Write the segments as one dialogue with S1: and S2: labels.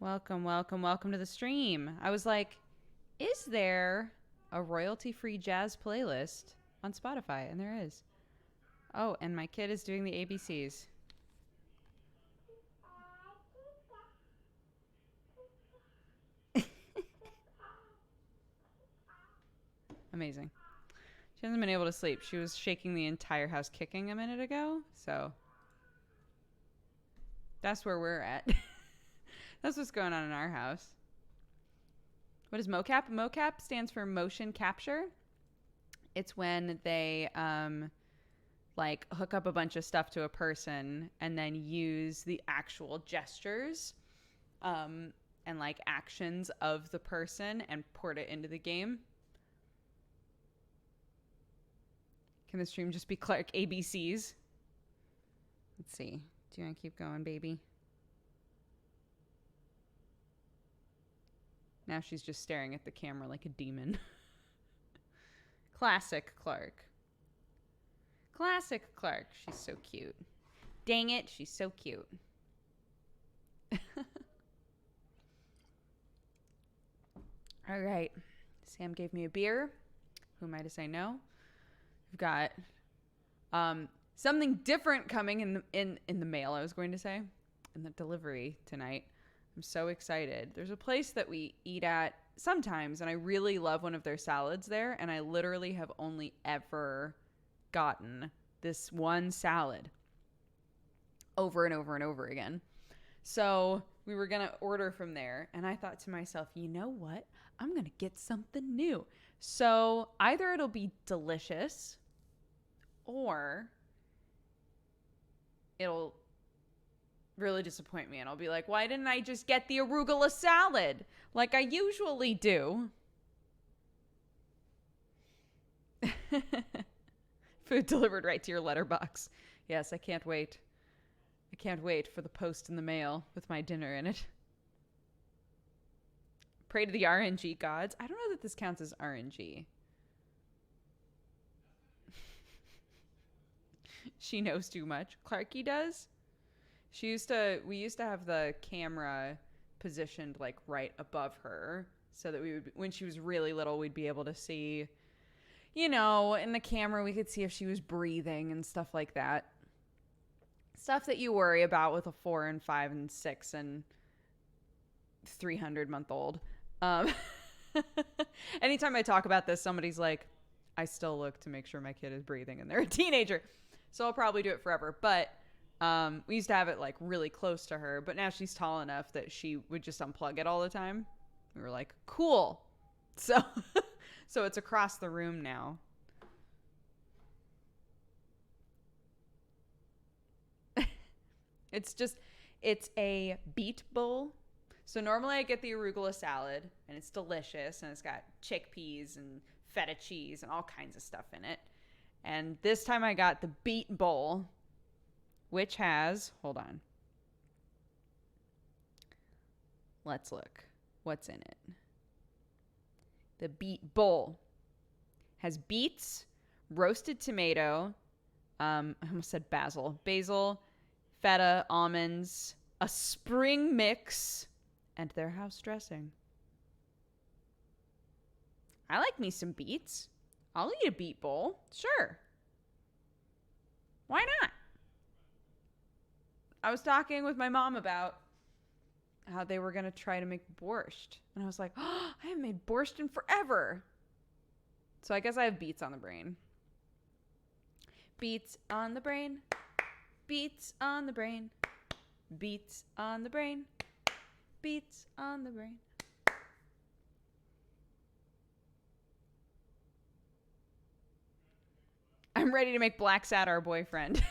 S1: Welcome, welcome, welcome to the stream. I was like, is there a royalty-free jazz playlist on Spotify? And there is. Oh, and my kid is doing the ABCs. Amazing. She hasn't been able to sleep. She was shaking the entire house kicking a minute ago. So that's where we're at. That's what's going on in our house. What is mocap? Mocap stands for motion capture. It's when they like hook up a bunch of stuff to a person and then use the actual gestures and like actions of the person and port it into the game. Can the stream just be Clark ABCs? Let's see. Do you want to keep going, baby? Now she's just staring at the camera like a demon. Classic Clark. Classic Clark. She's so cute. Dang it, she's so cute. All right. Sam gave me a beer. Who am I to say no? We've got something different coming in the mail, I was going to say. In the delivery tonight. I'm so excited. There's a place that we eat at sometimes, and I really love one of their salads there, and I literally have only ever gotten this one salad over and over and over again. So we were going to order from there, and I thought to myself, you know what? I'm going to get something new. So either it'll be delicious or it'll really disappoint me, and I'll be like, why didn't I just get the arugula salad like I usually do? Food delivered right to your letterbox. Yes, I can't wait. I can't wait for the post in the mail with my dinner in it. Pray to the RNG gods. I don't know that this counts as RNG. She knows too much. Clarky does. We used to have the camera positioned like right above her so that we would, when she was really little, we'd be able to see, you know, in the camera we could see if she was breathing and stuff like that. Stuff that you worry about with a 4 and 5 and 6 and 300-month-old. Anytime I talk about this, somebody's like, I still look to make sure my kid is breathing and they're a teenager. So I'll probably do it forever. But we used to have it like really close to her, but now she's tall enough that she would just unplug it all the time. We were like, cool. So, so it's across the room now. It's a beet bowl. So normally I get the arugula salad and it's delicious and it's got chickpeas and feta cheese and all kinds of stuff in it. And this time I got the beet bowl, which has, hold on. Let's look. What's in it? The beet bowl has beets, roasted tomato, I almost said basil, feta, almonds, a spring mix, and their house dressing. I like me some beets. I'll eat a beet bowl. Sure. Why not? I was talking with my mom about how they were going to try to make borscht. And I was like, oh, I haven't made borscht in forever. So I guess I have beets on the brain. Beets on the brain. Beets on the brain. Beets on the brain. Beets on the brain. I'm ready to make Blacksad our boyfriend.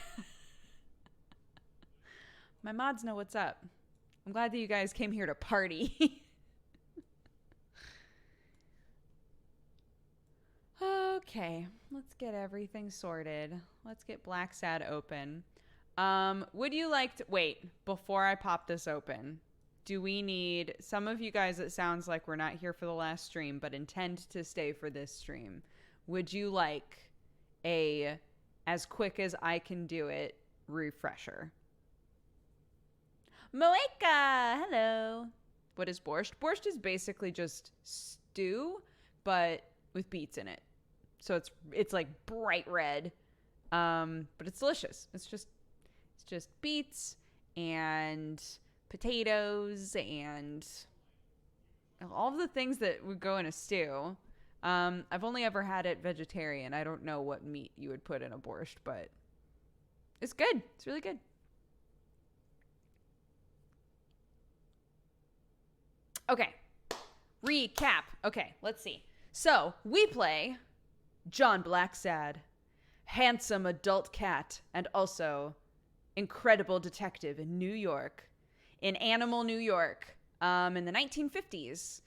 S1: My mods know what's up. I'm glad that you guys came here to party. Okay, let's get everything sorted. Let's get Blacksad open. Would you like to... Wait, before I pop this open, do we need... Some of you guys, it sounds like we're not here for the last stream, but intend to stay for this stream. Would you like a, as quick as I can do it, refresher? Moeka, hello. what is borscht? Borscht is basically just stew, but with beets in it. So it's like bright red, but it's delicious. It's just beets and potatoes and all of the things that would go in a stew. I've only ever had it vegetarian. I don't know what meat you would put in a borscht, but it's good. It's really good. Okay. Recap. Okay, let's see. So, we play John Blacksad, handsome adult cat, and also incredible detective in New York, in Animal, New York, in the 1950s.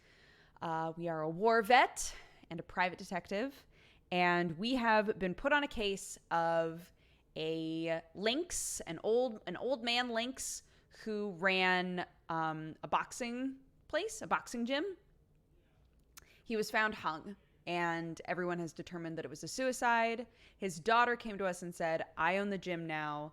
S1: We are a war vet and a private detective, and we have been put on a case of a lynx, an old man lynx who ran a boxing place, a boxing gym. He was found hung, and everyone has determined that it was a suicide. His daughter came to us and said, I own the gym now.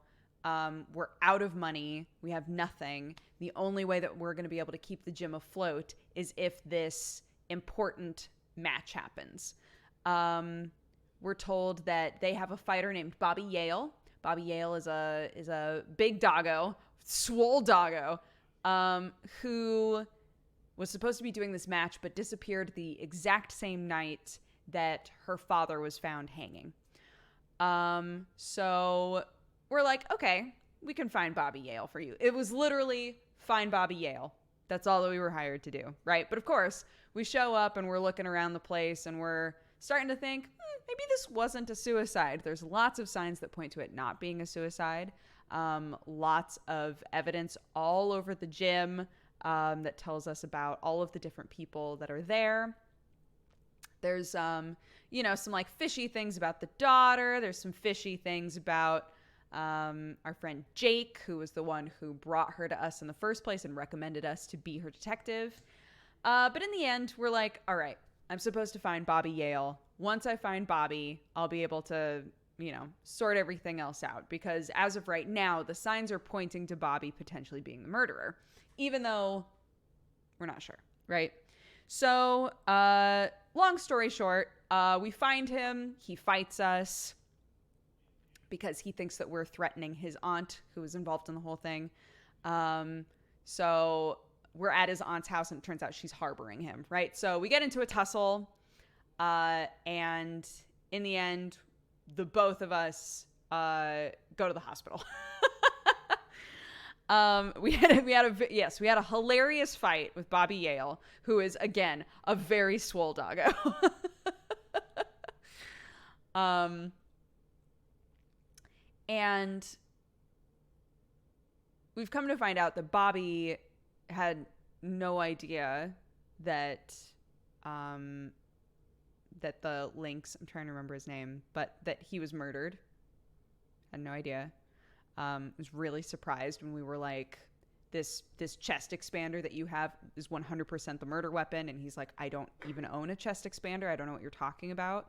S1: We're out of money. We have nothing. The only way that we're going to be able to keep the gym afloat is if this important match happens. We're told that they have a fighter named Bobby Yale. Bobby Yale is a big doggo, swole doggo, who was supposed to be doing this match but disappeared the exact same night that her father was found hanging. So we're like, okay, we can find Bobby Yale for you. It was literally find Bobby Yale. That's all that we were hired to do, right? But of course, we show up and we're looking around the place and we're starting to think, maybe this wasn't a suicide. There's lots of signs that point to it not being a suicide. Lots of evidence all over the gym that tells us about all of the different people that are there. There's, some like fishy things about the daughter. There's some fishy things about our friend Jake, who was the one who brought her to us in the first place and recommended us to be her detective. But in the end, we're like, all right, I'm supposed to find Bobby Yale. Once I find Bobby, I'll be able to, sort everything else out. Because as of right now, the signs are pointing to Bobby potentially being the murderer, even though we're not sure, right? So, long story short, we find him. He fights us because he thinks that we're threatening his aunt, who was involved in the whole thing. So we're at his aunt's house, and it turns out she's harboring him, right? So we get into a tussle, and in the end, the both of us go to the hospital. We had a hilarious fight with Bobby Yale, who is, again, a very swole doggo. And we've come to find out that Bobby had no idea that that the lynx, I'm trying to remember his name, but that he was murdered. Had no idea. Was really surprised when we were like, this chest expander that you have is 100% the murder weapon. And he's like, I don't even own a chest expander. I don't know what you're talking about.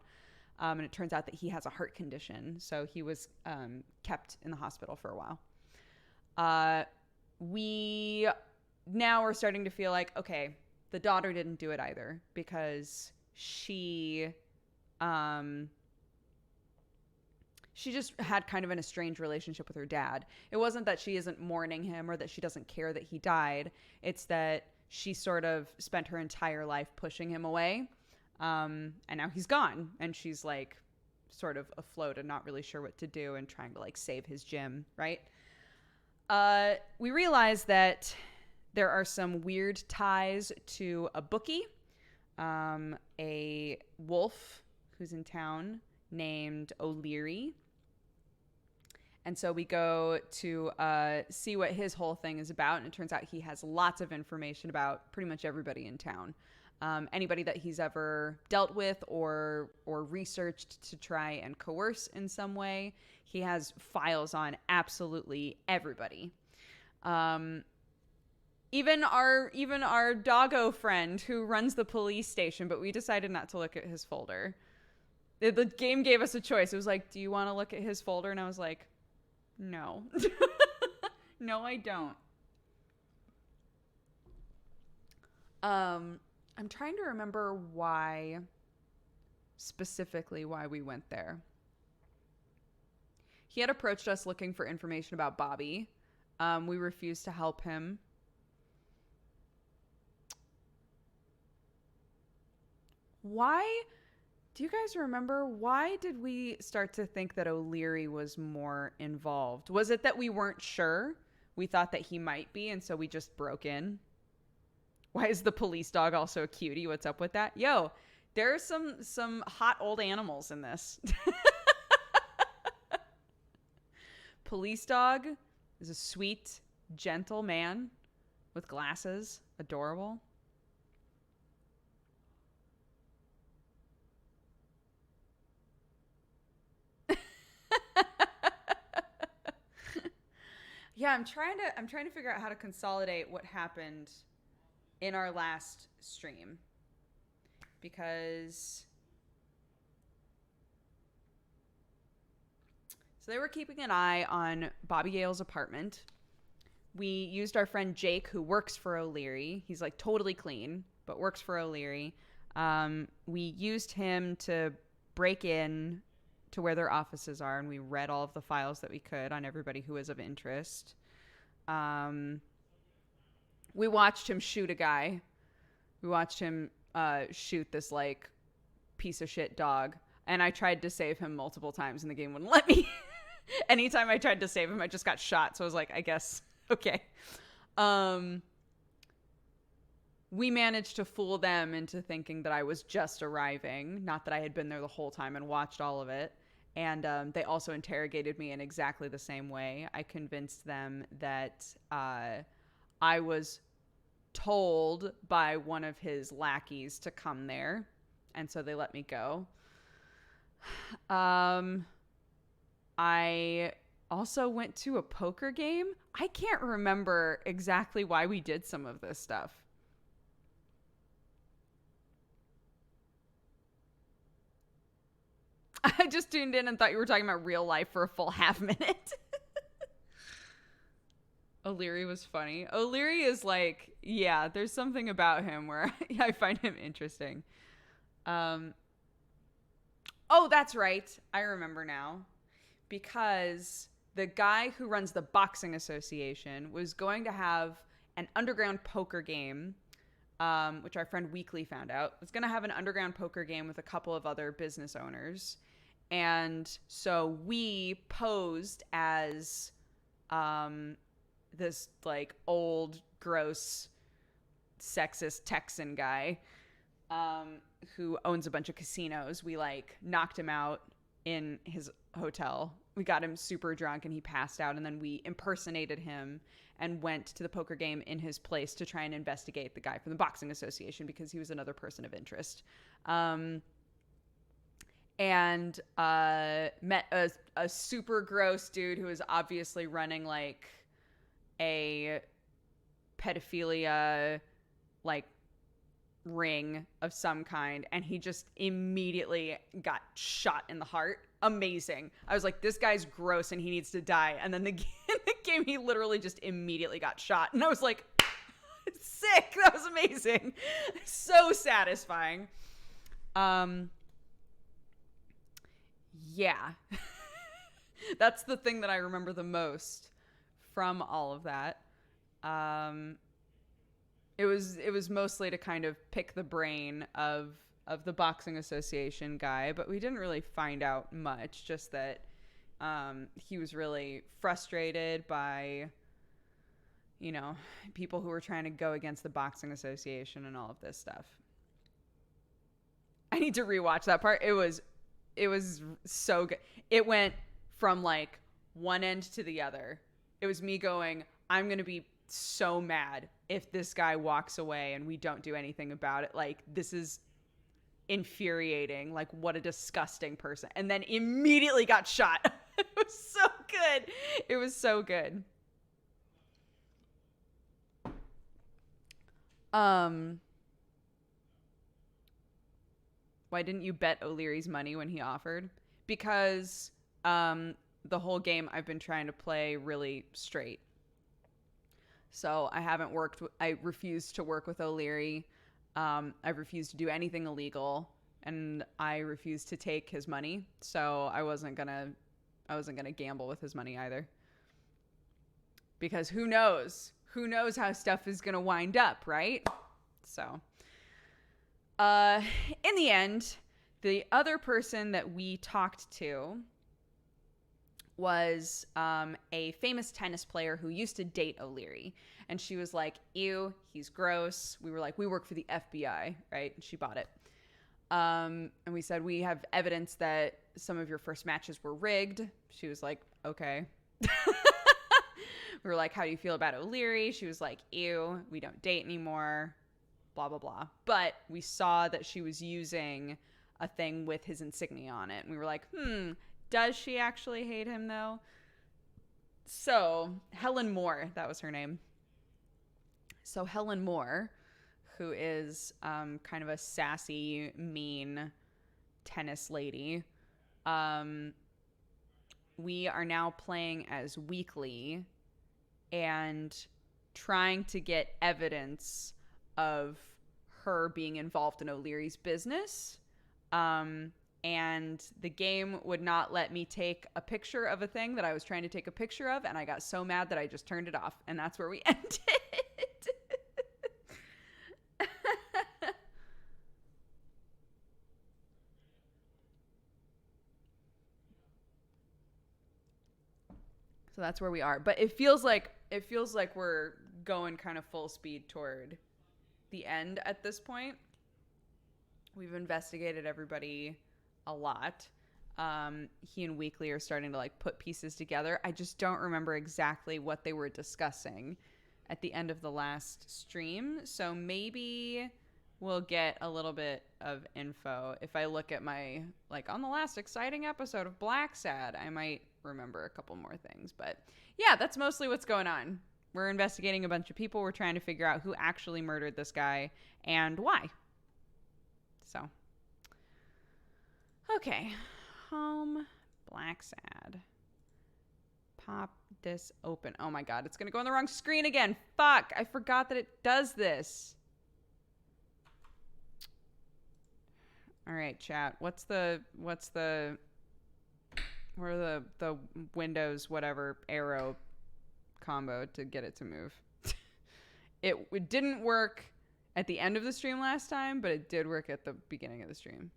S1: And it turns out that he has a heart condition. So he was kept in the hospital for a while. We now are starting to feel like, okay, the daughter didn't do it either, because she just had kind of an estranged relationship with her dad. It wasn't that she isn't mourning him or that she doesn't care that he died. It's that she sort of spent her entire life pushing him away. And now he's gone. And she's like sort of afloat and not really sure what to do and trying to like save his gym, right? We realize that there are some weird ties to a bookie, a wolf who's in town named O'Leary. And so we go to see what his whole thing is about. And it turns out he has lots of information about pretty much everybody in town. Anybody that he's ever dealt with or researched to try and coerce in some way. He has files on absolutely everybody. Even our doggo friend who runs the police station, but we decided not to look at his folder. The game gave us a choice. It was like, do you want to look at his folder? And I was like, no. No, I don't. I'm trying to remember specifically why we went there. He had approached us looking for information about Bobby. We refused to help him. Why? Do you guys remember, why did we start to think that O'Leary was more involved? Was it that we weren't sure? We thought that he might be, and so we just broke in? Why is the police dog also a cutie? What's up with that? Yo, there's some hot old animals in this. Police dog is a sweet, gentle man with glasses. Adorable. Yeah, I'm trying to figure out how to consolidate what happened in our last stream, because so they were keeping an eye on Bobby Yale's apartment. We used our friend Jake, who works for O'Leary. He's like totally clean, but works for O'Leary. We used him to break in to where their offices are, and we read all of the files that we could on everybody who was of interest. We watched him shoot a guy. We watched him shoot this like piece of shit dog, and I tried to save him multiple times, and the game wouldn't let me. Anytime I tried to save him, I just got shot. So I was like, I guess okay. We managed to fool them into thinking that I was just arriving, not that I had been there the whole time and watched all of it. And they also interrogated me in exactly the same way. I convinced them that I was told by one of his lackeys to come there, and so they let me go. I also went to a poker game. I can't remember exactly why we did some of this stuff. I just tuned in and thought you were talking about real life for a full half minute. O'Leary was funny. O'Leary is like, yeah, there's something about him where I find him interesting. Oh, that's right. I remember now. Because the guy who runs the boxing association was going to have an underground poker game, which our friend Weekly found out. Was going to have an underground poker game with a couple of other business owners. And so we posed as this like old, gross, sexist Texan guy who owns a bunch of casinos. We like knocked him out in his hotel. We got him super drunk and he passed out, and then we impersonated him and went to the poker game in his place to try and investigate the guy from the boxing association because he was another person of interest. And met a super gross dude who was obviously running like a pedophilia like ring of some kind, and he just immediately got shot in the heart. Amazing. I was like, this guy's gross and he needs to die. And then the game he literally just immediately got shot, and I was like, sick. That was amazing. So satisfying. Yeah. That's the thing that I remember the most from all of that. It was mostly to kind of pick the brain of the boxing association guy, but we didn't really find out much, just that he was really frustrated by, you know, people who were trying to go against the boxing association and all of this stuff. I need to rewatch that part. It was so good. It went from like one end to the other. It was me going, I'm going to be so mad if this guy walks away and we don't do anything about it. Like, this is infuriating. Like, what a disgusting person. And then immediately got shot. It was so good. It was so good. Why didn't you bet O'Leary's money when he offered? Because the whole game I've been trying to play really straight. So I refused to work with O'Leary. I refused to do anything illegal, and I refused to take his money. So I wasn't gonna gamble with his money either. Because who knows? Who knows how stuff is gonna wind up, right? So, in the end, the other person that we talked to was a famous tennis player who used to date O'Leary. And she was like, ew, he's gross. We were like, we work for the FBI, right? And she bought it. And we said, we have evidence that some of your first matches were rigged. She was like, okay. We were like, how do you feel about O'Leary? She was like, ew, we don't date anymore, blah, blah, blah. But we saw that she was using a thing with his insignia on it. And we were like, does she actually hate him, though? So, Helen Moore, that was her name. So, Helen Moore, who is kind of a sassy, mean tennis lady, we are now playing as Weekly and trying to get evidence of her being involved in O'Leary's business. And the game would not let me take a picture of a thing that I was trying to take a picture of, and I got so mad that I just turned it off, and that's where we ended. So that's where we are. But it feels like we're going kind of full speed toward the end at this point. We've investigated everybody a lot. He and Weekly are starting to like put pieces together. I just don't remember exactly what they were discussing at the end of the last stream. So maybe we'll get a little bit of info. If I look at my, like, on the last exciting episode of Blacksad, I might remember a couple more things. But yeah, that's mostly what's going on. We're investigating a bunch of people. We're trying to figure out who actually murdered this guy and why. So, okay. Home, Blacksad. Pop this open. Oh my god, it's going to go on the wrong screen again. Fuck, I forgot that it does this. All right, chat. What are the Windows whatever arrow combo to get it to move? It didn't work at the end of the stream last time, but it did work at the beginning of the stream.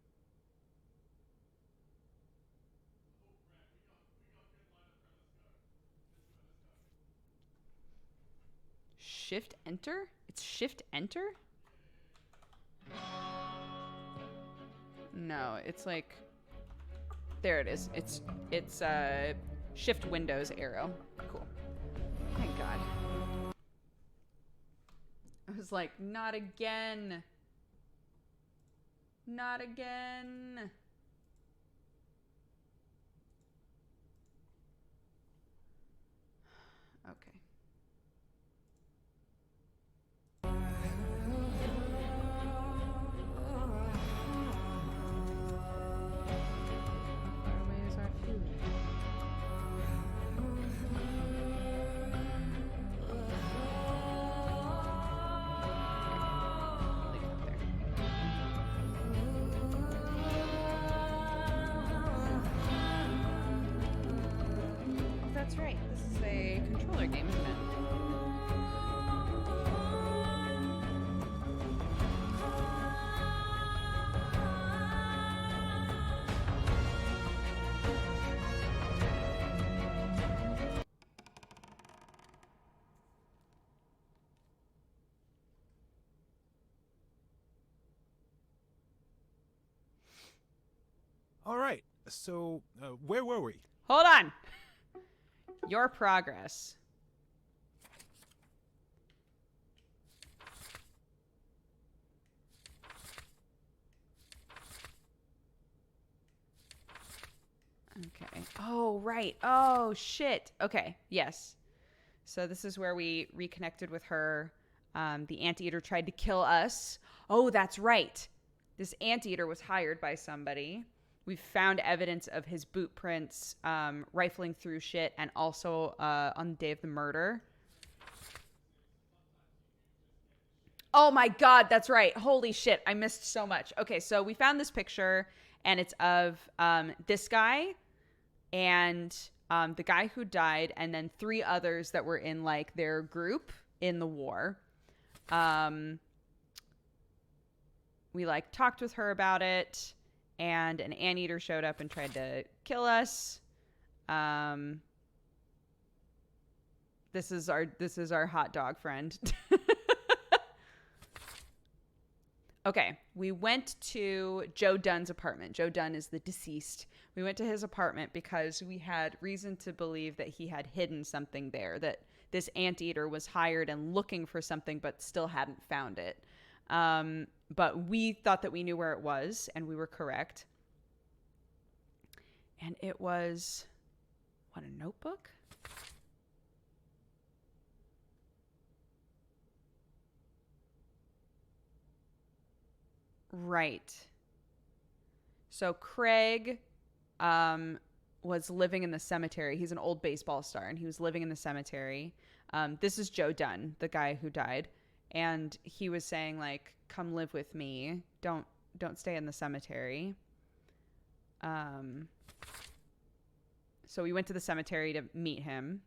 S1: Shift enter? It's shift enter? No, it's like, there it is. It's shift Windows arrow. Cool. Thank God. I was like, not again. Not again. Okay. Where's our food? That's right. This is a controller game, isn't it?
S2: All right. So, where were we?
S1: Hold on. Your progress. Okay. Oh, right. Oh, shit. Okay. Yes. So this is where we reconnected with her. The anteater tried to kill us. Oh, that's right. This anteater was hired by somebody. We've found evidence of his boot prints rifling through shit, and also on the day of the murder. Oh my God, that's right. Holy shit, I missed so much. Okay, so we found this picture, and it's of this guy and the guy who died, and then 3 others that were in like their group in the war. We like talked with her about it, and an anteater showed up and tried to kill us. This is our hot dog friend. Okay, we went to Joe Dunn's apartment. Joe Dunn is the deceased. We went to his apartment because we had reason to believe that he had hidden something there, that this anteater was hired and looking for something but still hadn't found it. But we thought that we knew where it was, and we were correct. And it was, what, a notebook? Right. So Craig was living in the cemetery. He's an old baseball star, and he was living in the cemetery. This is Joe Dunn, the guy who died. And he was saying, like, come live with me. Don't stay in the cemetery. So we went to the cemetery to meet him.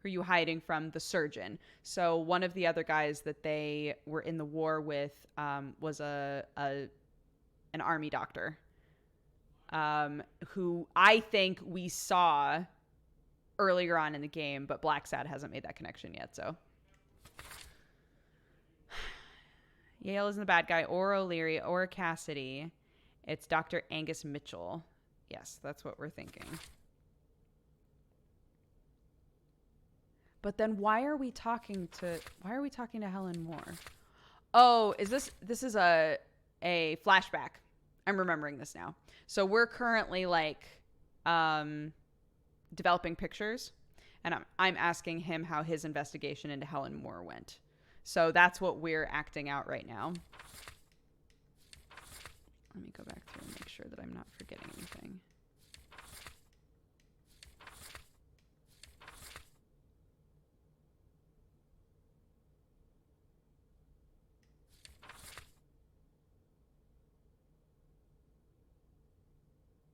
S1: Who are you hiding from? The surgeon. So one of the other guys that they were in the war with was an army doctor, who I think we saw earlier on in the game, but Blacksad hasn't made that connection yet. So Yale isn't the bad guy, or O'Leary, or Cassidy. It's Dr. Angus Mitchell. Yes, that's what we're thinking. But then why are we talking to Helen Moore? Oh, this is a flashback. I'm remembering this now. So we're currently like developing pictures, and I'm asking him how his investigation into Helen Moore went. So that's what we're acting out right now. Let me go back through and make sure that I'm not forgetting anything.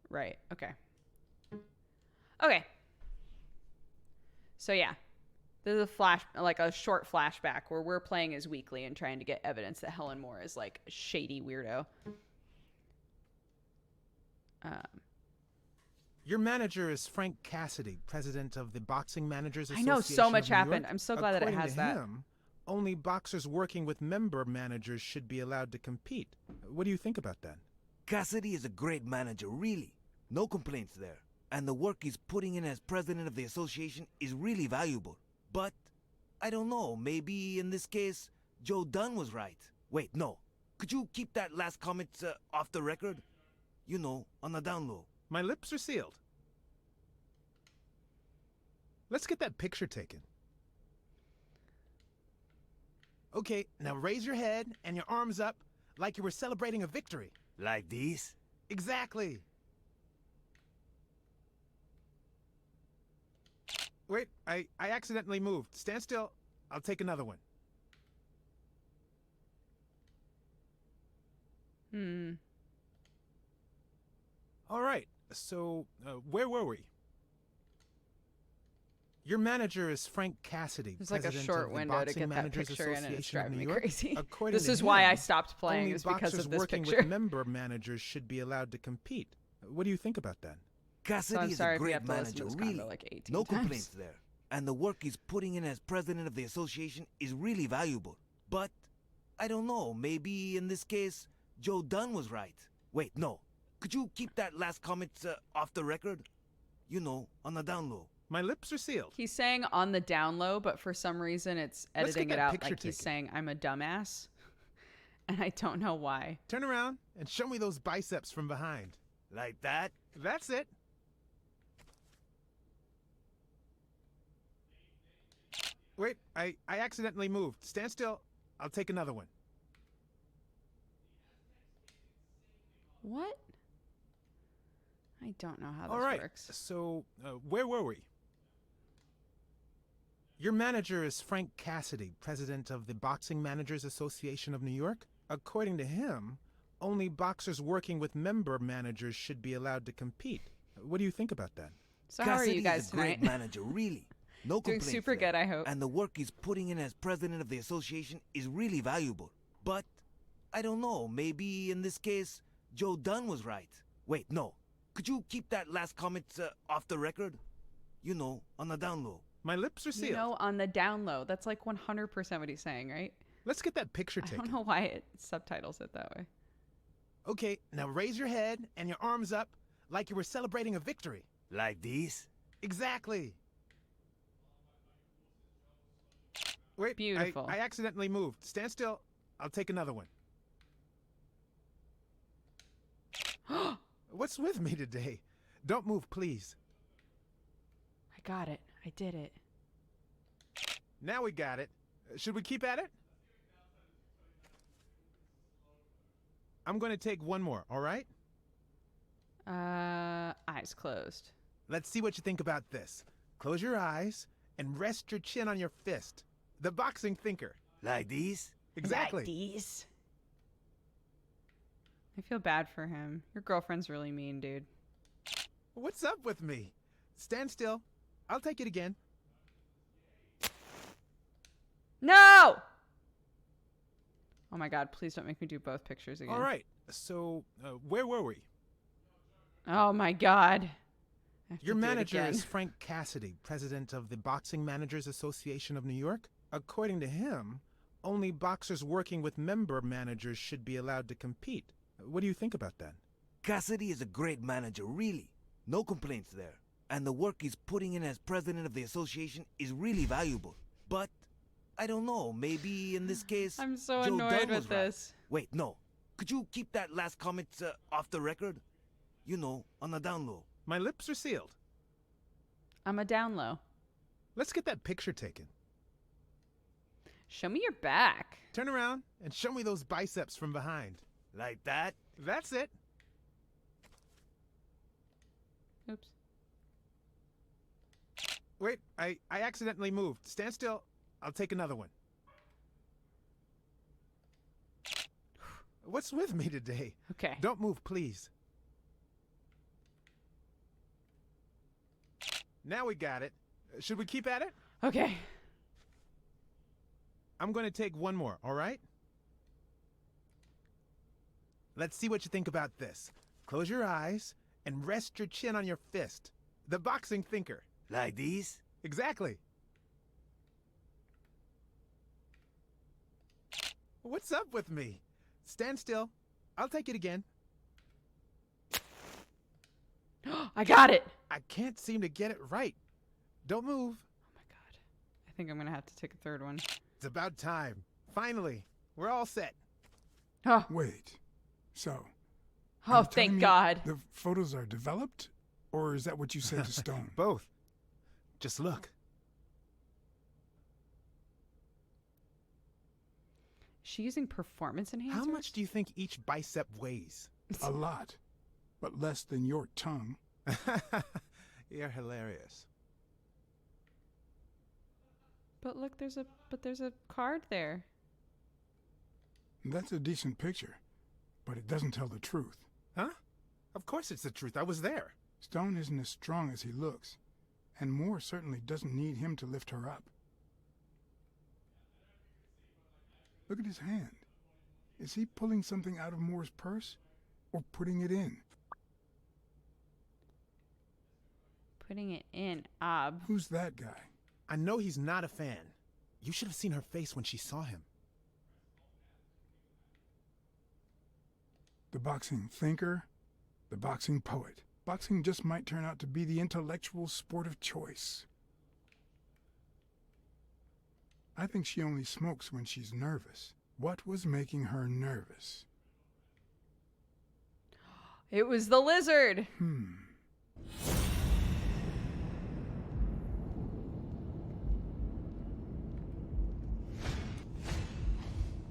S1: Right. Okay. So yeah, there's a short flashback where we're playing as Weekly and trying to get evidence that Helen Moore is like a shady weirdo.
S2: Your manager is Frank Cassidy, president of the Boxing Managers
S1: I
S2: Association.
S1: know so much
S2: of New
S1: happened.
S2: York.
S1: I'm so glad that it
S2: According
S1: has
S2: to
S1: that.
S2: him, only boxers working with member managers should be allowed to compete. What do you think about that?
S3: Cassidy is a great manager, really. No complaints there. And the work he's putting in as president of the association is really valuable. But, I don't know, maybe in this case, Joe Dunn was right. Wait, no. Could you keep that last comment off the record? You know, on the down low.
S2: My lips are sealed. Let's get that picture taken. Okay, now raise your head and your arms up like you were celebrating a victory.
S3: Like these?
S2: Exactly. Wait, I accidentally moved. Stand still. I'll take another one. All right, so where were we? Your manager is Frank Cassidy.
S1: It's like a short window to get that picture in, and it's driving me crazy. This is why I stopped playing, is because of this
S2: working
S1: picture.
S2: With member managers should be allowed to compete. What do you think about that?
S3: Cassidy is a great manager, really.
S1: Like
S3: no complaints there. And the work he's putting in as president of the association is really valuable. But, I don't know, maybe in this case, Joe Dunn was right. Wait, no. Could you keep that last comment off the record? You know, on the down low.
S2: My lips are sealed.
S1: He's saying on the down low, but for some reason it's editing it out like he's saying I'm a dumbass. And I don't know why.
S2: Turn around and show me those biceps from behind.
S3: Like that?
S2: That's it. Wait, I accidentally moved. Stand still. I'll take another one.
S1: What? I don't know how this
S2: All right,
S1: works.
S2: so where were we? Your manager is Frank Cassidy, president of the Boxing Managers Association of New York. According to him, only boxers working with member managers should be allowed to compete. What do you think about that?
S1: So how are
S3: Cassidy
S1: you guys
S3: is a great
S1: tonight?
S3: manager, really. No
S1: Doing
S3: complaints
S1: super
S3: there.
S1: good, I hope.
S3: And the work he's putting in as president of the association is really valuable. But, I don't know, maybe in this case, Joe Dunn was right. Wait, no. Could you keep that last comment off the record? You know, on the down low.
S2: My lips are sealed.
S1: You know, on the down low. That's like 100% what he's saying, right?
S2: Let's get that picture
S1: I
S2: taken.
S1: don't know why it subtitles it that way.
S2: Okay, now raise your head and your arms up like you were celebrating a victory.
S3: Like these?
S2: Exactly. Wait,
S1: Beautiful.
S2: I accidentally moved. Stand still. I'll take another one. What's with me today? Don't move, please.
S1: I got it. I did it.
S2: Now we got it. Should we keep at it? I'm going to take one more, all right?
S1: Eyes closed.
S2: Let's see what you think about this. Close your eyes and rest your chin on your fist. The boxing thinker.
S3: Like these?
S2: Exactly.
S1: Like these. I feel bad for him. Your girlfriend's really mean, dude.
S2: What's up with me? Stand still. I'll take it again.
S1: No! Oh my god, please don't make me do both pictures again.
S2: All right. So, where were we?
S1: Oh my god. I have to
S2: Your
S1: do it
S2: manager
S1: again.
S2: is Frank Cassidy, president of the Boxing Managers Association of New York. According to him, only boxers working with member managers should be allowed to compete. What do you think about that?
S3: Cassidy is a great manager, really. No complaints there. And the work he's putting in as president of the association is really valuable. But, I don't know, maybe in this case,
S1: I'm so
S3: Joe
S1: annoyed
S3: Dunn
S1: with
S3: was right.
S1: this.
S3: Wait, no. Could you keep that last comment off the record? You know, on the down low.
S2: My lips are sealed.
S1: I'm a down low.
S2: Let's get that picture taken.
S1: Show me your back.
S2: Turn around and show me those biceps from behind.
S3: Like that?
S2: That's it.
S1: Oops.
S2: Wait, I accidentally moved. Stand still. I'll take another one. What's with me today?
S1: Okay.
S2: Don't move, please. Now we got it. Should we keep at it?
S1: Okay.
S2: I'm going to take one more, all right? Let's see what you think about this. Close your eyes and rest your chin on your fist. The boxing thinker.
S3: Like these?
S2: Exactly. What's up with me? Stand still. I'll take it again.
S1: I got it.
S2: I can't seem to get it right. Don't move.
S1: Oh my god. I think I'm going to have to take a third one.
S2: It's about time. Finally, we're all set.
S1: Oh,
S4: Wait. So. are
S1: oh
S4: you telling
S1: thank
S4: me
S1: god.
S4: The photos are developed? Or is that what you said to Stone?
S2: Both. Just look.
S1: Is she using performance enhancers?
S2: How much do you think each bicep weighs?
S4: A lot. But less than your tongue.
S2: You're hilarious.
S1: But look, there's a card there.
S4: That's a decent picture. But it doesn't tell the truth.
S2: Huh? Of course it's the truth. I was there.
S4: Stone isn't as strong as he looks. And Moore certainly doesn't need him to lift her up. Look at his hand. Is he pulling something out of Moore's purse? Or putting it in?
S1: Putting it in. Ob.
S4: Who's that guy?
S2: I know he's not a fan. You should have seen her face when she saw him.
S4: The boxing thinker? The boxing poet. Boxing just might turn out to be the intellectual sport of choice. I think she only smokes when she's nervous. What was making her nervous?
S1: It was the lizard.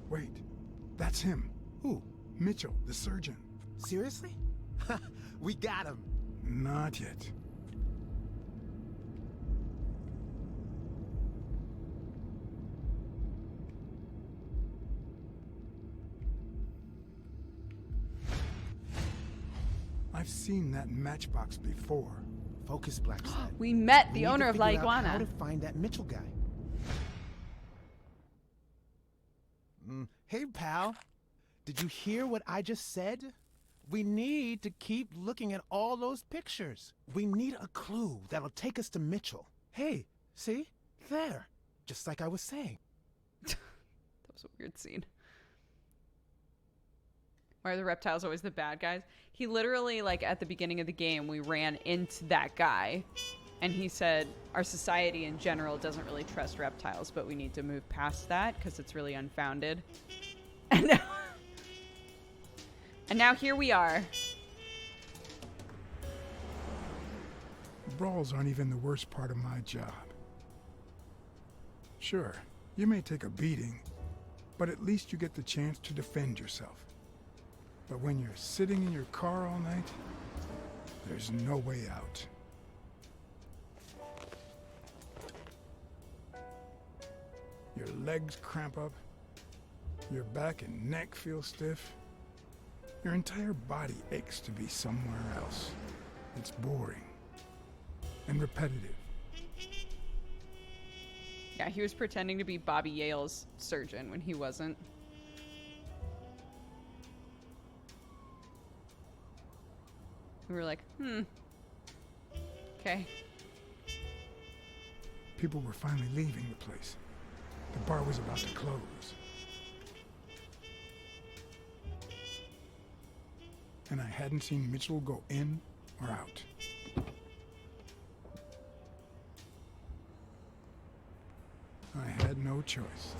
S4: Wait, that's him.
S2: Who?
S4: Mitchell, the surgeon.
S2: Seriously? We got him.
S4: Not yet. I've seen that matchbox before.
S2: Focus, Blacksad.
S1: We met
S2: We
S1: the
S2: need
S1: owner
S2: to
S1: of La
S2: figure out how
S1: Iguana.
S2: to find that Mitchell guy. Hey, pal. Did you hear what I just said? We need to keep looking at all those pictures. We need a clue that'll take us to Mitchell. Hey, see? There. Just like I was saying.
S1: That was a weird scene. Why are the reptiles always the bad guys? He literally, like, at the beginning of the game, we ran into that guy. And he said, our society in general doesn't really trust reptiles, but we need to move past that because it's really unfounded. And now here we are.
S4: Brawls aren't even the worst part of my job. Sure, you may take a beating, but at least you get the chance to defend yourself. But when you're sitting in your car all night, there's no way out. Your legs cramp up, your back and neck feel stiff. Your entire body aches to be somewhere else. It's boring and repetitive.
S1: Yeah, he was pretending to be Bobby Yale's surgeon when he wasn't. We were like, okay.
S4: People were finally leaving the place. The bar was about to close. And I hadn't seen Mitchell go in or out. I had no choice.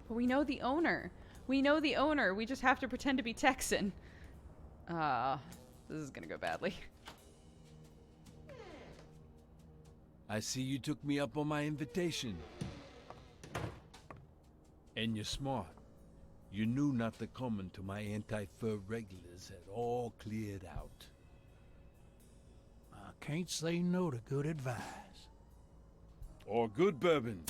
S1: But we know the owner. We know the owner. We just have to pretend to be Texan. This is gonna go badly.
S5: I see you took me up on my invitation. And you're smart. You knew not to come until my anti-fur regulars had all cleared out.
S6: I can't say no to good advice.
S5: Or good bourbon.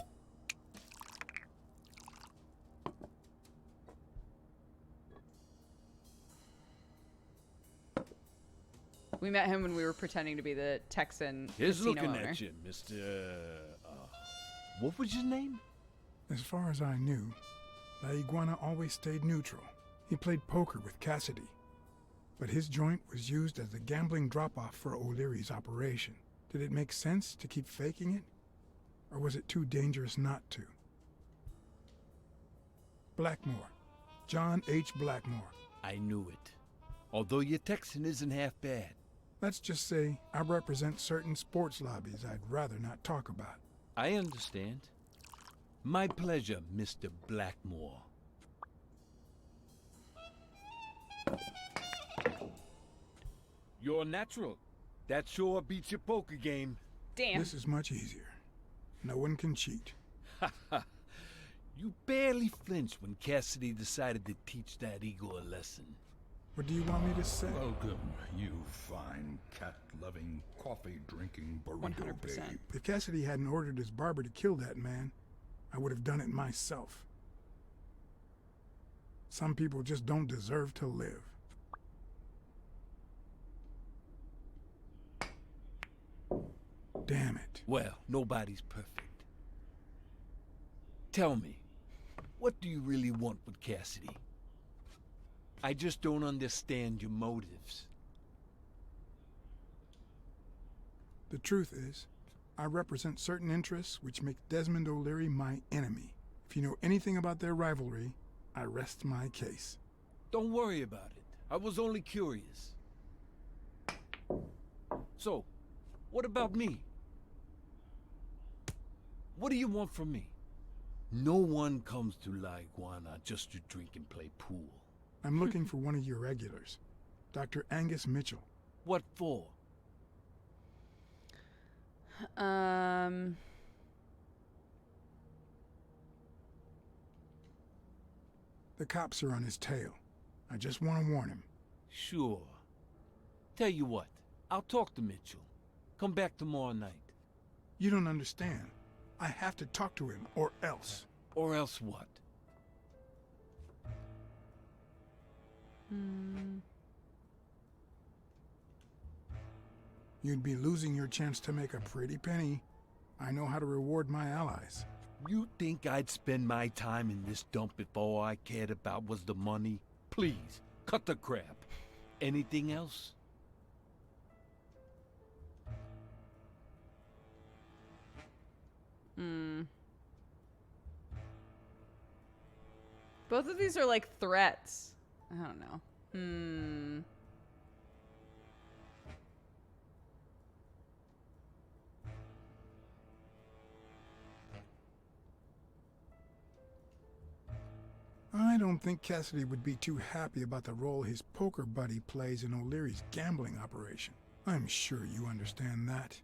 S1: We met him when we were pretending to be the Texan
S5: Here's
S1: casino
S5: looking
S1: owner.
S5: at you, Mr. What was your name?
S4: As far as I knew, La Iguana always stayed neutral. He played poker with Cassidy, but his joint was used as a gambling drop-off for O'Leary's operation. Did it make sense to keep faking it? Or was it too dangerous not to? Blackmore. John H. Blackmore.
S5: I knew it. Although your Texan isn't half bad.
S4: Let's just say I represent certain sports lobbies I'd rather not talk about.
S5: I understand. My pleasure, Mr. Blackmore. You're a natural. That sure beats your poker game.
S1: Damn.
S4: This is much easier. No one can cheat.
S5: You barely flinched when Cassidy decided to teach that eagle a lesson.
S4: What do you want me to say?
S7: Welcome, you fine, cat-loving, coffee-drinking burrito
S1: 100%.
S7: babe.
S4: If Cassidy hadn't ordered his barber to kill that man, I would have done it myself. Some people just don't deserve to live. Damn it.
S5: Well, nobody's perfect. Tell me, what do you really want with Cassidy? I just don't understand your motives.
S4: The truth is, I represent certain interests which make Desmond O'Leary my enemy. If you know anything about their rivalry, I rest my case.
S5: Don't worry about it. I was only curious. So, what about me? What do you want from me? No one comes to La Iguana just to drink and play pool.
S4: I'm looking for one of your regulars, Dr. Angus Mitchell.
S5: What for?
S4: The cops are on his tail. I just want to warn him.
S5: Sure. Tell you what, I'll talk to Mitchell. Come back tomorrow night.
S4: You don't understand. I have to talk to him, or else.
S5: Or else what?
S4: You'd be losing your chance to make a pretty penny. I know how to reward my allies.
S5: You think I'd spend my time in this dump if all I cared about was the money? Please, cut the crap. Anything else?
S1: Both of these are like threats. I don't know.
S4: I don't think Cassidy would be too happy about the role his poker buddy plays in O'Leary's gambling operation. I'm sure you understand that.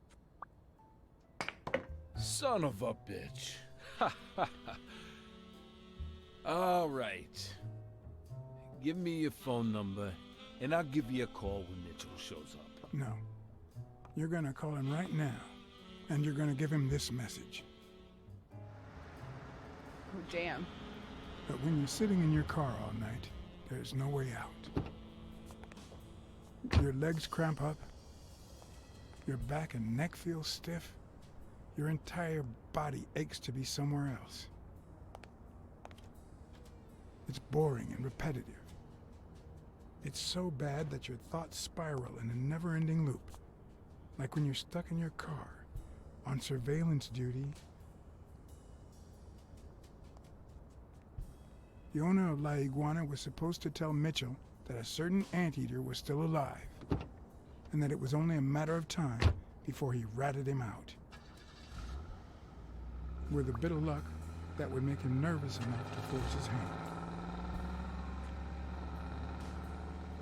S5: Son of a bitch. All right. Give me your phone number, and I'll give you a call when Mitchell shows up.
S4: No. You're gonna call him right now, and you're gonna give him this message.
S1: Oh, damn.
S4: But when you're sitting in your car all night, there's no way out. Your legs cramp up, your back and neck feel stiff, your entire body aches to be somewhere else. It's boring and repetitive. It's so bad that your thoughts spiral in a never-ending loop, like when you're stuck in your car, on surveillance duty. The owner of La Iguana was supposed to tell Mitchell that a certain anteater was still alive, and that it was only a matter of time before he ratted him out. With a bit of luck, that would make him nervous enough to force his hand.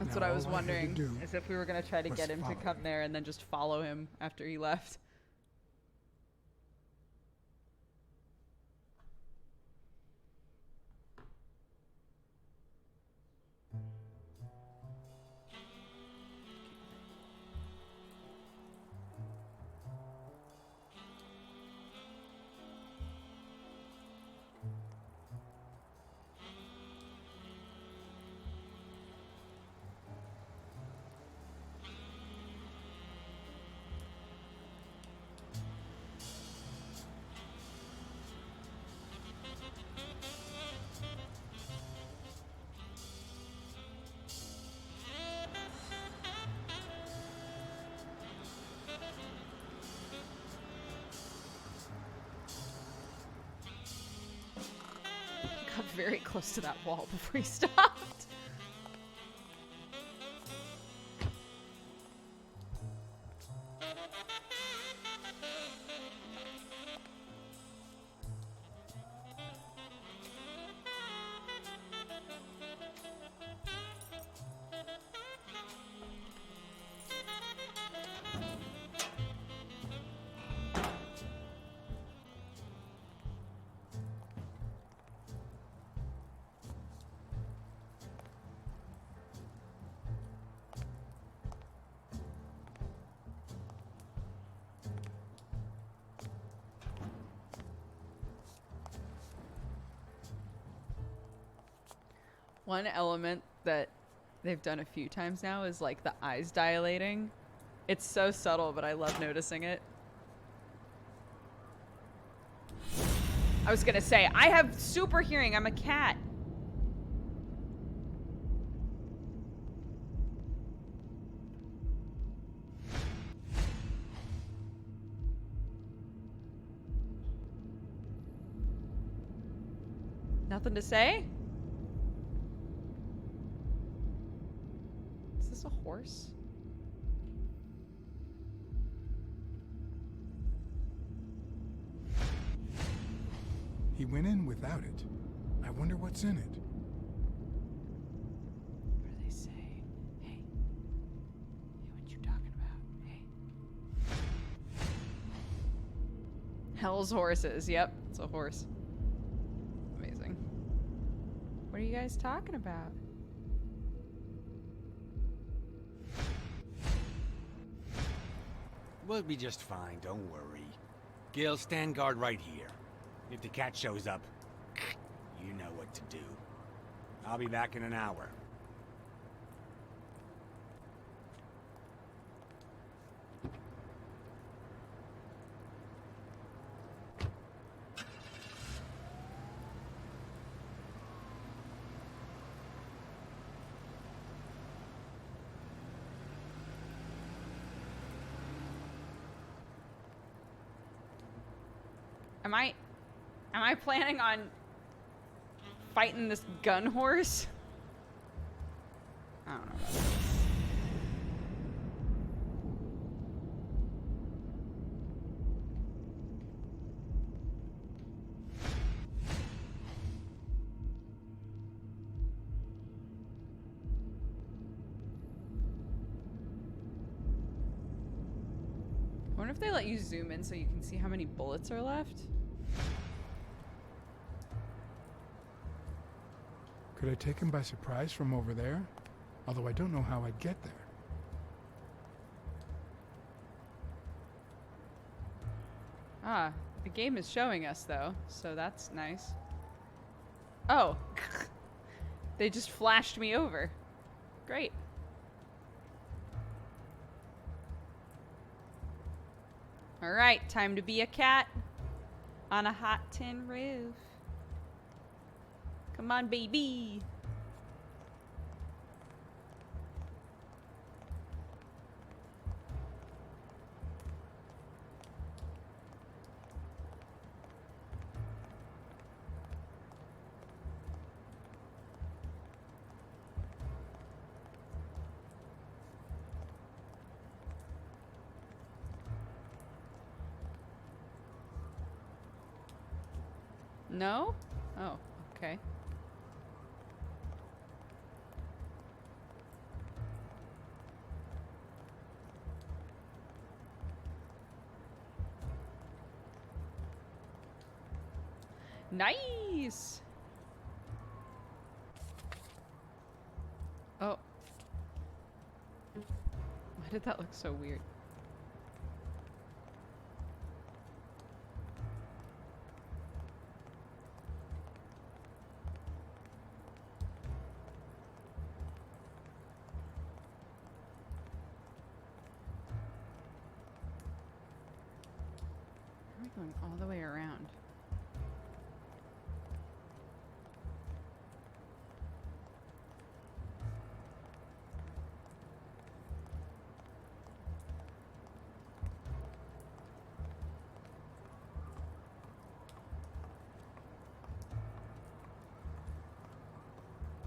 S1: That's
S4: Now,
S1: what I was
S4: all had to
S1: wondering,
S4: do
S1: is if we were going to try to
S4: was
S1: get him to
S4: follow
S1: come
S4: him.
S1: there and then just follow him after he left. Got very close to that wall before he stopped. One element that they've done a few times now is like the eyes dilating. It's so subtle, but I love noticing it. I was gonna say, I have super hearing. I'm a cat. Nothing to say? Is this a horse?
S4: He went in without it. I wonder what's in it.
S1: What do they say? Hey. Hey, what you talking about? Hey. Hell's horses. Yep, it's a horse. Amazing. What are you guys talking about?
S8: We'll be just fine, don't worry. Gil, stand guard right here. If the cat shows up, you know what to do. I'll be back in an hour.
S1: Am I planning on fighting this gun horse? I don't know about that. I wonder if they let you zoom in so you can see how many bullets are left.
S4: Could I take him by surprise from over there? Although I don't know how I'd get there.
S1: Ah, the game is showing us though, so that's nice. Oh, they just flashed me over. Great. All right, time to be a cat on a hot tin roof. Come on, baby. No? Oh, okay. Nice! Oh. Why did that look so weird? How are we going all the way around?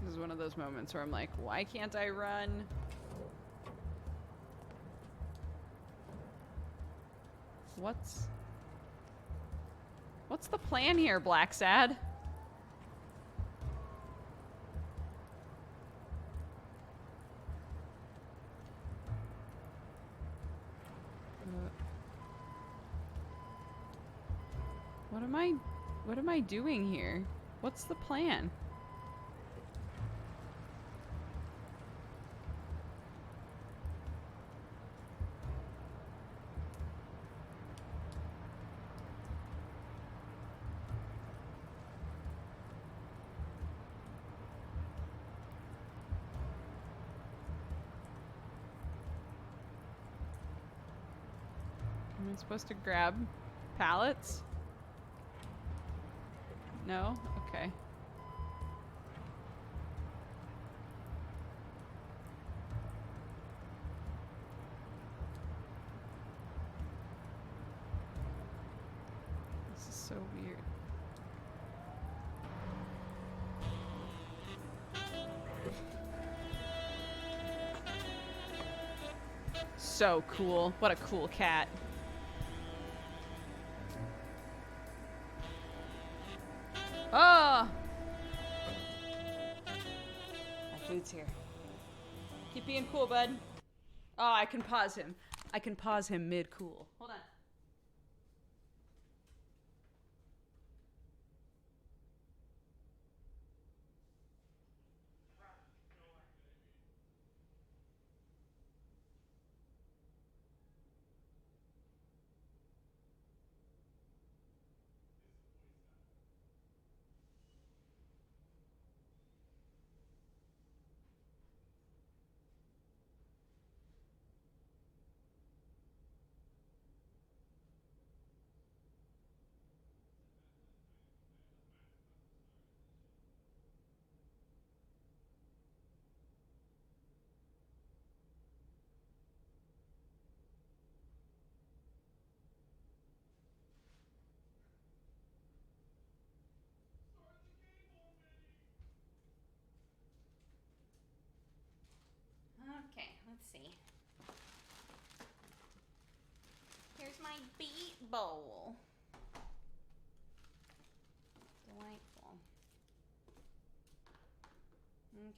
S1: This is one of those moments where I'm like, why can't I run? What's the plan here, Blacksad? What am I doing here? What's the plan? Am I supposed to grab pallets? No? Okay. This is so weird. So cool. What a cool cat. Oh! My food's here. Keep being cool, bud. Oh, I can pause him. I can pause him mid-cool. Hold on. see. Here's my beet bowl. Delightful. Okay.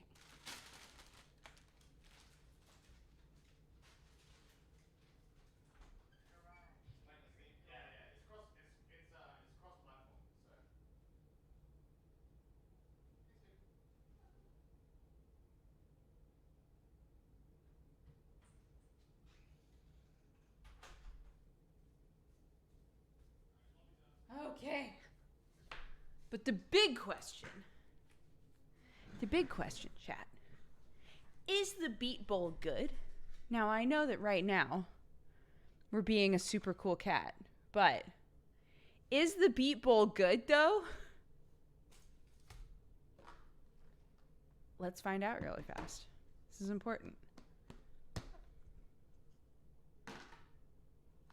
S1: Okay. But the big question, chat, is the beet bowl good? Now, I know that right now we're being a super cool cat, but is the beet bowl good, though? Let's find out really fast. This is important.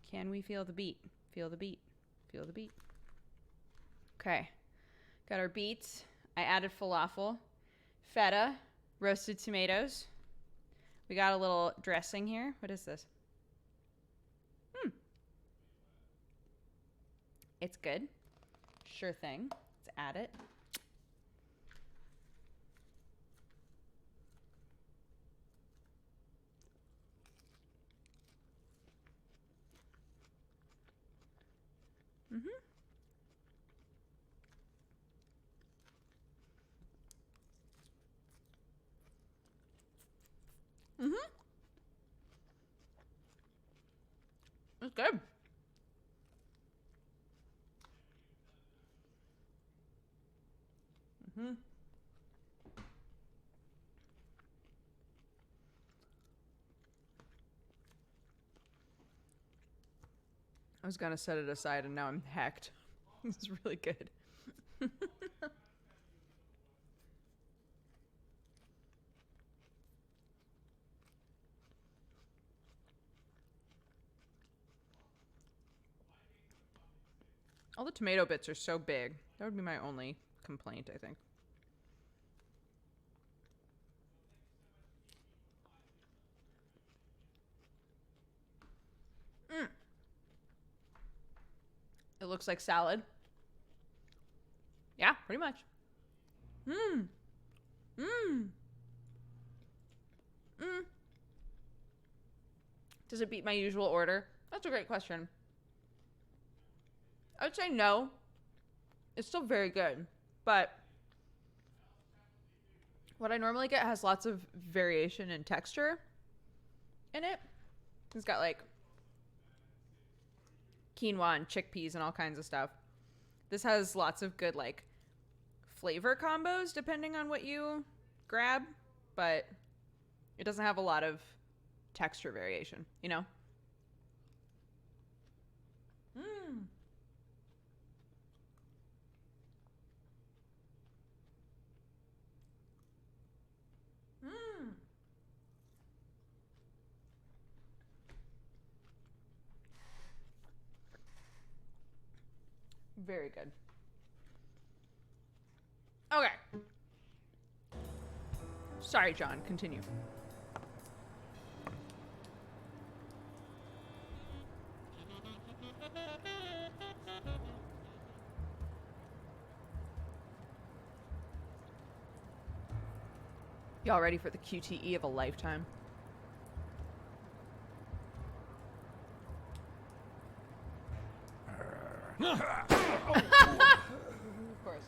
S1: Can we feel the beat? Feel the beat. Feel the beat. Okay. Got our beets. I added falafel, feta, roasted tomatoes. We got a little dressing here. What is this? It's good. Sure thing. Let's add it. It's good. I was gonna set it aside and now I'm hacked. This is really good. All the tomato bits are so big. That would be my only complaint, I think. It looks like salad. Yeah, pretty much. Does it beat my usual order? That's a great question. I would say no. It's still very good, but what I normally get has lots of variation in texture in it. It's got like quinoa and chickpeas and all kinds of stuff. This has lots of good like flavor combos depending on what you grab, but it doesn't have a lot of texture variation, you know? Very good. Okay. Sorry, John. Continue. Y'all ready for the QTE of a lifetime? Of course.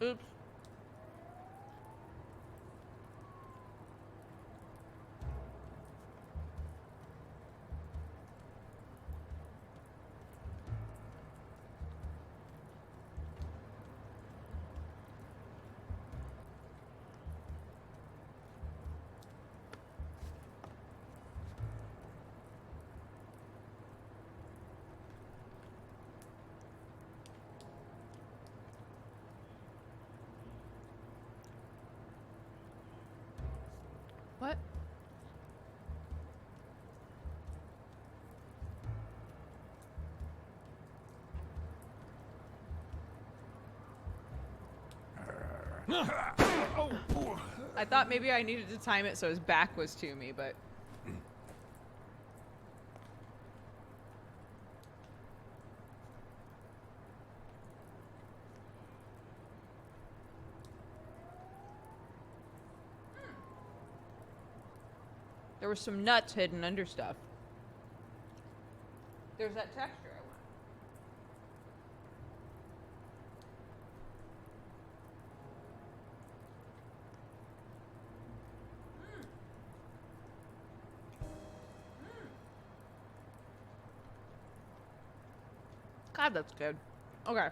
S1: Oops. I thought maybe I needed to time it so his back was to me, but... There were some nuts hidden under stuff. There's that texture I want. God, that's good. Okay.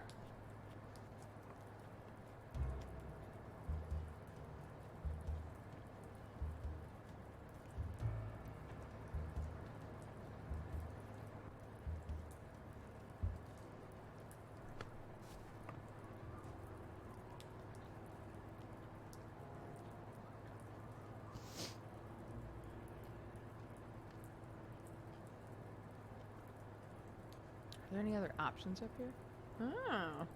S1: Are there any other options up here? Oh.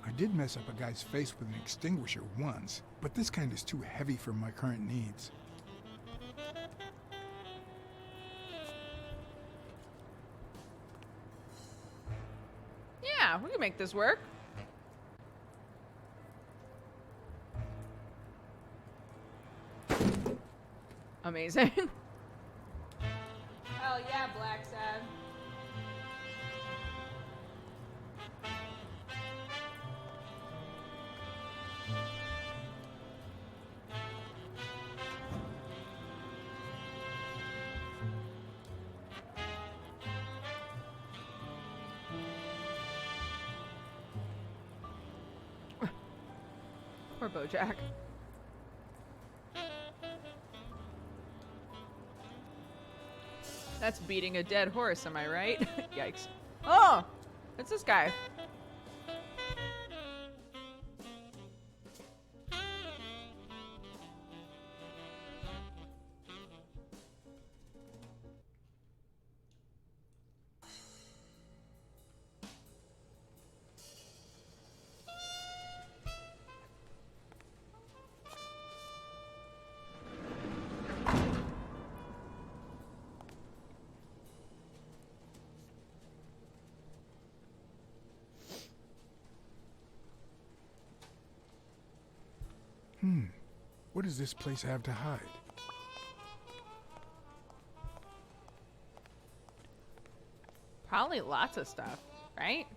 S4: I did mess up a guy's face with an extinguisher once, but this kind is too heavy for my current needs.
S1: Yeah, we can make this work. Amazing. Hell yeah, Blacksad. Poor Bojack. That's beating a dead horse, am I right? Yikes. Oh! It's this guy.
S4: What does this place have to hide?
S1: Probably lots of stuff, right?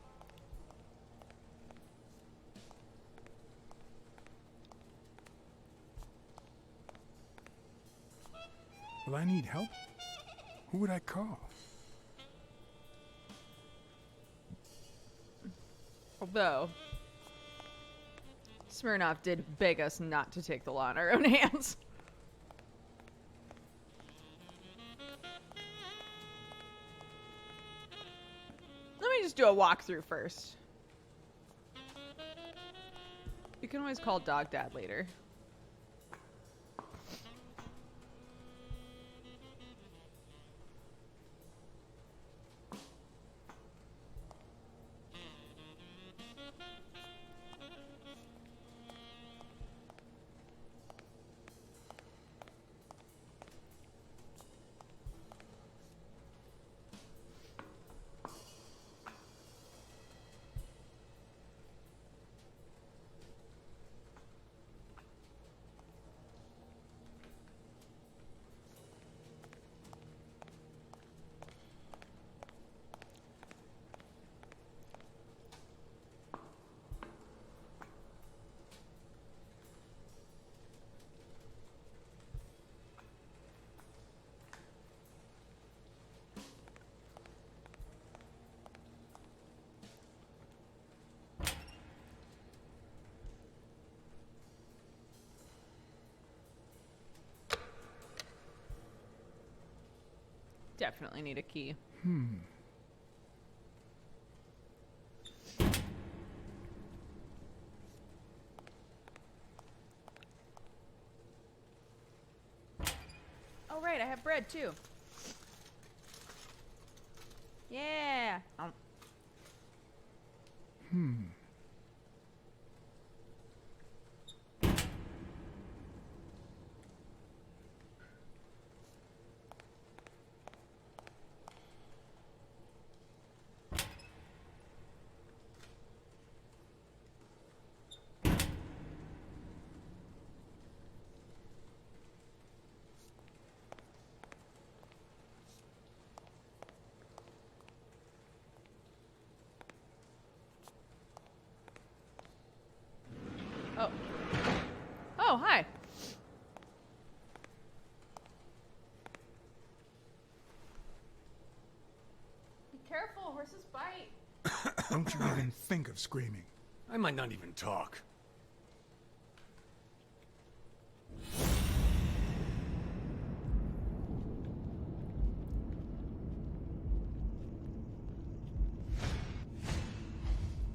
S4: Will I need help? Who would I call?
S1: Although, Smirnoff did beg us not to take the law in our own hands. Let me just do a walkthrough first. You can always call Dog Dad later. Definitely need a key. Oh, right. I have bread, too. Yeah. Oh. Oh, hi. Be careful, horses bite.
S4: Don't you even think of screaming.
S8: I might not even talk.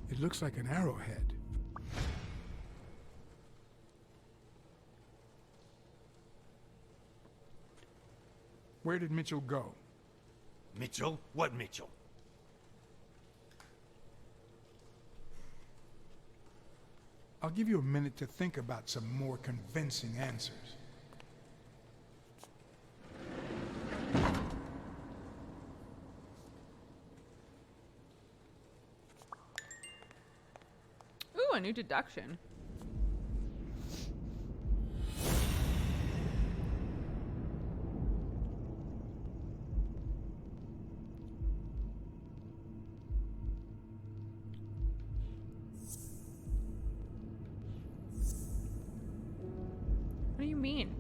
S4: It looks like an arrowhead. Where did Mitchell go?
S8: Mitchell? What Mitchell?
S4: I'll give you a minute to think about some more convincing answers.
S1: Ooh, a new deduction. What do you mean?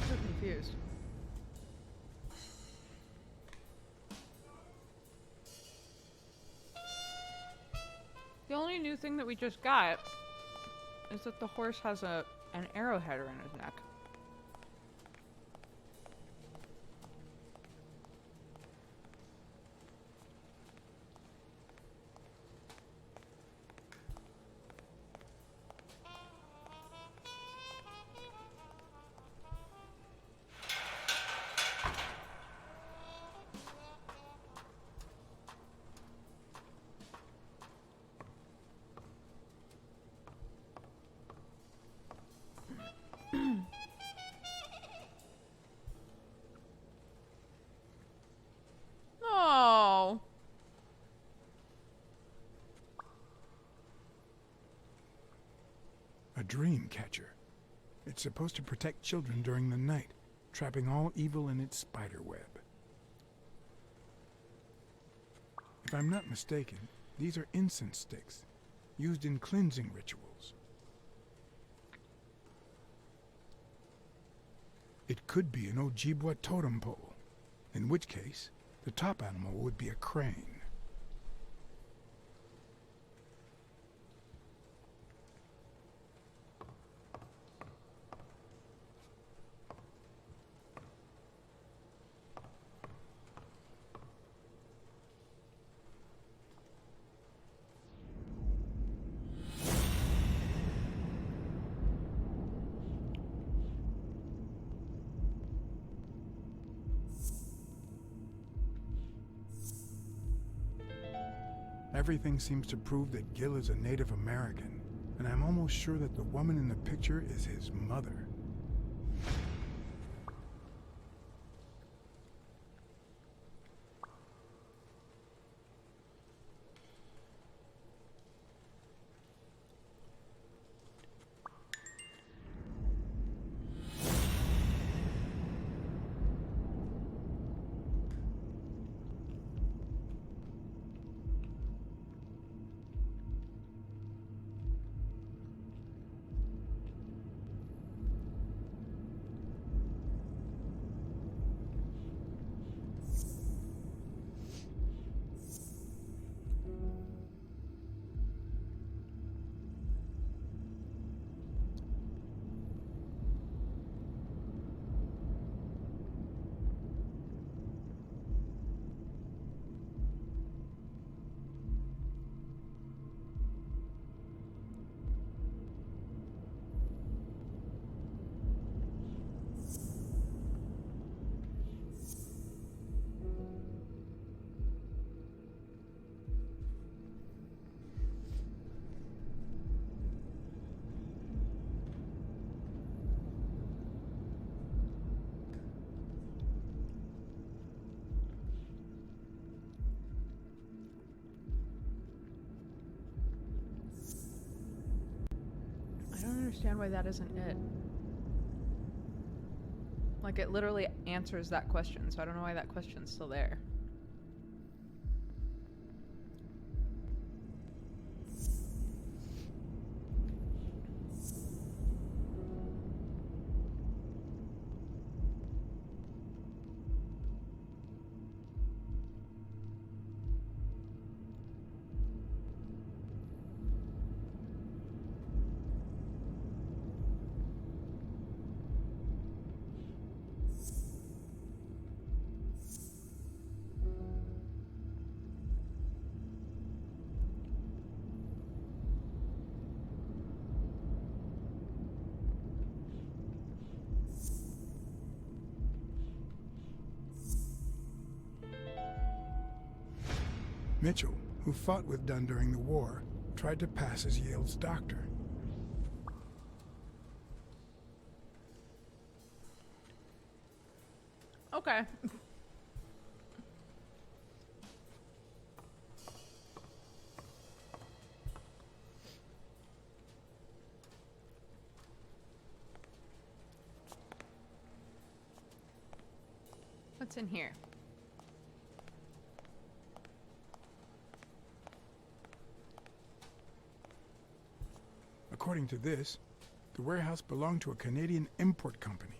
S1: So confused. The only new thing that we just got is that the horse has an arrowhead around his neck. Oh.
S4: A dream catcher. It's supposed to protect children during the night, trapping all evil in its spider web. If I'm not mistaken, these are incense sticks, used in cleansing rituals. It could be an Ojibwa totem pole, in which case, the top animal would be a crane. Everything seems to prove that Gil is a Native American, and I'm almost sure that the woman in the picture is his mother.
S1: I don't understand why that isn't it. Like, it literally answers that question, so I don't know why that question's still there.
S4: Mitchell, who fought with Dunn during the war, tried to pass as Yale's doctor.
S1: Okay. What's in here?
S4: According to this, the warehouse belonged to a Canadian import company.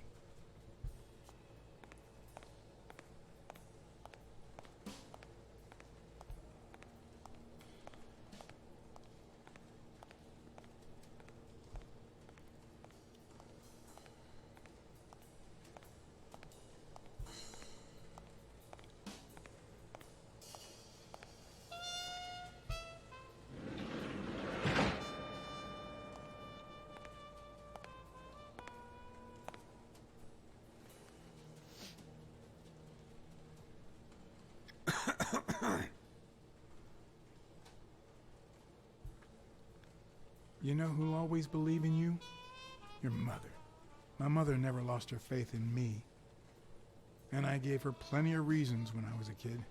S4: You know who'll always believe in you? Your mother. My mother never lost her faith in me. And I gave her plenty of reasons when I was a kid.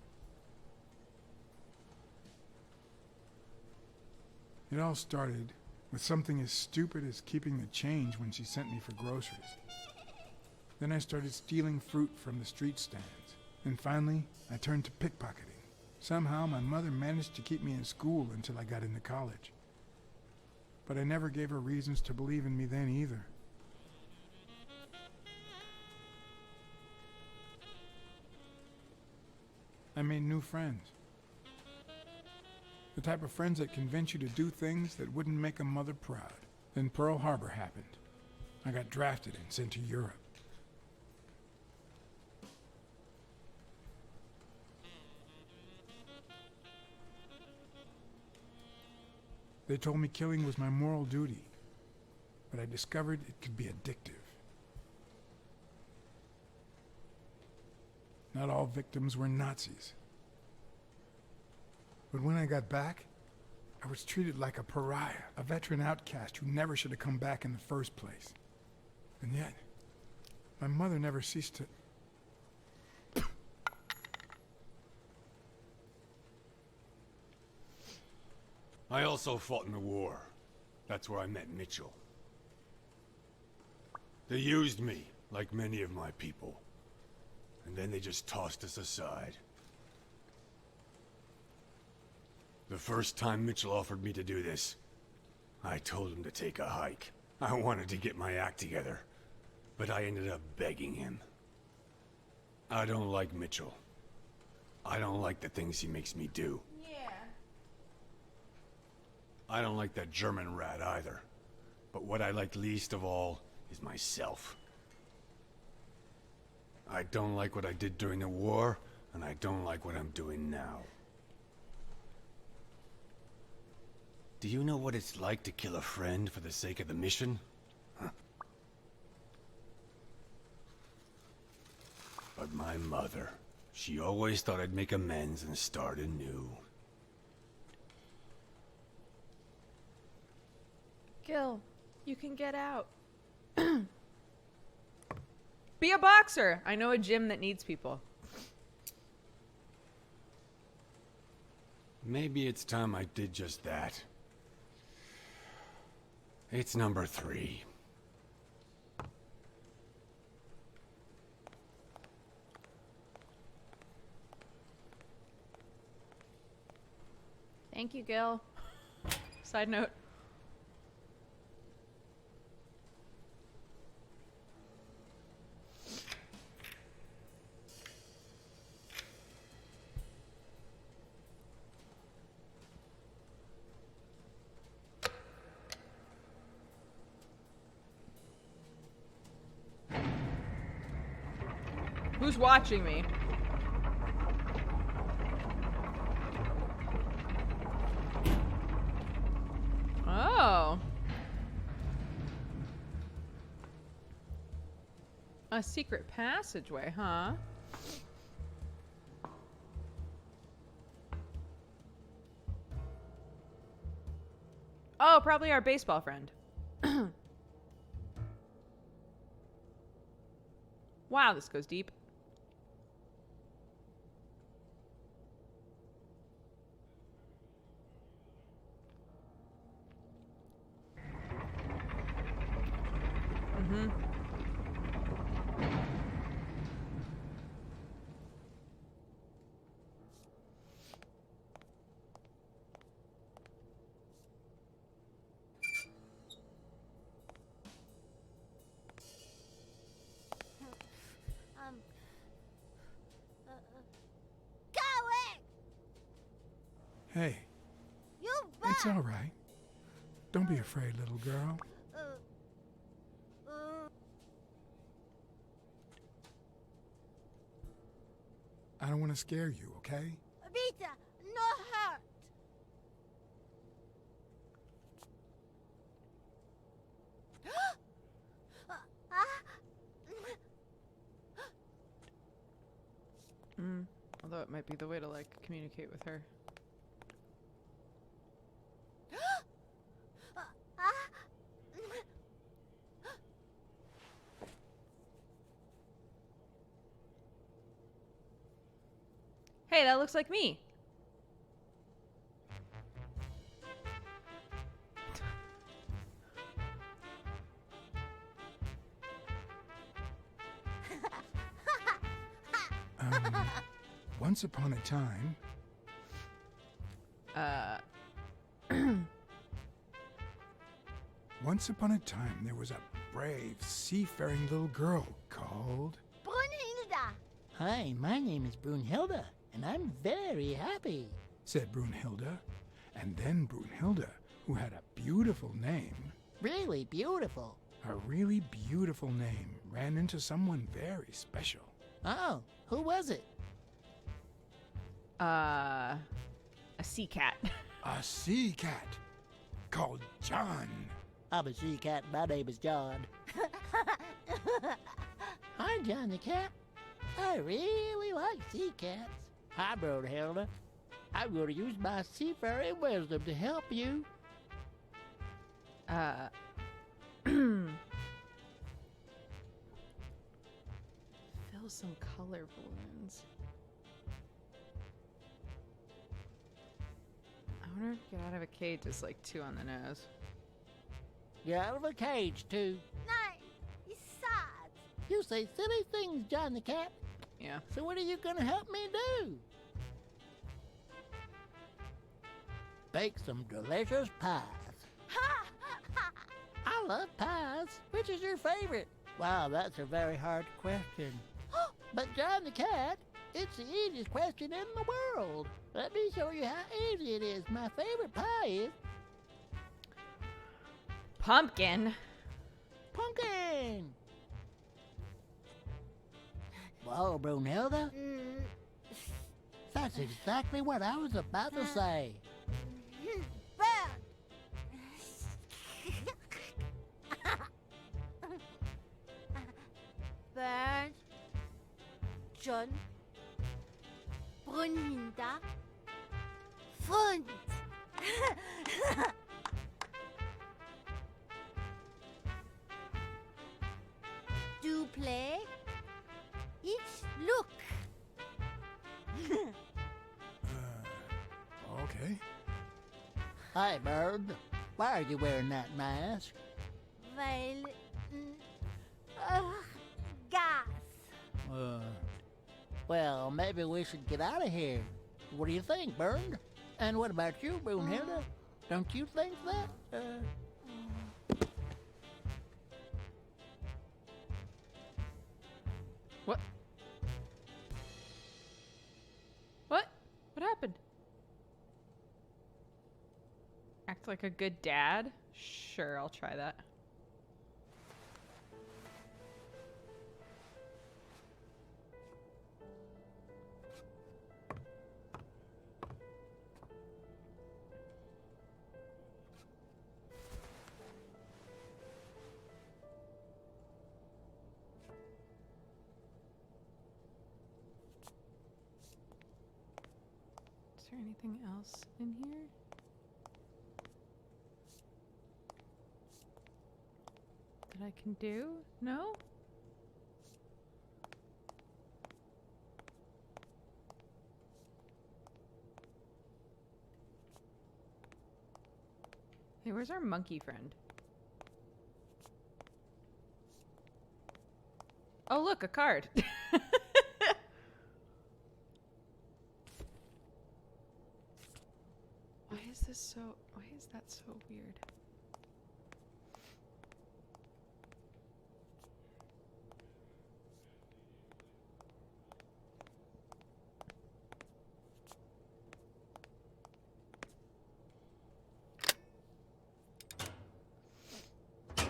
S4: It all started with something as stupid as keeping the change when she sent me for groceries. Then I started stealing fruit from the street stands. And finally, I turned to pickpocketing. Somehow my mother managed to keep me in school until I got into college. But I never gave her reasons to believe in me then either. I made new friends. The type of friends that convince you to do things that wouldn't make a mother proud. Then Pearl Harbor happened. I got drafted and sent to Europe. They told me killing was my moral duty, but I discovered it could be addictive. Not all victims were Nazis. But when I got back, I was treated like a pariah, a veteran outcast who never should have come back in the first place. And yet, my mother never ceased to...
S8: I also fought in the war. That's where I met Mitchell. They used me, like many of my people. And then they just tossed us aside. The first time Mitchell offered me to do this, I told him to take a hike. I wanted to get my act together, but I ended up begging him. I don't like Mitchell. I don't like the things he makes me do.
S1: Yeah.
S8: I don't like that German rat either. But what I like least of all is myself. I don't like what I did during the war, and I don't like what I'm doing now. Do you know what it's like to kill a friend for the sake of the mission? Huh. But my mother, she always thought I'd make amends and start anew.
S1: Gil, you can get out. Be a boxer. I know a gym that needs people.
S8: Maybe it's time I did just that. It's number 3.
S1: Thank you, Gil. Side note. Who's watching me? Oh. A secret passageway, huh? Oh, probably our baseball friend. Wow, this goes deep. Mm-hmm.
S4: Hey, it's all right. Don't be afraid, little girl. I don't want to scare you, okay?
S9: Vita, no hurt.
S1: Although it might be the way to, like, communicate with her. Hey, that looks like me.
S4: Once upon a time... Once upon a time, there was a brave, seafaring little girl called...
S9: Brunhilda.
S6: Hi, my name is Brunhilde, and I'm very happy.
S4: said Brunhilde. And then Brunhilde, who had a beautiful name...
S6: Really beautiful.
S4: A really beautiful name, ran into someone very special.
S6: Oh, who was it?
S1: A sea cat.
S4: A sea cat called John.
S6: I'm a sea cat. My name is John. Hi, John the cat. I really like sea cats. Hi, Brunhilde. I'm going to use my seafaring wisdom to help you.
S1: Fill some color balloons. I wonder if get out of a cage is like 2 on the nose.
S6: You're out of a cage, too.
S9: Nein, it's sad.
S6: You say silly things, John the Cat.
S1: Yeah.
S6: So what are you going to help me do? Bake some delicious pies. I love pies. Which is your favorite? Wow, that's a very hard question. But John the Cat, it's the easiest question in the world. Let me show you how easy it is. My favorite pie is
S1: Pumpkin.
S6: pumpkin. Whoa, Brunhilde, that's exactly what I was about to say.
S9: Bird. Bird. John. Brunhilde. Freund. Do play. Each look.
S4: Okay.
S6: Hi, Bird. Why are you wearing that mask?
S9: Weil. Gas.
S6: Well, maybe we should get out of here. What do you think, Bird? And what about you, Brunhilde? Don't you think that?
S1: What? What? What happened? Act like a good dad? Sure, I'll try that. Is there anything else in here? That I can do? No? Hey, where's our monkey friend? Oh, look, a card. Why is that so weird? What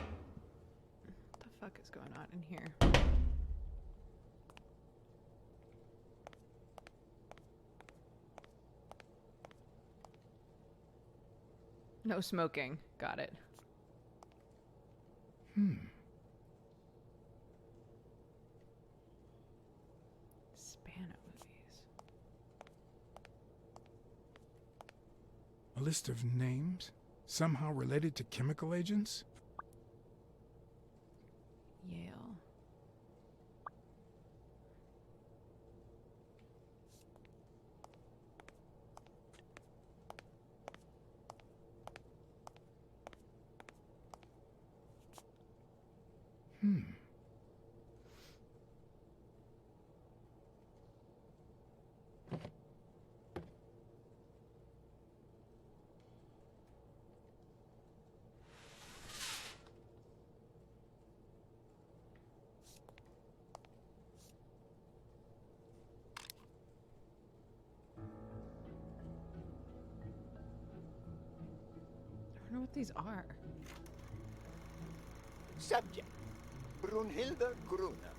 S1: the fuck is going on in here? No smoking. Got it. Spano movies.
S4: A list of names? Somehow related to chemical agents?
S1: Yale. I wonder what these are.
S10: Subject: Brunhilde Gruner.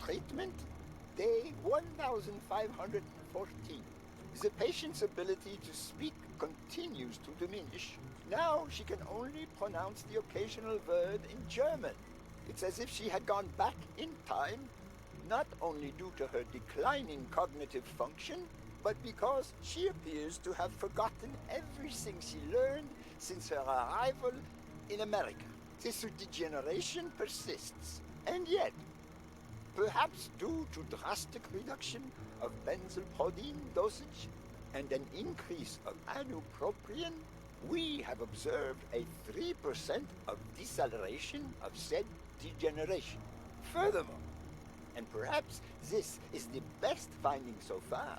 S10: Treatment: Day 1514. The patient's ability to speak continues to diminish. Now she can only pronounce the occasional word in German. It's as if she had gone back in time, not only due to her declining cognitive function, but because she appears to have forgotten everything she learned since her arrival in America. This degeneration persists, and yet, perhaps due to drastic reduction of benzylprodine dosage and an increase of ibupropion, we have observed a 3% of deceleration of said degeneration. Furthermore, and perhaps this is the best finding so far,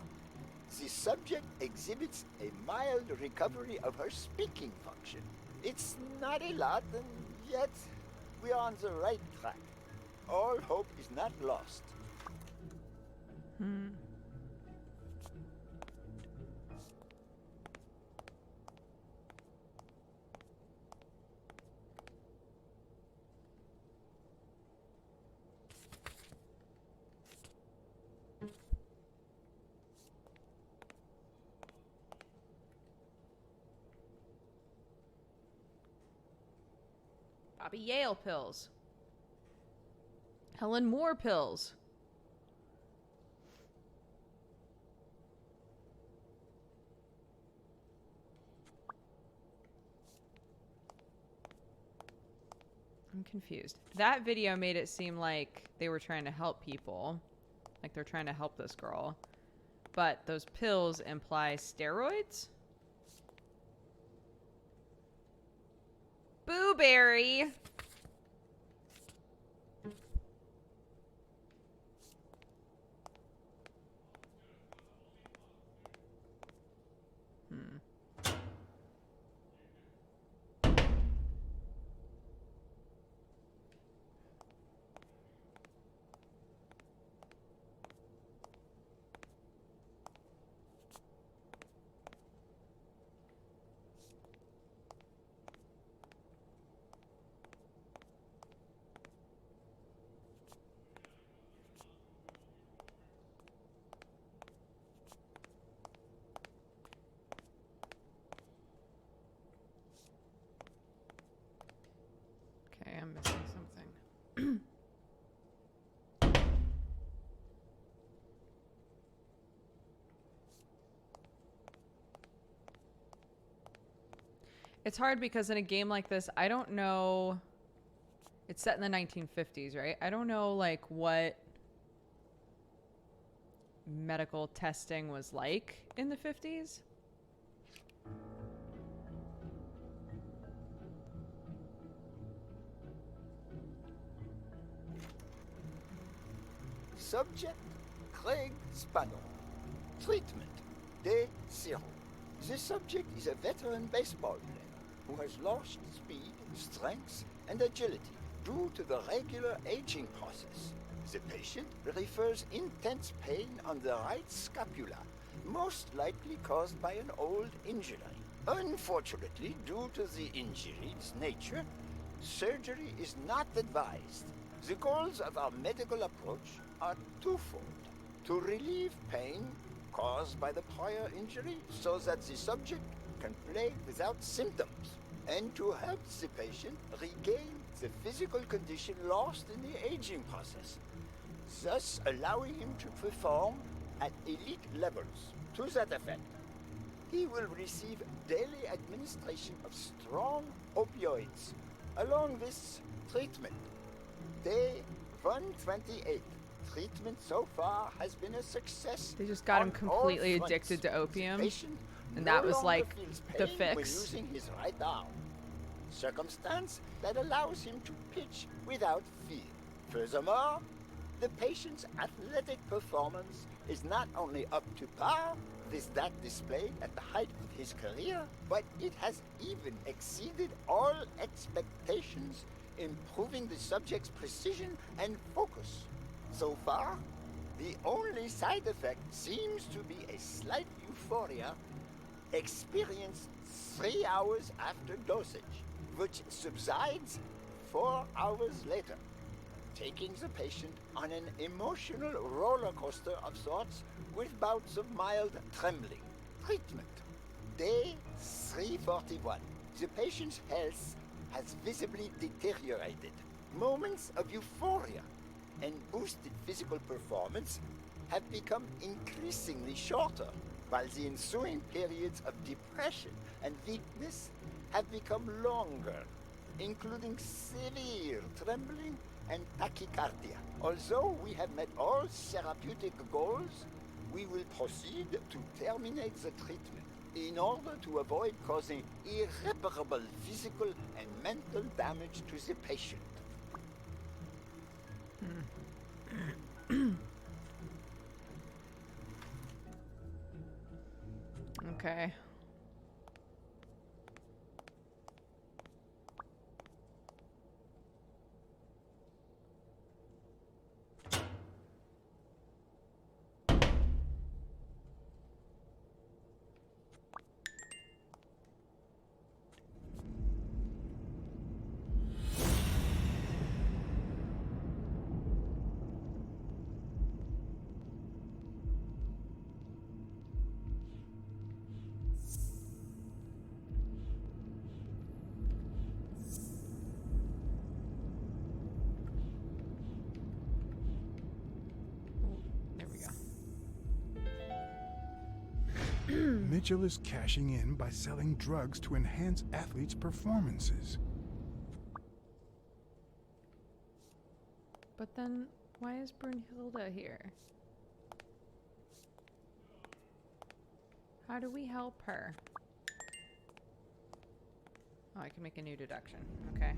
S10: the subject exhibits a mild recovery of her speaking function. It's not a lot, and yet we are on the right track. All hope is not lost.
S1: Bobby Yale pills. Helen Moore pills. I'm confused. That video made it seem like they were trying to help people. Like they're trying to help this girl. But those pills imply steroids? Booberry! Okay, I'm missing something. It's hard because in a game like this, I don't know. It's set in the 1950s, right? I don't know, like, what medical testing was like in the 50s.
S10: Subject, Craig Spano. Treatment, Day 0. The subject is a veteran baseball player who has lost speed, strength, and agility due to the regular aging process. The patient refers intense pain on the right scapula, most likely caused by an old injury. Unfortunately, due to the injury's nature, surgery is not advised. The goals of our medical approach are twofold: to relieve pain caused by the prior injury so that the subject can play without symptoms, and to help the patient regain the physical condition lost in the aging process, thus allowing him to perform at elite levels. To that effect, he will receive daily administration of strong opioids along this treatment. Day 128. Treatment so far has been a success.
S1: They just got him
S10: on all
S1: completely
S10: fronts.
S1: addicted to opium,
S10: Patient
S1: and
S10: no
S1: that was
S10: longer
S1: like
S10: feels
S1: the
S10: pain when
S1: fix.
S10: using his right arm, circumstance that allows him to pitch without fear. Furthermore, the patient's athletic performance is not only up to par with that displayed at the height of his career, but it has even exceeded all expectations, improving the subject's precision and focus. So far, the only side effect seems to be a slight euphoria experienced 3 hours after dosage, which subsides 4 hours later, taking the patient on an emotional roller coaster of sorts with bouts of mild trembling. Treatment. Day 341. The patient's health has visibly deteriorated. Moments of euphoria and boosted physical performance have become increasingly shorter. while the ensuing periods of depression and weakness have become longer, including severe trembling and tachycardia. Although we have met all therapeutic goals, we will proceed to terminate the treatment in order to avoid causing irreparable physical and mental damage to the patient.
S1: Okay. There we go.
S4: Mitchell is cashing in by selling drugs to enhance athletes' performances.
S1: But then, why is Brunhilde here? How do we help her? Oh, I can make a new deduction. Okay.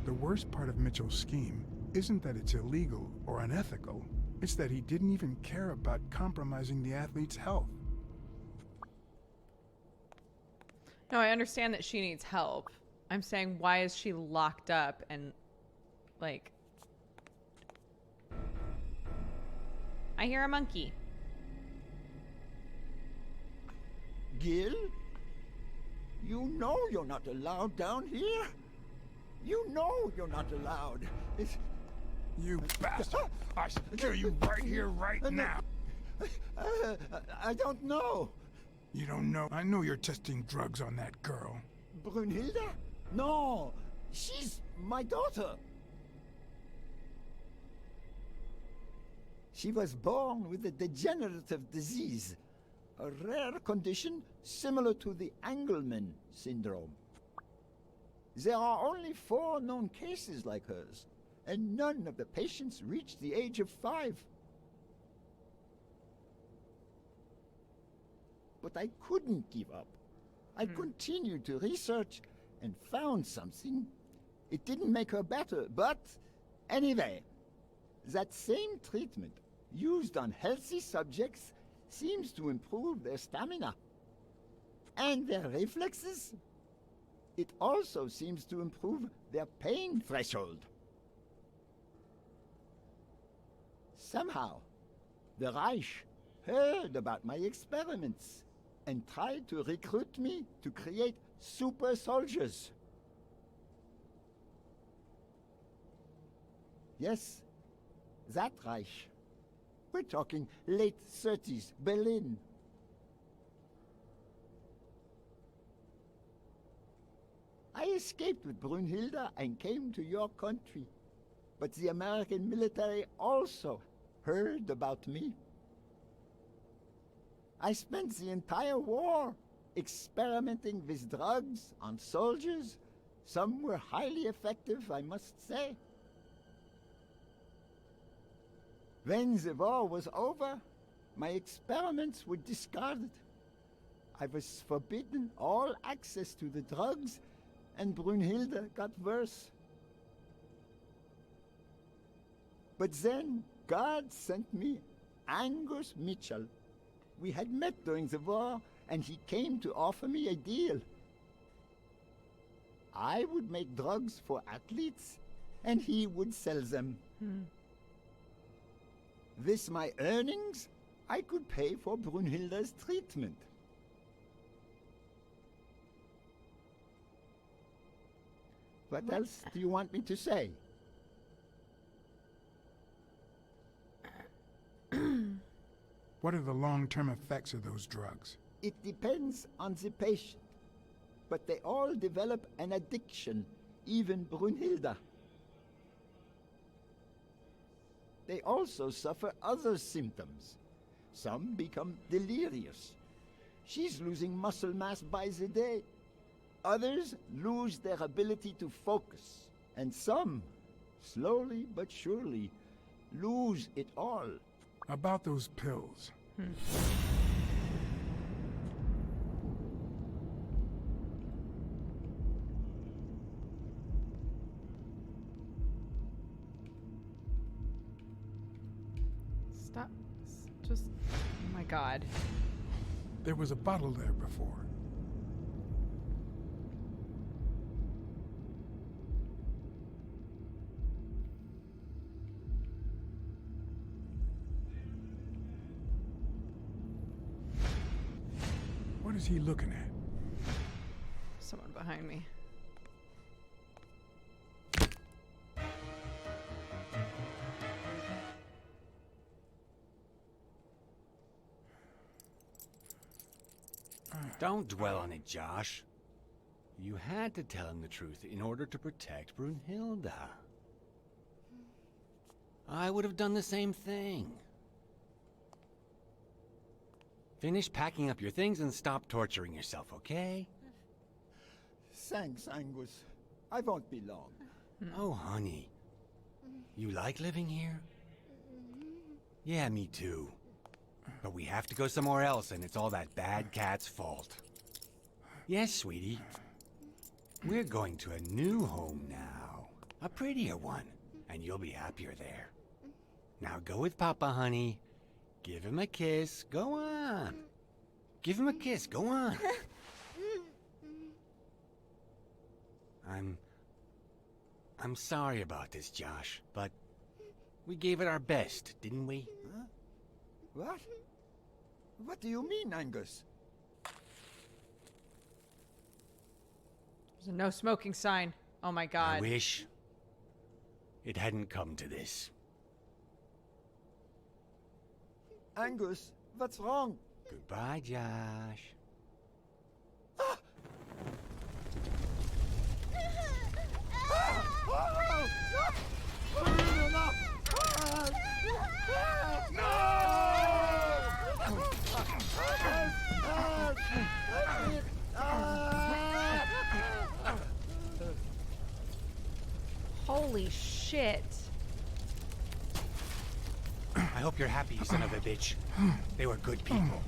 S4: The worst part of Mitchell's scheme isn't that it's illegal or unethical, it's that he didn't even care about compromising the athlete's health.
S1: No, I understand that she needs help. I'm saying, why is she locked up and, like... I hear a monkey.
S10: Gil? You know you're not allowed down here. You know you're not allowed. It's...
S4: You bastard! I kill you right here, right now!
S10: I don't know.
S4: You don't know? I know you're testing drugs on that girl.
S10: Brunhilde? No, she's my daughter. She was born with a degenerative disease, a rare condition similar to the Engelmann syndrome. There are only 4 known cases like hers, and none of the patients reached the age of 5. But I couldn't give up. I continued to research and found something. It didn't make her better, but anyway, that same treatment used on healthy subjects seems to improve their stamina and their reflexes. It also seems to improve their pain threshold. Somehow, the Reich heard about my experiments and tried to recruit me to create super soldiers. Yes, that Reich. We're talking late 30s, Berlin. I escaped with Brunhilde and came to your country. But the American military also heard about me. I spent the entire war experimenting with drugs on soldiers. Some were highly effective, I must say. When the war was over, my experiments were discarded. I was forbidden all access to the drugs, and Brunhilde got worse. But then God sent me Angus Mitchell. We had met during the war, and he came to offer me a deal. I would make drugs for athletes, and he would sell them. With my earnings, I could pay for Brunhilde's treatment. What else do you want me to say?
S4: What are the long-term effects of those drugs?
S10: It depends on the patient. But they all develop an addiction, even Brunhilde. They also suffer other symptoms. Some become delirious. She's losing muscle mass by the day. Others lose their ability to focus. And some, slowly but surely, lose it all.
S4: About those pills.
S1: Stop. Just. Oh my god.
S4: There was a bottle there before. What is he looking at?
S1: Someone behind me.
S8: Don't dwell on it, Josh. You had to tell him the truth in order to protect Brunhilde. I would have done the same thing. Finish packing up your things and stop torturing yourself, okay?
S10: Thanks, Angus. I won't be long.
S8: Oh, honey. You like living here? Yeah, me too. But we have to go somewhere else, and it's all that bad cat's fault. Yes, sweetie. We're going to a new home now. A prettier one. And you'll be happier there. Now go with Papa, honey. Give him a kiss. Go on. Give him a kiss. Go on. I'm sorry about this, Josh, but we gave it our best, didn't we?
S10: Huh? What? What do you mean, Angus?
S1: There's a no smoking sign. Oh my god.
S8: I wish it hadn't come to this.
S10: Angus, what's wrong?
S8: Goodbye, Josh.
S1: Holy shit.
S8: I hope you're happy, you son of a bitch. They were good people.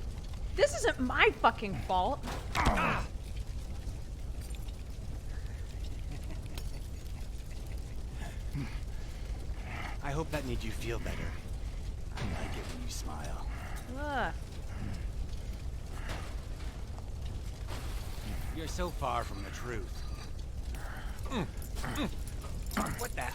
S1: This isn't my fucking fault.
S8: I hope that made you feel better. I like it when you smile.
S1: Ugh.
S8: You're so far from the truth. What the?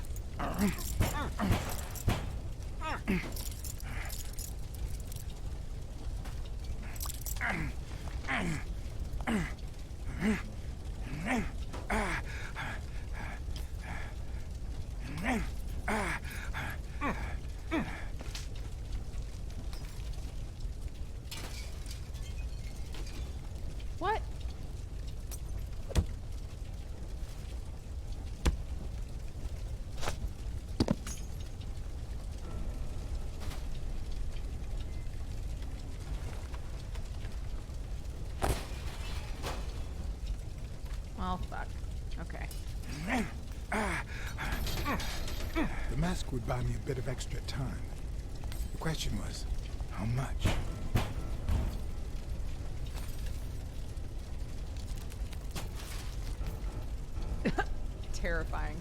S1: What? Well, fuck. Okay.
S4: The mask would buy me a bit of extra time. The question was, how much?
S1: Terrifying.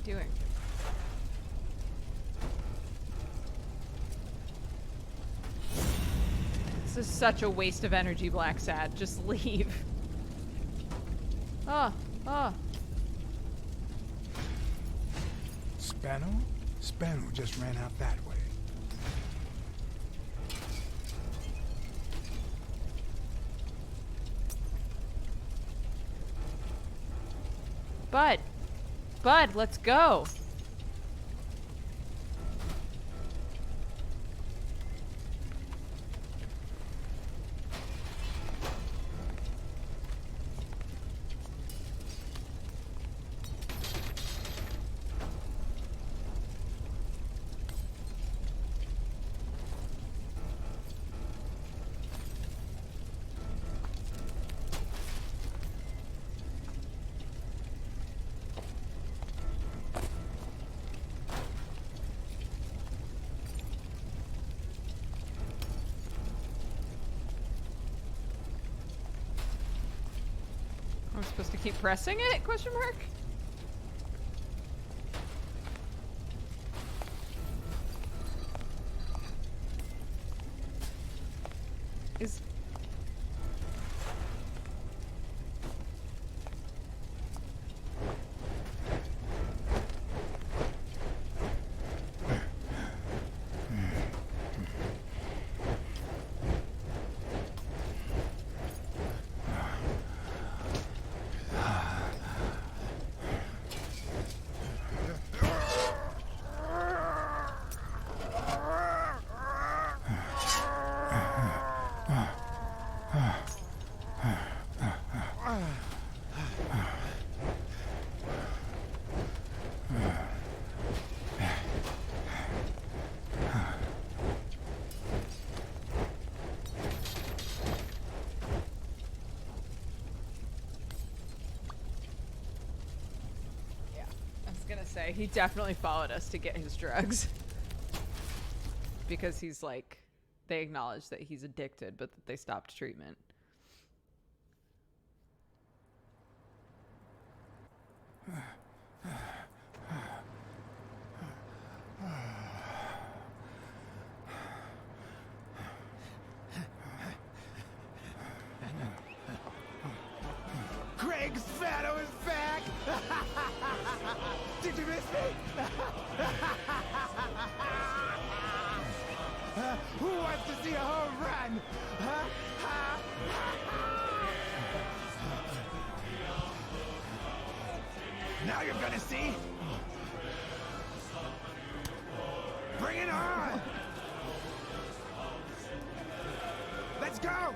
S1: doing? This is such a waste of energy, Blacksad. Just leave. Oh.
S4: Spano? Spano just ran out that way.
S1: Bud, let's go. I'm supposed to keep pressing it? Question mark? Is... say he definitely followed us to get his drugs because he's like, they acknowledge that he's addicted but that they stopped treatment.
S3: Craig Spano is back! Did you miss me? Who wants to see a home run? Now you're gonna see. Bring it on! Let's go!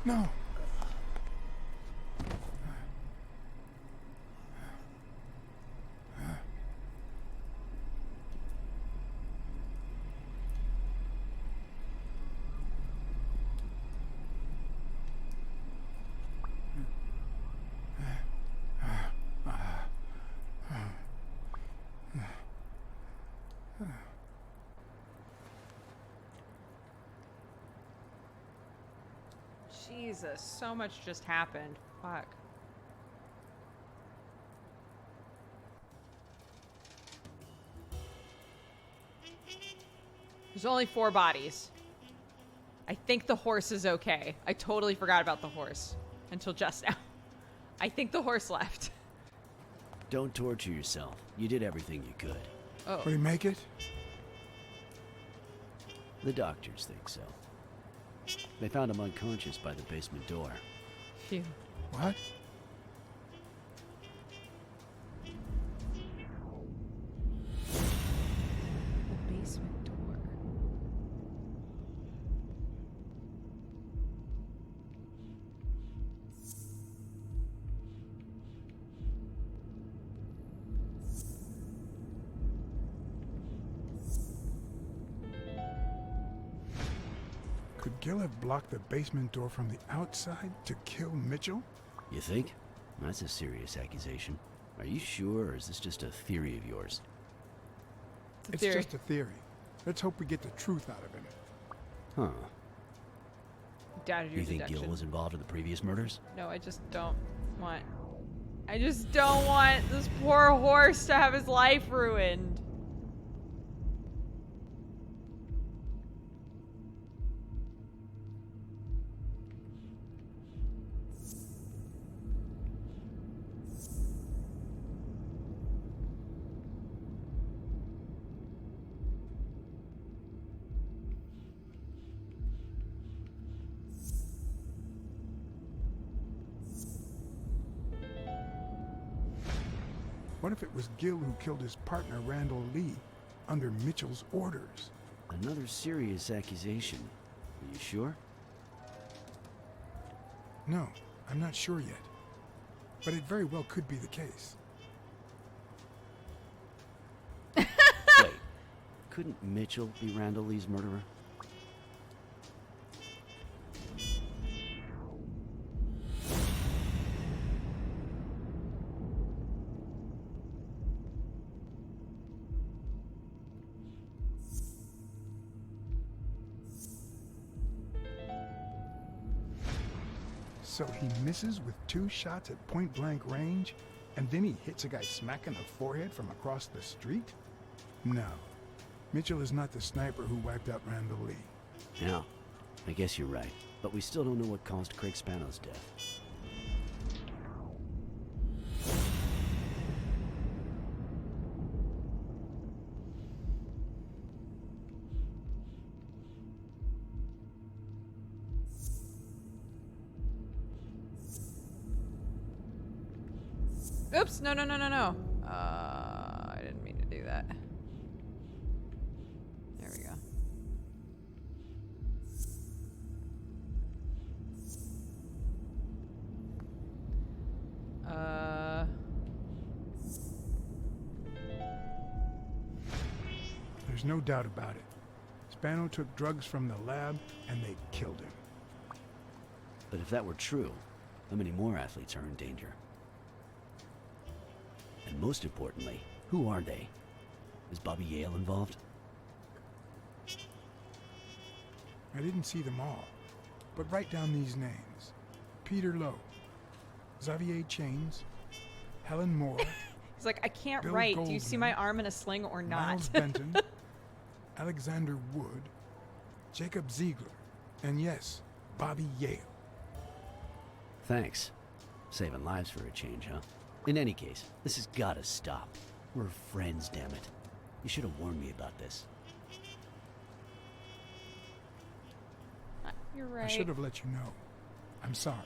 S4: No.
S1: Jesus, so much just happened. Fuck. There's only 4 bodies. I think the horse is okay. I totally forgot about the horse until just now. I think the horse left.
S11: Don't torture yourself. You did everything you could.
S1: Oh.
S4: Will he make it?
S11: The doctors think so. They found him unconscious by the basement door.
S1: Phew.
S4: What?
S1: The
S4: Gil have blocked the basement door from the outside to kill Mitchell?
S11: You think? That's a serious accusation. Are you sure, or is this just a theory of yours?
S4: It's just a theory. Let's hope we get the truth out of him.
S11: Huh.
S1: Doubted your
S11: You think
S1: deduction.
S11: Gil was involved in the previous murders?
S1: No, I just don't want this poor horse to have his life ruined.
S4: What if it was Gil who killed his partner Randall Lee under Mitchell's orders?
S11: Another serious accusation. Are you sure?
S4: No, I'm not sure yet. But it very well could be the case.
S11: Wait, couldn't Mitchell be Randall Lee's murderer?
S4: So he misses with 2 shots at point-blank range, and then he hits a guy smack in the forehead from across the street? No. Mitchell is not the sniper who wiped out Randall Lee.
S11: Yeah, I guess you're right. But we still don't know what caused Craig Spano's death.
S1: Oops, no. I didn't mean to do that. There we go.
S4: There's no doubt about it. Spano took drugs from the lab, and they killed him.
S11: But if that were true, how many more athletes are in danger? And most importantly, who are they? Is Bobby Yale involved?
S4: I didn't see them all, but write down these names. Peter Lowe, Xavier Chains, Helen Moore.
S1: He's like, I can't
S4: Bill
S1: write. Do you see
S4: Goldman,
S1: my arm in a sling or not?
S4: Miles Benton, Alexander Wood, Jacob Ziegler, and yes, Bobby Yale.
S11: Thanks. Saving lives for a change, huh? In any case, this has gotta stop. We're friends, damn it. You should have warned me about this.
S1: You're right.
S4: I should have let you know. I'm sorry.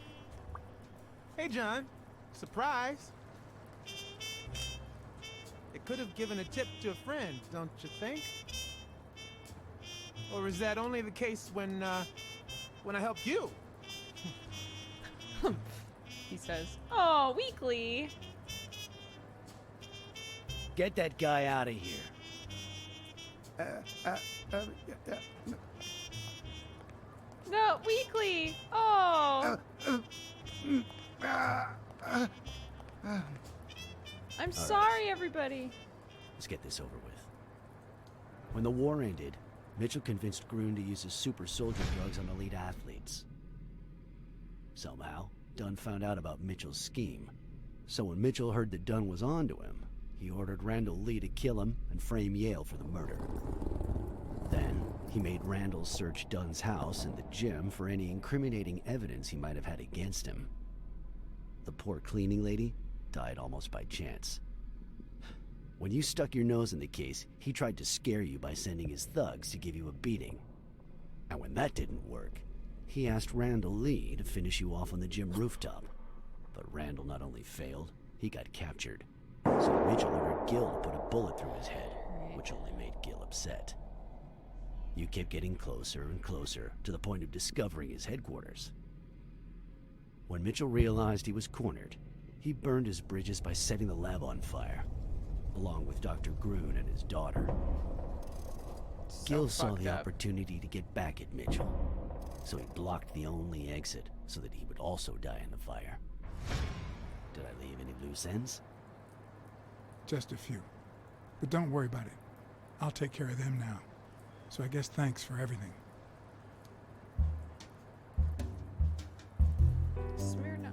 S2: Hey, John. Surprise. It could have given a tip to a friend, don't you think? Or is that only the case when I helped you?
S1: He says, "Oh, Weekly."
S11: Get that guy out of here.
S1: No, Weekly. Oh. I'm sorry, everybody.
S11: Let's get this over with. When the war ended, Mitchell convinced Grun to use his super soldier drugs on elite athletes. Somehow, Dunn found out about Mitchell's scheme. So when Mitchell heard that Dunn was onto him, he ordered Randall Lee to kill him and frame Yale for the murder. Then, he made Randall search Dunn's house and the gym for any incriminating evidence he might have had against him. The poor cleaning lady died almost by chance. When you stuck your nose in the case, he tried to scare you by sending his thugs to give you a beating. And when that didn't work, he asked Randall Lee to finish you off on the gym rooftop. But Randall not only failed, he got captured. So Mitchell ordered Gil to put a bullet through his head, which only made Gil upset. You kept getting closer and closer to the point of discovering his headquarters. When Mitchell realized he was cornered, he burned his bridges by setting the lab on fire, along with Dr. Grun and his daughter. Gil saw the opportunity to get back at Mitchell, so he blocked the only exit so that he would also die in the fire. Did I leave any loose ends?
S4: Just a few. But don't worry about it. I'll take care of them now. So I guess thanks for everything.
S1: Smyrna.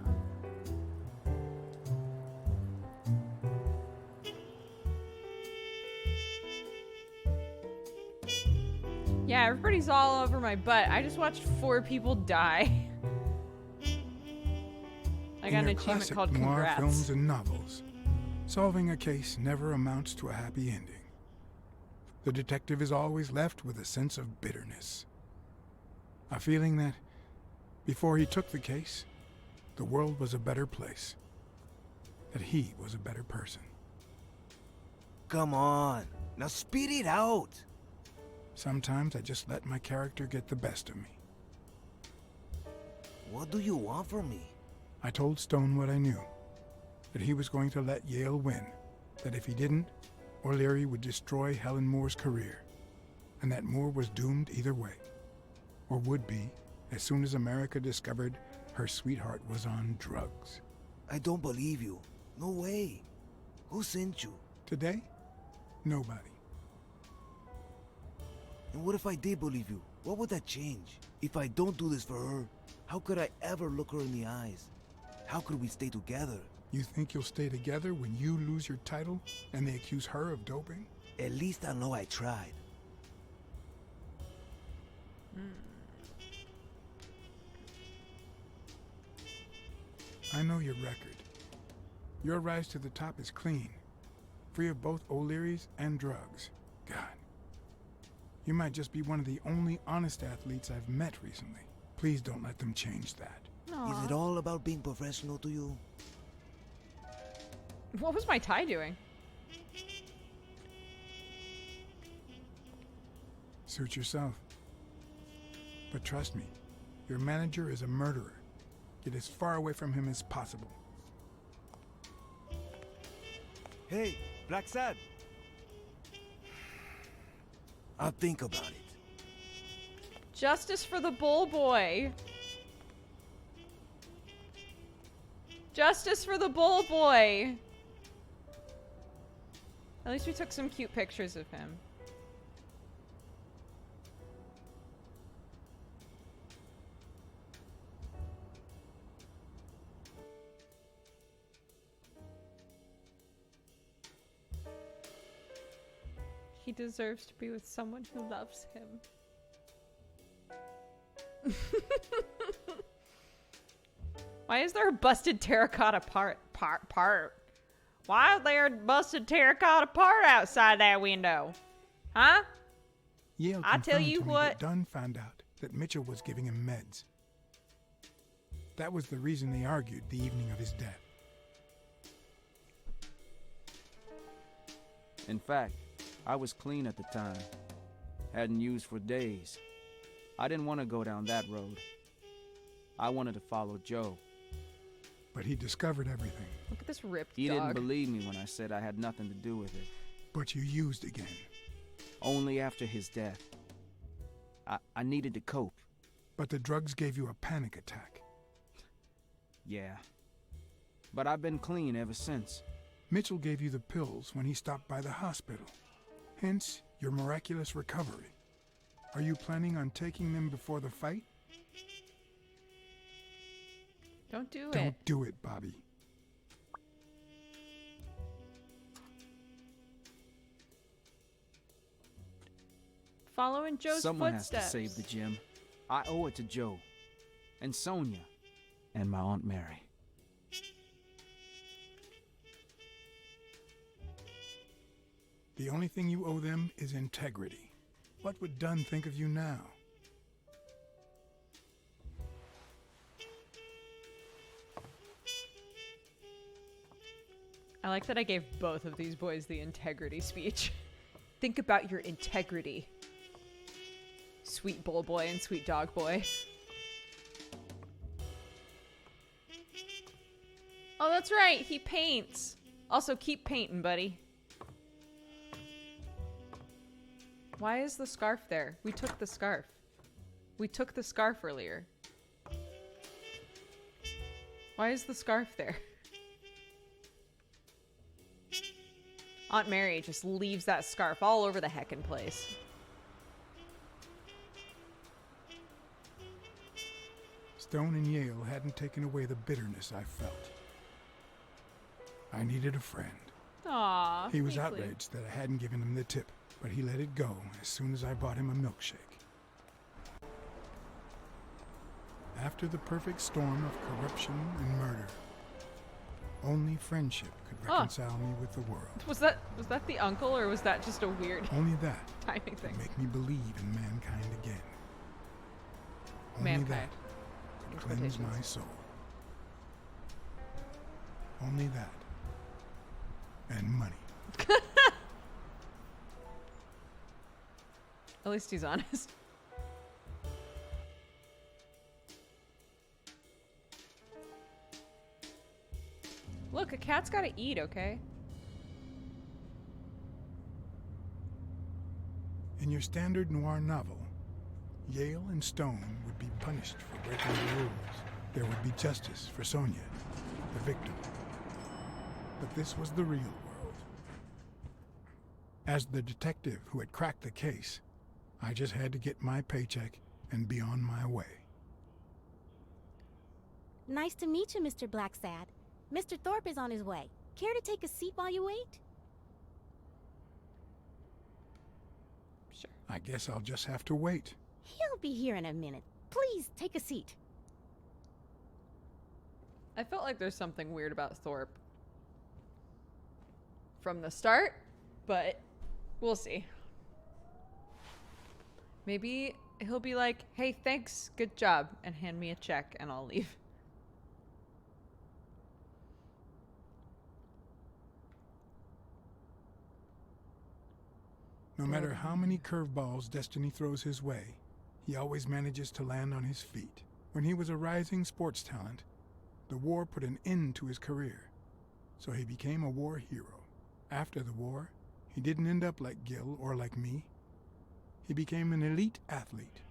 S1: Yeah, everybody's all over my butt. I just watched 4 people die. I got an achievement called
S4: noir
S1: Congrats.
S4: films and novels, solving a case never amounts to a happy ending. The detective is always left with a sense of bitterness. A feeling that, before he took the case, the world was a better place. That he was a better person.
S3: Come on. Now speed it out.
S4: Sometimes I just let my character get the best of me.
S3: What do you want from me?
S4: I told Stone what I knew. That he was going to let Yale win. That if he didn't, O'Leary would destroy Helen Moore's career. And that Moore was doomed either way. Or would be, as soon as America discovered her sweetheart was on drugs.
S3: I don't believe you. No way. Who sent you?
S4: Today? Nobody.
S3: And what if I did believe you? What would that change? If I don't do this for her, how could I ever look her in the eyes? How could we stay together?
S4: You think you'll stay together when you lose your title and they accuse her of doping?
S3: At least I know I tried.
S4: I know your record. Your rise to the top is clean, free of both O'Leary's and drugs. God, you might just be one of the only honest athletes I've met recently. Please don't let them change that.
S3: Is it all about being professional to you?
S1: What was my tie doing?
S4: Suit yourself. But trust me, your manager is a murderer. Get as far away from him as possible.
S3: Hey, Blacksad. I'll think about it.
S1: Justice for the bull boy. Justice for the bull boy. At least we took some cute pictures of him. He deserves to be with someone who loves him. Why is there a busted terracotta part? Why is there a busted terracotta part outside that window? Huh?
S4: Yale
S1: I tell
S4: confirmed
S1: you
S4: to me
S1: what.
S4: that Dunn found out that Mitchell was giving him meds. That was the reason they argued the evening of his death.
S12: In fact, I was clean at the time. Hadn't used for days. I didn't want to go down that road. I wanted to follow Joe.
S4: But he discovered everything.
S1: Look at this ripped
S12: He
S1: dog.
S12: didn't believe me when I said I had nothing to do with it.
S4: But you used again.
S12: Only after his death. I needed to cope.
S4: But the drugs gave you a panic attack.
S12: Yeah. But I've been clean ever since.
S4: Mitchell gave you the pills when he stopped by the hospital. Hence, your miraculous recovery. Are you planning on taking them before the fight?
S1: Don't do it.
S4: Don't do it, Bobby.
S1: Following Joe's
S12: Someone
S1: footsteps.
S12: has to save the gym. I owe it to Joe. And Sonia. And my Aunt Mary.
S4: The only thing you owe them is integrity. What would Dunn think of you now?
S1: I like that I gave both of these boys the integrity speech. Think about your integrity. Sweet bull boy and sweet dog boy. Oh, that's right. He paints. Also, keep painting, buddy. Why is the scarf there? We took the scarf. We took the scarf earlier. Why is the scarf there? Aunt Mary just leaves that scarf all over the heckin' place.
S4: Stone and Yale hadn't taken away the bitterness I felt. I needed a friend.
S1: Aww.
S4: He was
S1: thanks, Luke.
S4: outraged that I hadn't given him the tip, but he let it go as soon as I bought him a milkshake. After the perfect storm of corruption and murder, only friendship could reconcile me with the world.
S1: Was that the uncle, or was that just a weird
S4: Only that
S1: timing
S4: could
S1: thing?
S4: make me believe in mankind again. Only
S1: Mankind.
S4: that could cleanse my soul. Only that. And money.
S1: At least he's honest. Look, a cat's gotta eat, okay?
S4: In your standard noir novel, Yale and Stone would be punished for breaking the rules. There would be justice for Sonia, the victim. But this was the real world. As the detective who had cracked the case, I just had to get my paycheck and be on my way.
S13: Nice to meet you, Mr. Blacksad. Mr. Thorpe is on his way. Care to take a seat while you wait?
S1: Sure.
S4: I guess I'll just have to wait.
S13: He'll be here in a minute. Please, take a seat.
S1: I felt like there's something weird about Thorpe from the start, but we'll see. Maybe he'll be like, hey, thanks, good job, and hand me a check, and I'll leave.
S4: No matter how many curveballs destiny throws his way, he always manages to land on his feet. When he was a rising sports talent, the war put an end to his career, so he became a war hero. After the war, he didn't end up like Gil or like me. He became an elite athlete,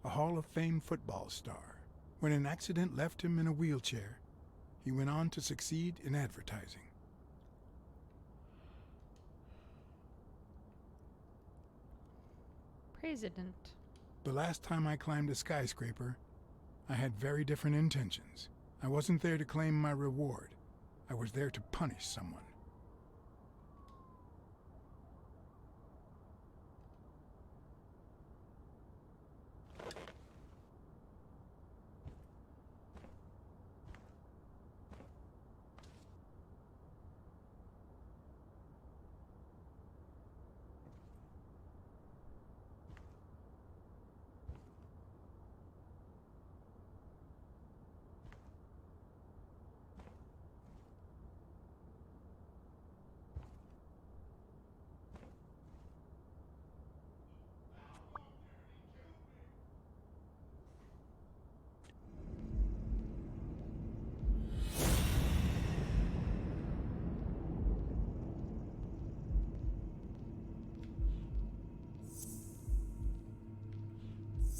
S4: a Hall of Fame football star. When an accident left him in a wheelchair, he went on to succeed in advertising.
S1: President.
S4: The last time I climbed a skyscraper, I had very different intentions. I wasn't there to claim my reward. I was there to punish someone.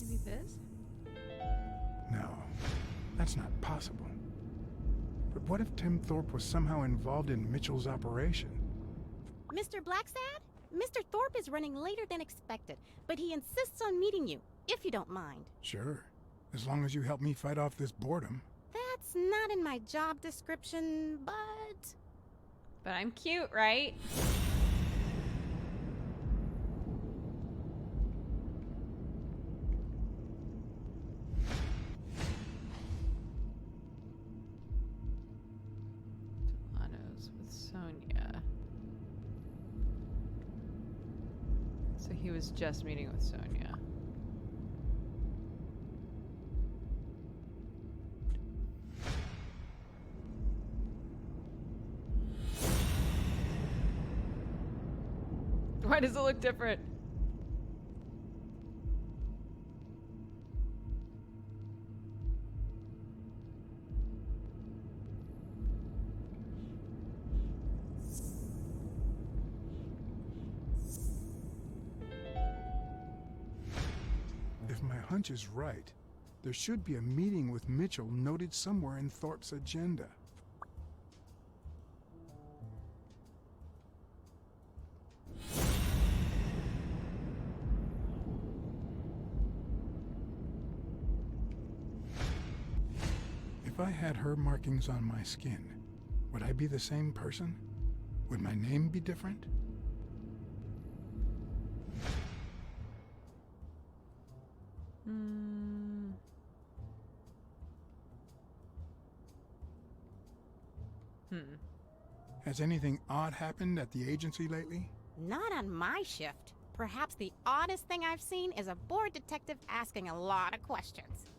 S1: Maybe this?
S4: No, that's not possible. But what if Tim Thorpe was somehow involved in Mitchell's operation?
S13: Mr. Blacksad? Mr. Thorpe is running later than expected, but he insists on meeting you, if you don't mind.
S4: Sure, as long as you help me fight off this boredom.
S13: That's not in my job description, but...
S1: But I'm cute, right? Dexbonus with Sonia. So he was just meeting with Sonia. Why does it look different?
S4: If my hunch is right, there should be a meeting with Mitchell noted somewhere in Thorpe's agenda. If I had her markings on my skin, would I be the same person? Would my name be different? Has anything odd happened at the agency lately?
S13: Not on my shift. Perhaps the oddest thing I've seen is a bored detective asking a lot of questions.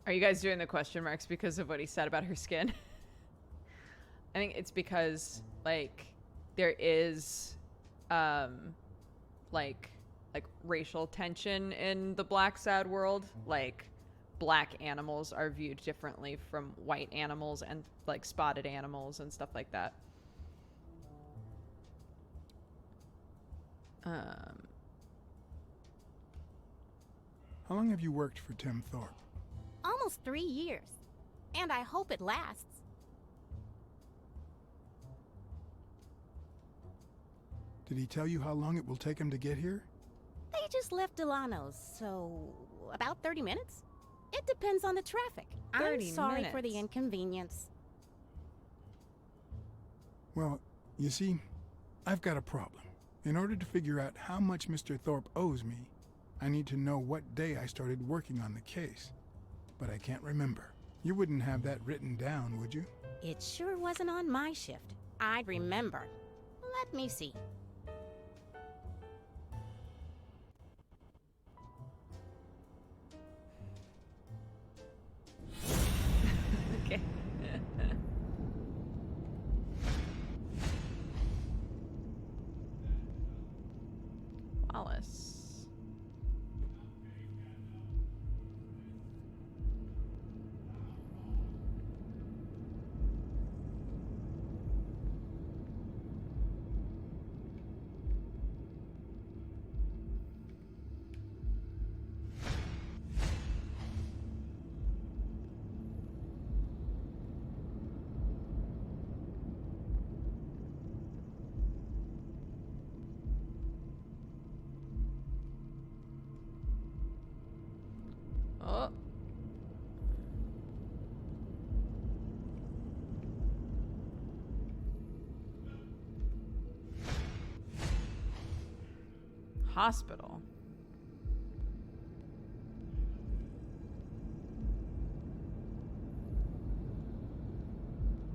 S1: Are you guys doing the question marks because of what he said about her skin? I think it's because, like, there is, like racial tension in the Blacksad world. Like, black animals are viewed differently from white animals and, like, spotted animals and stuff like that.
S4: How long have you worked for Tim Thorpe?
S13: Almost 3 years. And I hope it lasts.
S4: Did he tell you how long it will take him to get here?
S13: They just left Delano's, so about 30 minutes? It depends on the traffic. I'm sorry for the inconvenience.
S4: Well, you see, I've got a problem. In order to figure out how much Mr. Thorpe owes me, I need to know what day I started working on the case. But I can't remember. You wouldn't have that written down, would you?
S13: It sure wasn't on my shift. I'd remember. Let me see.
S1: Okay. Wallace. Oh. Hospital.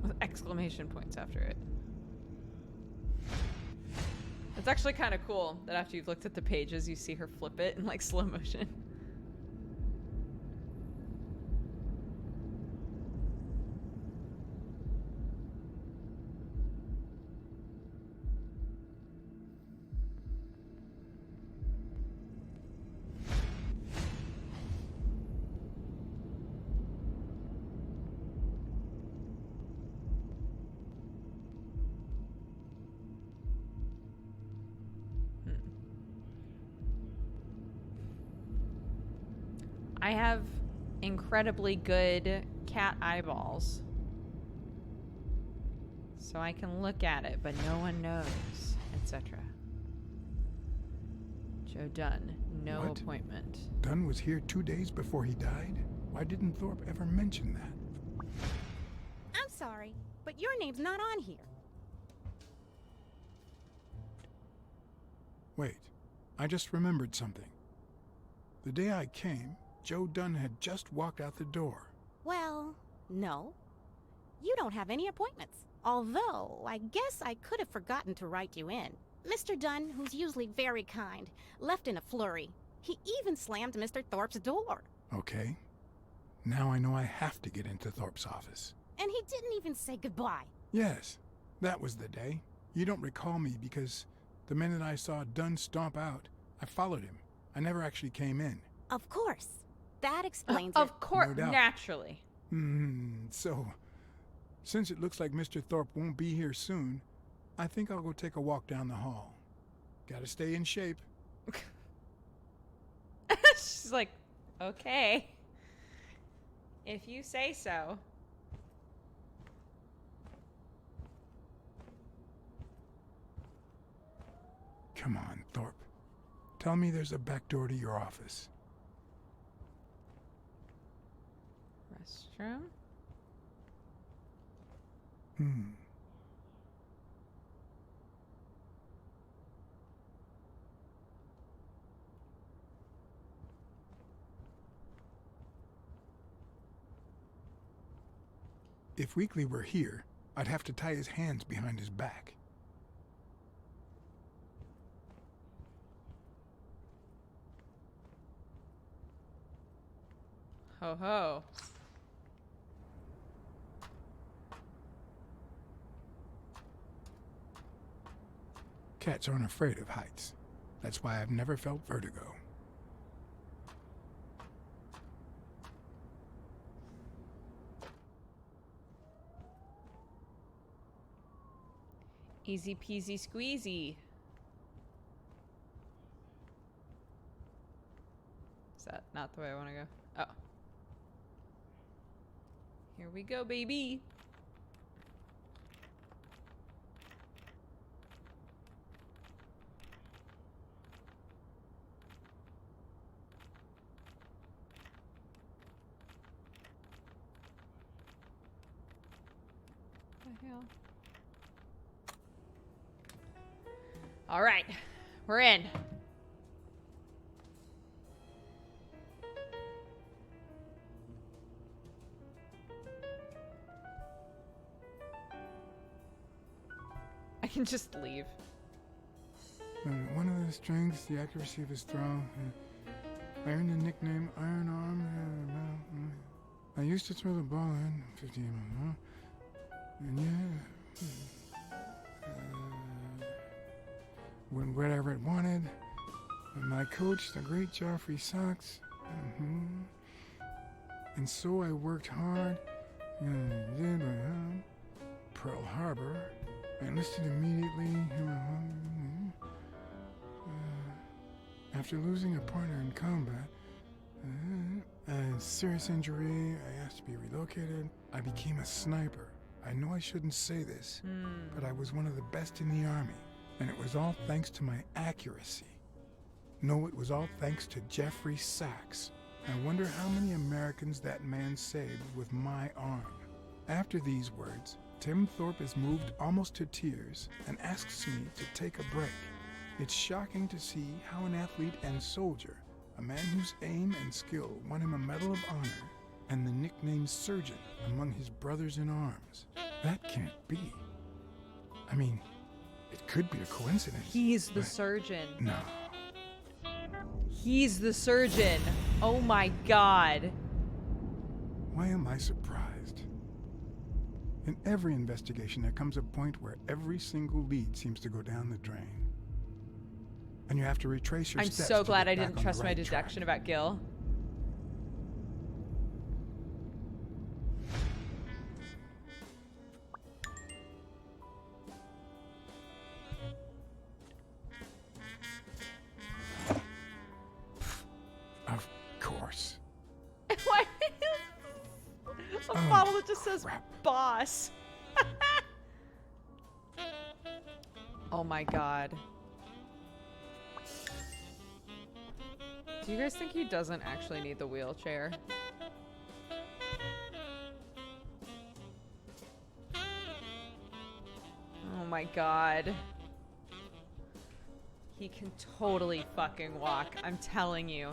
S1: With exclamation points after it. It's actually kind of cool that after you've looked at the pages, you see her flip it in like slow motion. I have incredibly good cat eyeballs, so I can look at it, but no one knows, etc. Joe Dunn, no
S4: What?
S1: appointment.
S4: Dunn was here 2 days before he died? Why didn't Thorpe ever mention that?
S13: I'm sorry, but your name's not on here.
S4: Wait, I just remembered something. The day I came, Joe Dunn had just walked out the door.
S13: Well, no. You don't have any appointments. Although, I guess I could have forgotten to write you in. Mr. Dunn, who's usually very kind, left in a flurry. He even slammed Mr. Thorpe's door.
S4: Okay. Now I know I have to get into Thorpe's office.
S13: And he didn't even say goodbye.
S4: Yes, that was the day. You don't recall me because the minute I saw Dunn stomp out, I followed him. I never actually came in.
S13: Of course. That explains it.
S1: Of course,
S4: No doubt.
S1: naturally.
S4: So, since it looks like Mr. Thorpe won't be here soon, I think I'll go take a walk down the hall. Gotta stay in shape.
S1: She's like, okay. If you say so.
S4: Come on, Thorpe. Tell me there's a back door to your office.
S1: Restroom?
S4: If Weekly were here, I'd have to tie his hands behind his back.
S1: Ho ho.
S4: Cats aren't afraid of heights. That's why I've never felt vertigo.
S1: Easy peasy squeezy. Is that not the way I want to go? Oh. Here we go, baby. What the hell? All right, we're in. I can just leave.
S4: One of the strengths, the accuracy of his throw. I earned the nickname Iron Arm. I used to throw the ball in 50 mm. And wherever it wanted. And my coach, the great Joffrey Sox. And so I worked hard. Pearl Harbor. I enlisted immediately. After losing a partner in combat, a serious injury, I asked to be relocated. I became a sniper. I know I shouldn't say this, but I was one of the best in the Army, and it was all thanks to my accuracy. No, it was all thanks to Jeffrey Sachs. I wonder how many Americans that man saved with my arm. After these words, Tim Thorpe is moved almost to tears and asks me to take a break. It's shocking to see how an athlete and soldier, a man whose aim and skill won him a Medal of Honor and the nickname Surgeon among his brothers in arms. That can't be. I mean, it could be a coincidence.
S1: He's the surgeon.
S4: No.
S1: He's the surgeon. Oh my god.
S4: Why am I surprised? In every investigation, there comes a point where every single lead seems to go down the drain. And you have to retrace your steps.
S1: I'm so
S4: to
S1: glad
S4: get
S1: I
S4: back
S1: didn't
S4: on
S1: trust
S4: the
S1: my
S4: right
S1: deduction
S4: track.
S1: about Gil.
S4: Of course.
S1: Why? A bottle that just says boss. Oh my god. Do you guys think he doesn't actually need the wheelchair? Oh my god. He can totally fucking walk, I'm telling you.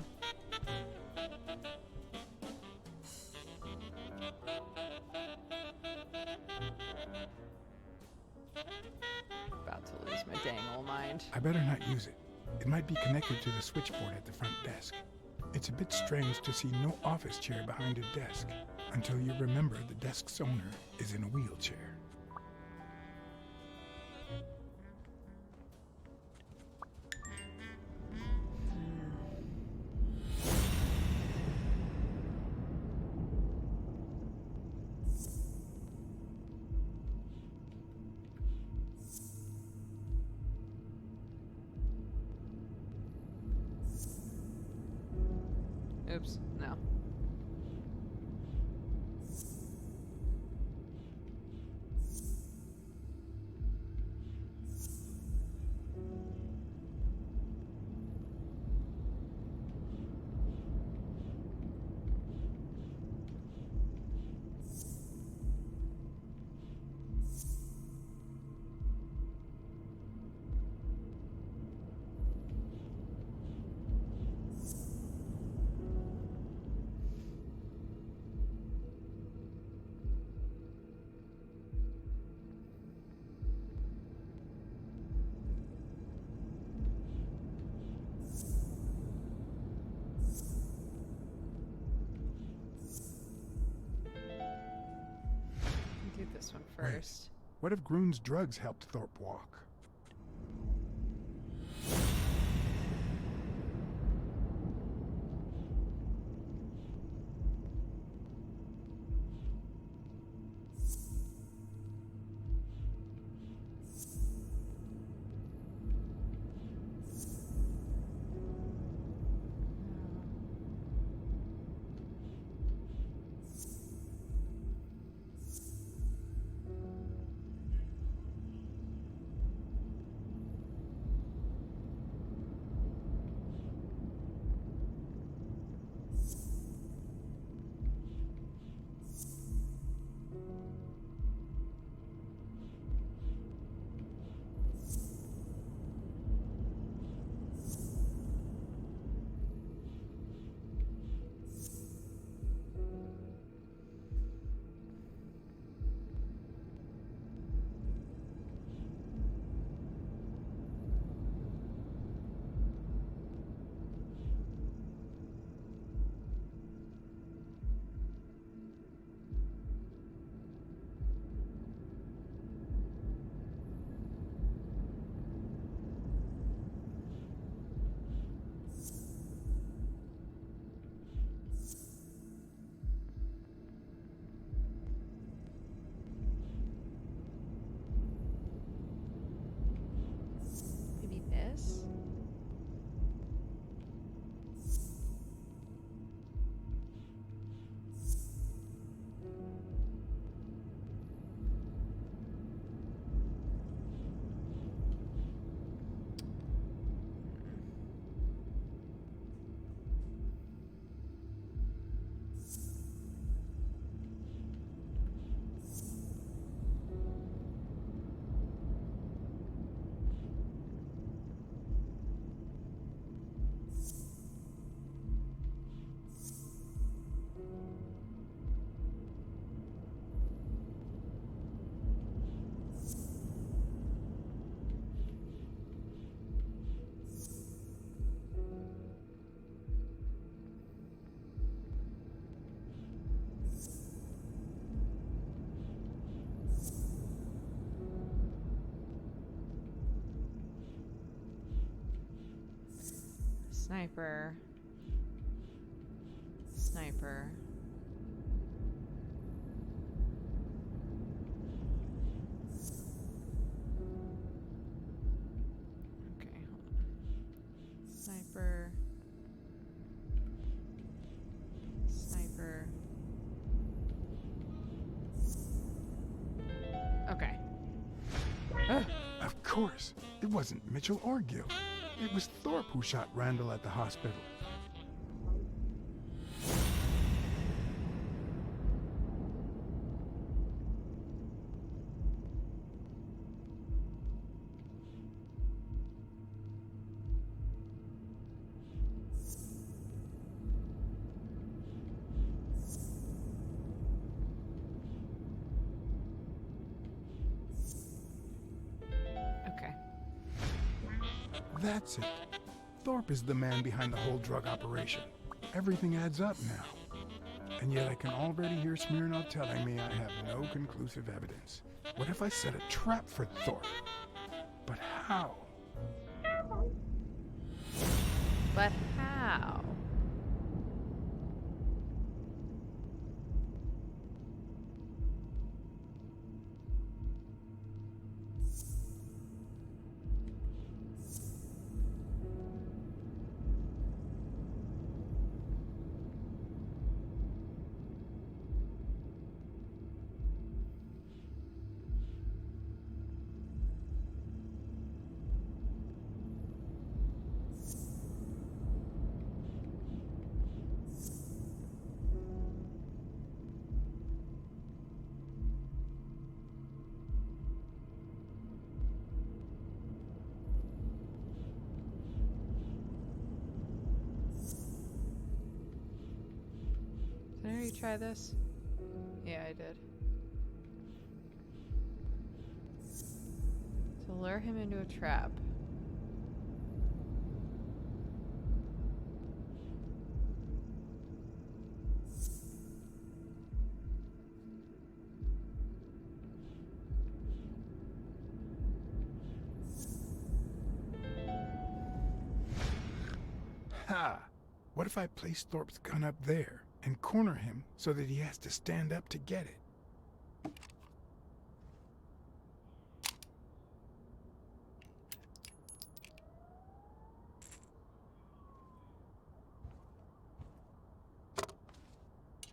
S1: About to lose my dang old mind.
S4: I better not use it. It might be connected to the switchboard at the front desk. It's a bit strange to see no office chair behind a desk until you remember the desk's owner is in a wheelchair.
S1: Oops, no. Do this one first.
S4: What if Groon's drugs helped Thorpe walk?
S1: Maybe this? Sniper. Sniper. Okay, hold on. Sniper. Sniper. Okay.
S4: Of course. It wasn't Mitchell or Gil. It was Thorpe who shot Randall at the hospital.
S1: Okay.
S4: That's it. Thorpe is the man behind the whole drug operation. Everything adds up now. And yet I can already hear Smirnov telling me I have no conclusive evidence. What if I set a trap for Thorpe? But how?
S1: But how? Did I already try this? Yeah, I did. To lure him into a trap.
S4: Ha! What if I place Thorpe's gun up there and corner him so that he has to stand up to get it?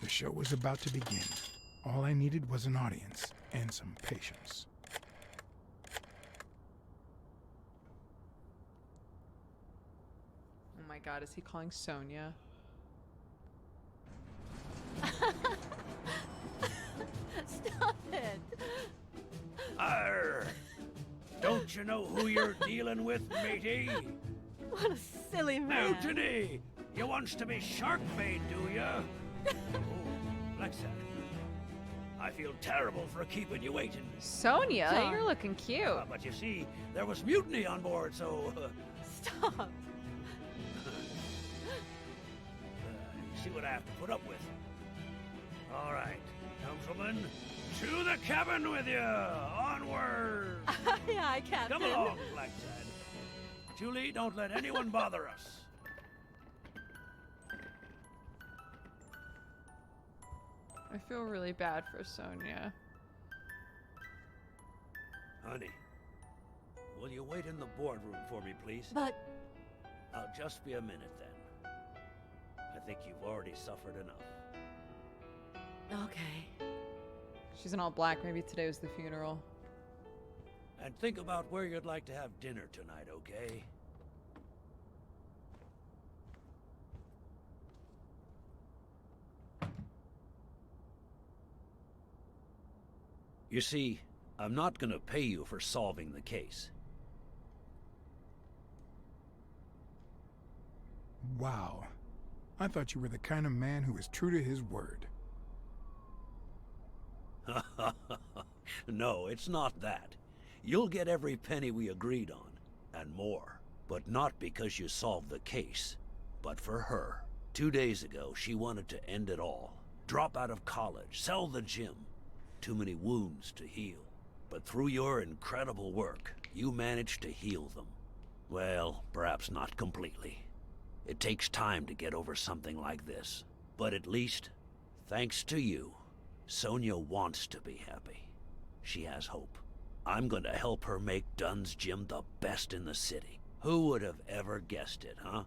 S4: The show was about to begin. All I needed was an audience and some patience.
S1: Oh my god, is he calling Sonia?
S13: Stop it!
S5: Arr! Don't you know who you're dealing with, matey?
S13: What a silly man.
S5: Mutiny! You wants to be shark bait, do ya? Oh, Blacksad. I feel terrible for keeping you waiting.
S1: Sonia,
S13: Sorry.
S1: you're looking cute.
S5: But you see, there was mutiny on board, so...
S13: Stop.
S5: You see what I have to put up with. All right, councilman, to the cabin with you! Onward!
S13: Aye, aye, Captain.
S5: Come along, Blacksad. Julie, don't let anyone bother us.
S1: I feel really bad for Sonia.
S5: Honey, will you wait in the boardroom for me, please?
S13: But...
S5: I'll just be a minute, then. I think you've already suffered enough.
S13: Okay.
S1: She's in all black. Maybe today was the funeral.
S5: And think about where you'd like to have dinner tonight, okay? You see, I'm not gonna pay you for solving the case.
S4: Wow. I thought you were the kind of man who is true to his word.
S5: No, it's not that. You'll get every penny we agreed on, and more. But not because you solved the case, but for her. 2 days ago, she wanted to end it all. Drop out of college, sell the gym. Too many wounds to heal. But through your incredible work, you managed to heal them. Well, perhaps not completely. It takes time to get over something like this. But at least, thanks to you, Sonia wants to be happy. She has hope. I'm going to help her make Dunn's Gym the best in the city. Who would have ever guessed it, huh?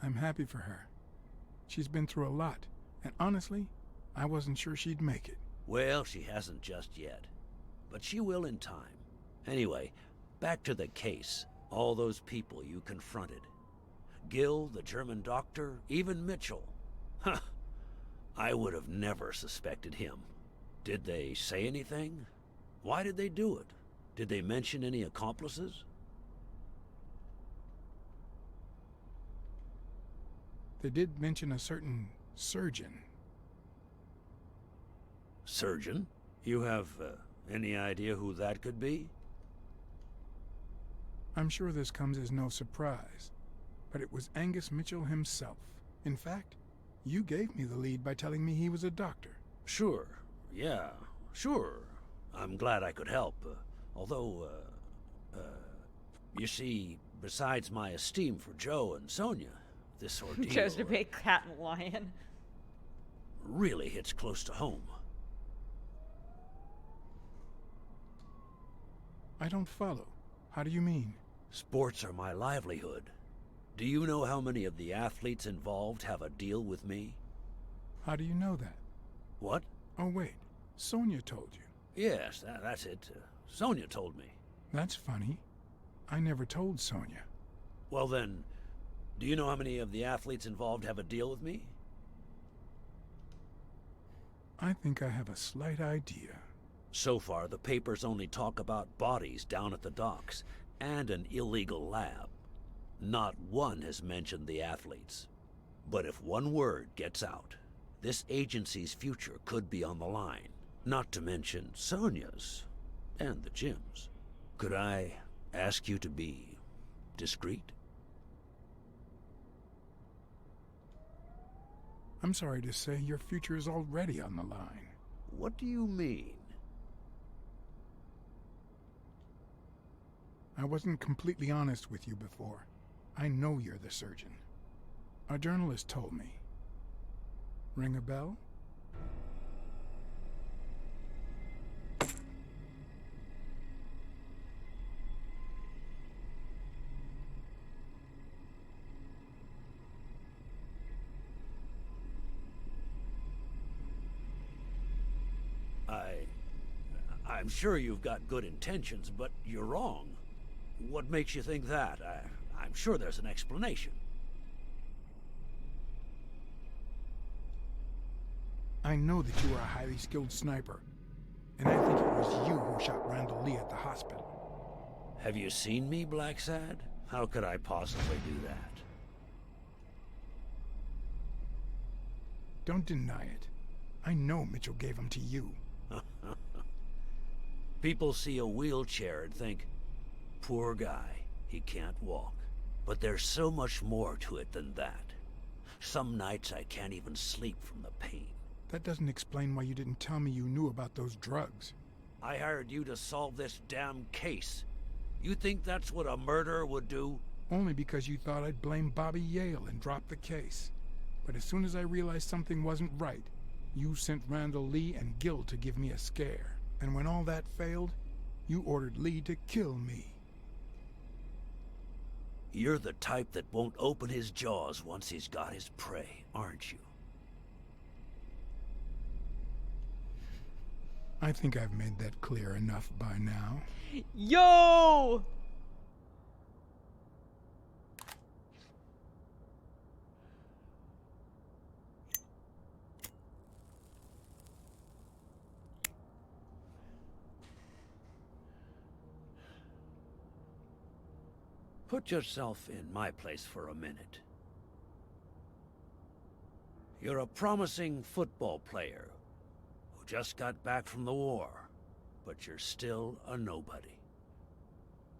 S4: I'm happy for her. She's been through a lot, and honestly, I wasn't sure she'd make it.
S5: Well, she hasn't just yet. But she will in time. Anyway, back to the case. All those people you confronted. Gil, the German doctor, even Mitchell. Huh. I would have never suspected him. Did they say anything? Why did they do it? Did they mention any accomplices?
S4: They did mention a certain surgeon.
S5: Surgeon? You have any idea who that could be?
S4: I'm sure this comes as no surprise, but it was Angus Mitchell himself. In fact, you gave me the lead by telling me he was a doctor.
S5: Sure. Yeah, sure. I'm glad I could help. Although, you see, besides my esteem for Joe and Sonia, this ordeal...
S1: Joe's a big cat and lion.
S5: ...really hits close to home.
S4: I don't follow. How do you mean?
S5: Sports are my livelihood. Do you know how many of the athletes involved have a deal with me?
S4: How do you know that?
S5: What?
S4: Oh, wait. Sonia told you.
S5: Yes, that's it. Sonia told me.
S4: That's funny. I never told Sonia.
S5: Well then, do you know how many of the athletes involved have a deal with me?
S4: I think I have a slight idea.
S5: So far, the papers only talk about bodies down at the docks and an illegal lab. Not one has mentioned the athletes. But if one word gets out, this agency's future could be on the line. Not to mention Sonia's and the gym's. Could I ask you to be discreet?
S4: I'm sorry to say your future is already on the line.
S5: What do you mean?
S4: I wasn't completely honest with you before. I know you're the surgeon. A journalist told me. Ring a bell?
S5: I'm sure you've got good intentions, but you're wrong. What makes you think that? I'm sure there's an explanation.
S4: I know that you are a highly skilled sniper, and I think it was you who shot Randall Lee at the hospital.
S5: Have you seen me, Blacksad? How could I possibly do that?
S4: Don't deny it. I know Mitchell gave him to you.
S5: People see a wheelchair and think, poor guy, he can't walk. But there's so much more to it than that. Some nights I can't even sleep from the pain.
S4: That doesn't explain why you didn't tell me you knew about those drugs.
S5: I hired you to solve this damn case. You think that's what a murderer would do?
S4: Only because you thought I'd blame Bobby Yale and drop the case. But as soon as I realized something wasn't right, you sent Randall Lee and Gil to give me a scare. And when all that failed, you ordered Lee to kill me.
S5: You're the type that won't open his jaws once he's got his prey, aren't you?
S4: I think I've made that clear enough by now.
S1: Yo!
S5: Put yourself in my place for a minute. You're a promising football player who just got back from the war, but you're still a nobody.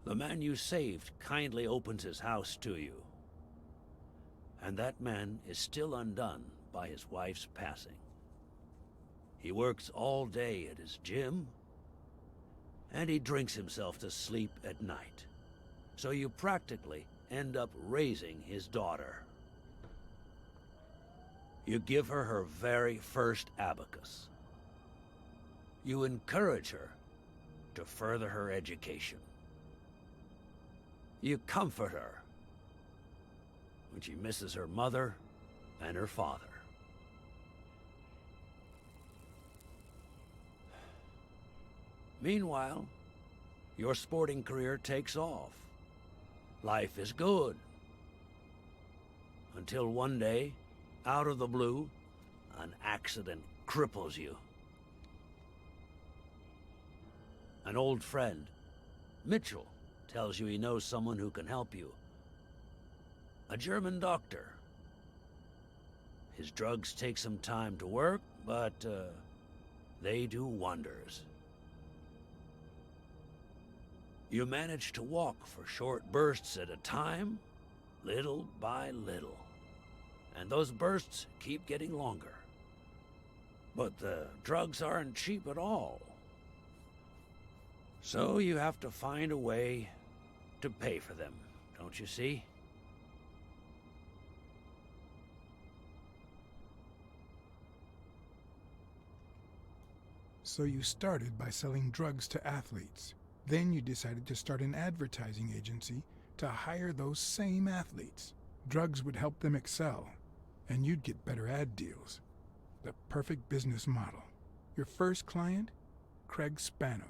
S5: The man you saved kindly opens his house to you, and that man is still undone by his wife's passing. He works all day at his gym, and he drinks himself to sleep at night. So you practically end up raising his daughter. You give her her very first abacus. You encourage her to further her education. You comfort her when she misses her mother and her father. Meanwhile, your sporting career takes off. Life is good. Until one day, out of the blue, an accident cripples you. An old friend, Mitchell, tells you he knows someone who can help you. A German doctor. His drugs take some time to work, but they do wonders. You manage to walk for short bursts at a time, little by little. And those bursts keep getting longer. But the drugs aren't cheap at all. So you have to find a way to pay for them, don't you see?
S4: So you started by selling drugs to athletes. Then you decided to start an advertising agency to hire those same athletes. Drugs would help them excel, and you'd get better ad deals. The perfect business model. Your first client? Craig Spano.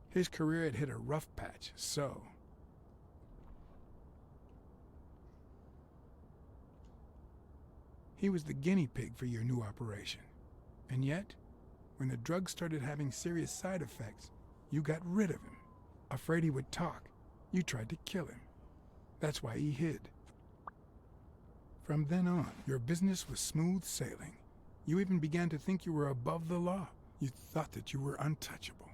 S4: His career had hit a rough patch, so... He was the guinea pig for your new operation. And yet, when the drug started having serious side effects, you got rid of him. Afraid he would talk, you tried to kill him. That's why he hid. From then on, your business was smooth sailing. You even began to think you were above the law. You thought that you were untouchable.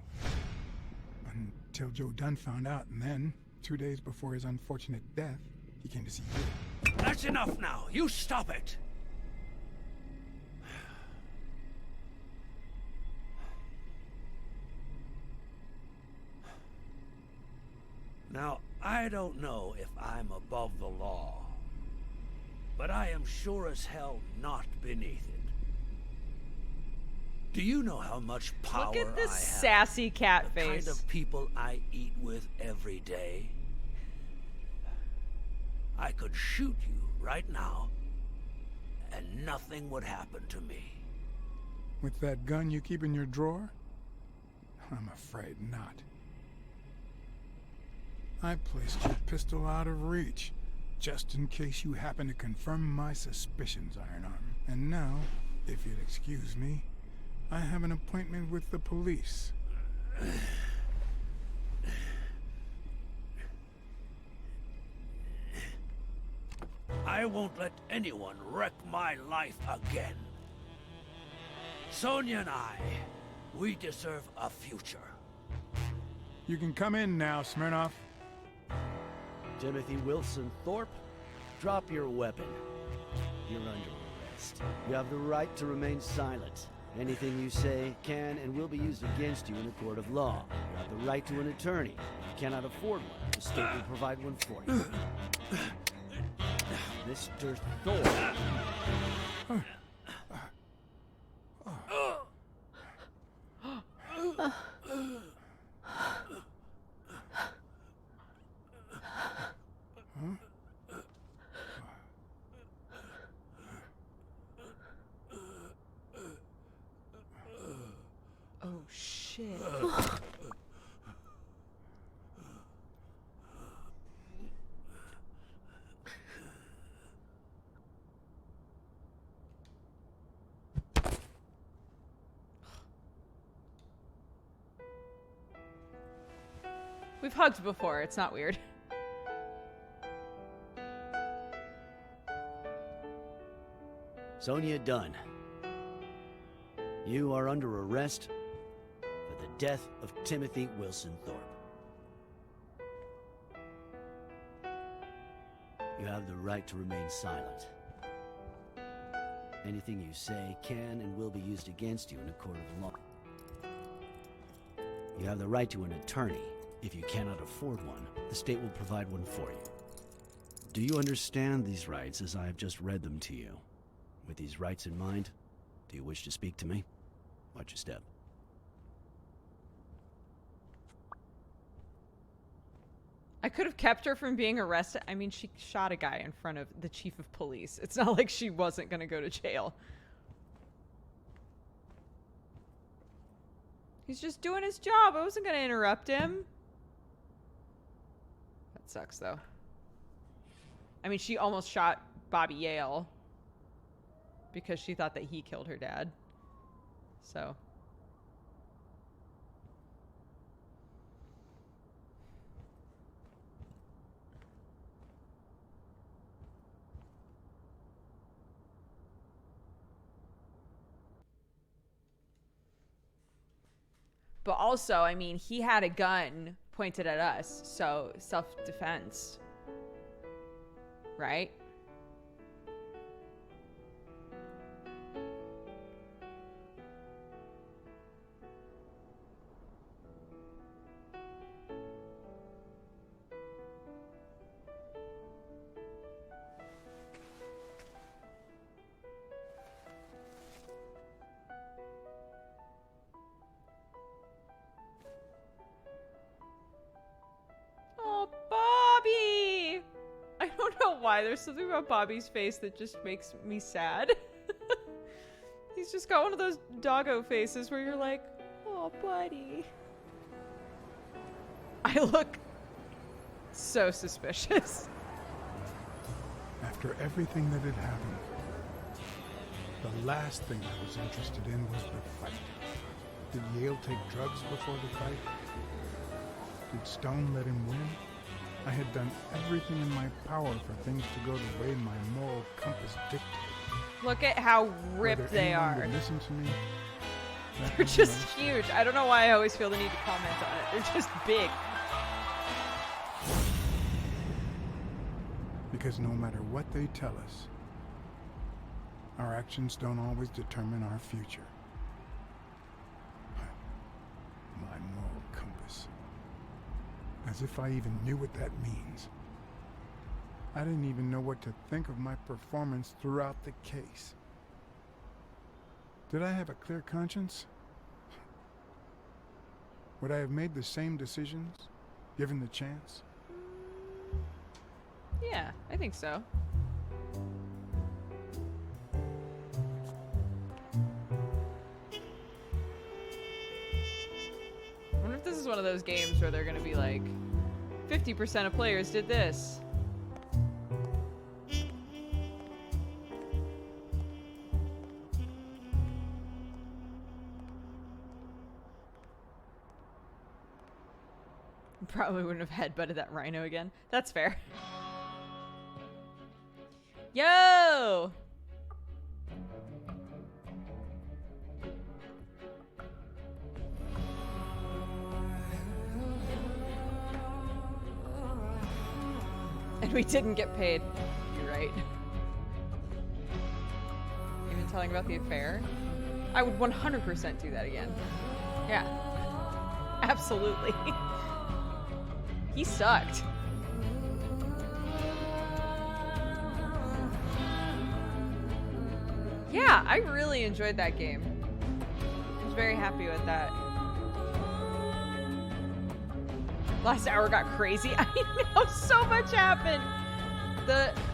S4: Until Joe Dunn found out, and then, 2 days before his unfortunate death, he came to see you.
S5: That's enough now. You stop it. Now, I don't know if I'm above the law, but I am sure as hell not beneath it. Do you know how much power
S1: Look at this
S5: I have?
S1: sassy cat
S5: The
S1: face.
S5: kind of people I eat with every day? I could shoot you right now, and nothing would happen to me.
S4: With that gun you keep in your drawer? I'm afraid not. I placed your pistol out of reach, just in case you happen to confirm my suspicions, Iron Arm. And now, if you'd excuse me, I have an appointment with the police.
S5: I won't let anyone wreck my life again. Sonia and I, we deserve a future.
S4: You can come in now, Smirnoff.
S11: Timothy Wilson Thorpe, drop your weapon. You're under arrest. You have the right to remain silent. Anything you say can and will be used against you in a court of law. You have the right to an attorney. If you cannot afford one, the state will provide one for you. Mr. Thorpe.
S1: Oh, shit. We've hugged before, it's not weird.
S11: Sonia Dunn. You are under arrest for the death of Timothy Wilson Thorpe. You have the right to remain silent. Anything you say can and will be used against you in a court of law. You have the right to an attorney. If you cannot afford one, the state will provide one for you. Do you understand these rights as I have just read them to you? With these rights in mind, do you wish to speak to me? Watch your step.
S1: I could have kept her from being arrested. I mean, she shot a guy in front of the chief of police. It's not like she wasn't going to go to jail. He's just doing his job. I wasn't going to interrupt him. That sucks, though. I mean, she almost shot Bobby Yale because she thought that he killed her dad. So... But also, I mean, he had a gun pointed at us, so self-defense, right? Why there's something about Bobby's face that just makes me sad. He's just got one of those doggo faces where you're like, oh buddy. I look so suspicious.
S4: After everything that had happened, the last thing I was interested in was the fight. Did Yale take drugs before the fight? Did Stone let him win? I had done everything in my power for things to go the way my moral compass dictated.
S1: Look at how ripped
S4: Whether
S1: they
S4: anyone
S1: are.
S4: would listen to me,
S1: They're just huge. I don't know why I always feel the need to comment on it. They're just big.
S4: because no matter what they tell us, our actions don't always determine our future. My moral compass. As if I even knew what that means. I didn't even know what to think of my performance throughout the case. Did I have a clear conscience? Would I have made the same decisions, given the chance?
S1: Yeah, I think so. I wonder if this is one of those games where they're gonna be like, 50% of players did this. Probably wouldn't have headbutted that rhino again. That's fair. Yo! And we didn't get paid. You're right. Even telling about the affair? I would 100% do that again. Yeah. Absolutely. He sucked. Yeah, I really enjoyed that game. I was very happy with that. Last hour got crazy. I know, so much happened.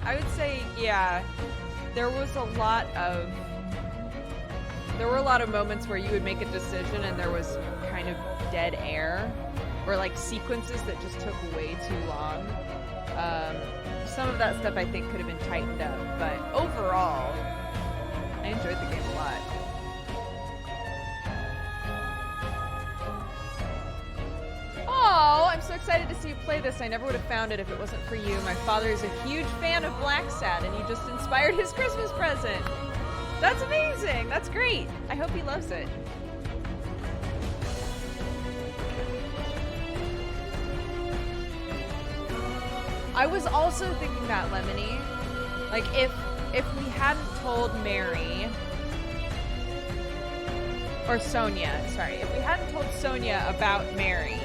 S1: I would say, yeah, there were a lot of moments where you would make a decision and there was kind of dead air. Or like sequences that just took way too long. Some of that stuff I think could have been tightened up, but overall, I enjoyed the game a lot. Oh, I'm so excited to see you play this. I never would have found it if it wasn't for you. My father is a huge fan of Blacksad, and you just inspired his Christmas present. That's amazing. That's great. I hope he loves it. I was also thinking that, Lemony. Like, if we hadn't told Mary, or Sonia, sorry, if we hadn't told Sonia about Mary,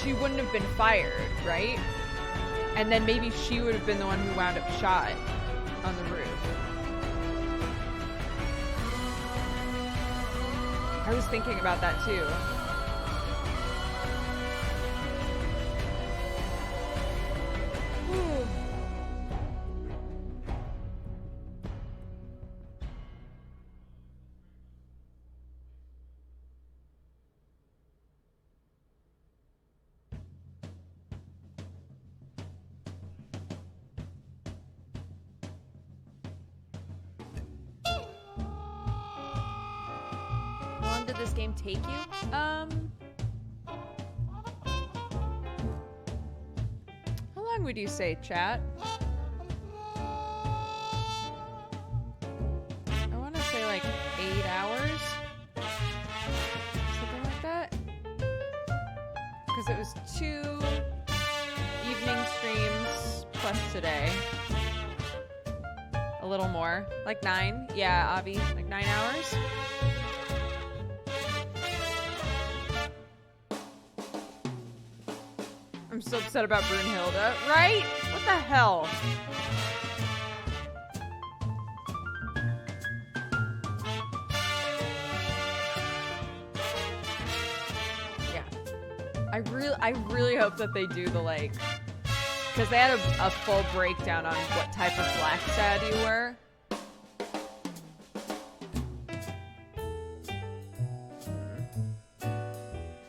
S1: she wouldn't have been fired, right? And then maybe she would have been the one who wound up shot on the roof. I was thinking about that too. This game take you? How long would you say, chat? I want to say like 8 hours? Something like that? Because it was 2 evening streams plus today. A little more. Like 9? Yeah, Avi, like 9 hours? I'm so upset about Brunhilde, right? What the hell? Yeah. I really hope that they do the like, because they had a full breakdown on what type of Blacksad you were.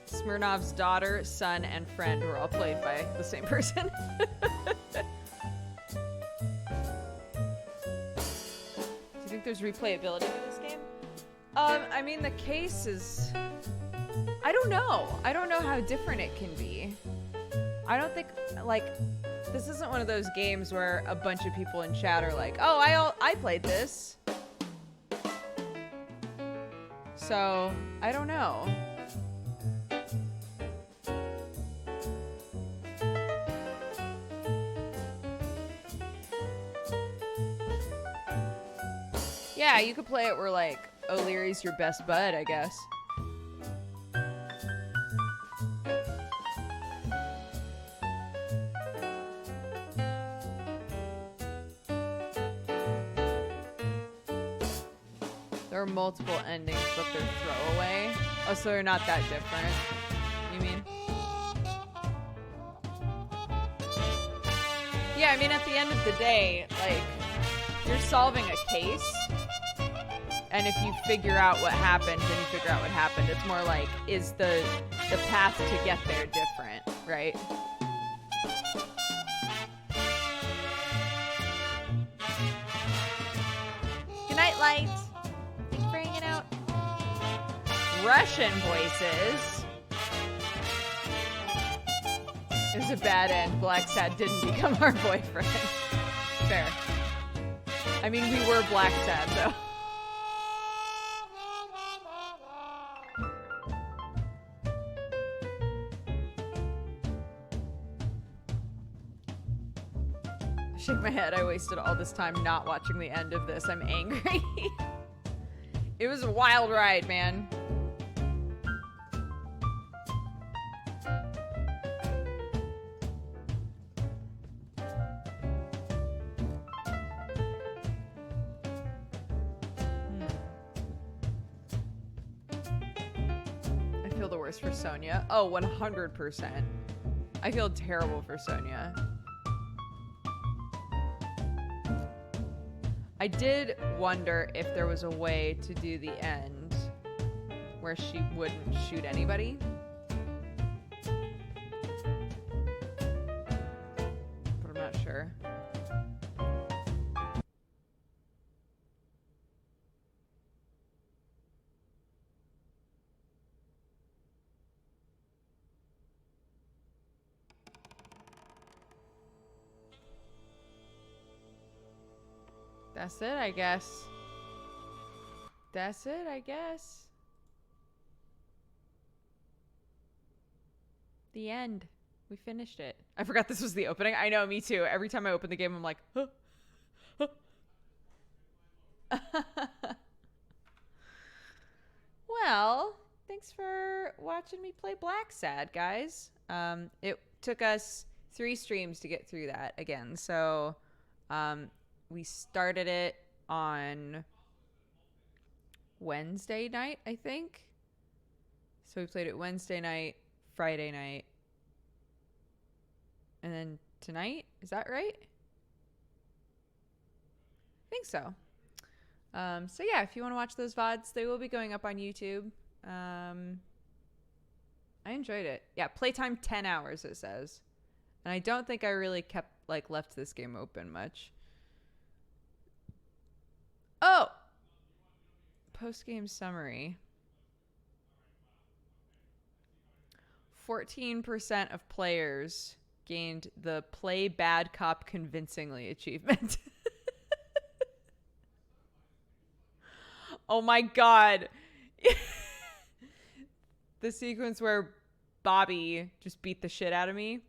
S1: Smirnov's daughter, son, and friend were all played by the same person. Do you think there's replayability in this game? I mean, the case is... I don't know. I don't know how different it can be. I don't think, like, this isn't one of those games where a bunch of people in chat are like, oh, I played this. So, I don't know. Yeah, you could play it where, like, O'Leary's your best bud, I guess. There are multiple endings, but they're throwaway. Oh, so they're not that different, you mean? Yeah, I mean, at the end of the day, like, you're solving a case, and if you figure out what happened, then you figure out what happened. It's more like, is the path to get there different, right? Good night, Light. Thanks for hanging out. Russian voices. It was a bad end. Blacksad didn't become our boyfriend. Fair. I mean, we were Blacksad, though. Shake my head. I wasted all this time not watching the end of this. I'm angry. It was a wild ride, man. I feel the worst for Sonia. Oh, 100%. I feel terrible for Sonia. I did wonder if there was a way to do the end where she wouldn't shoot anybody. But I'm not sure. That's it, I guess. That's it, I guess. The end. We finished it. I forgot this was the opening. I know, me too. Every time I open the game, I'm like, huh. Huh. Well, thanks for watching me play Blacksad, guys. It took us 3 streams to get through that again. So, we started it on Wednesday night, I think. So we played it Wednesday night, Friday night, and then tonight. Is that right? I think so. So yeah, if you want to watch those VODs, they will be going up on YouTube. I enjoyed it. Yeah, playtime 10 hours, it says. And I don't think I really left this game open much. Oh! Post-game summary. 14% of players gained the Play Bad Cop Convincingly achievement. Oh my god. The sequence where Bobby just beat the shit out of me.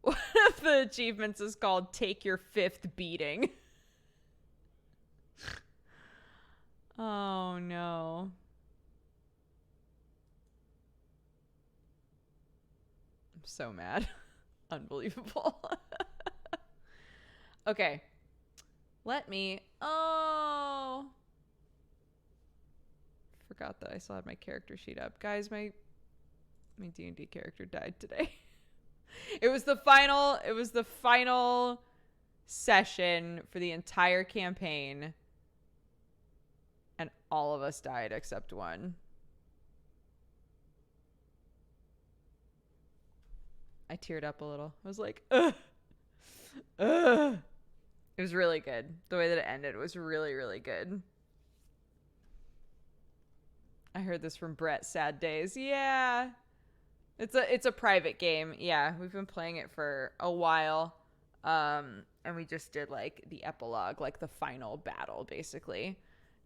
S1: One of the achievements is called Take Your 5th Beating. Oh no. I'm so mad. Unbelievable. Okay. Let me... Oh. Forgot that I still had my character sheet up. Guys, my D&D character died today. It was the final session for the entire campaign. And all of us died except one. I teared up a little. I was like, ugh. Ugh. It was really good. The way that it ended was really, really good. I heard this from Brett. Sad days. Yeah. It's a private game. Yeah, we've been playing it for a while. And we just did like the epilogue, like the final battle basically.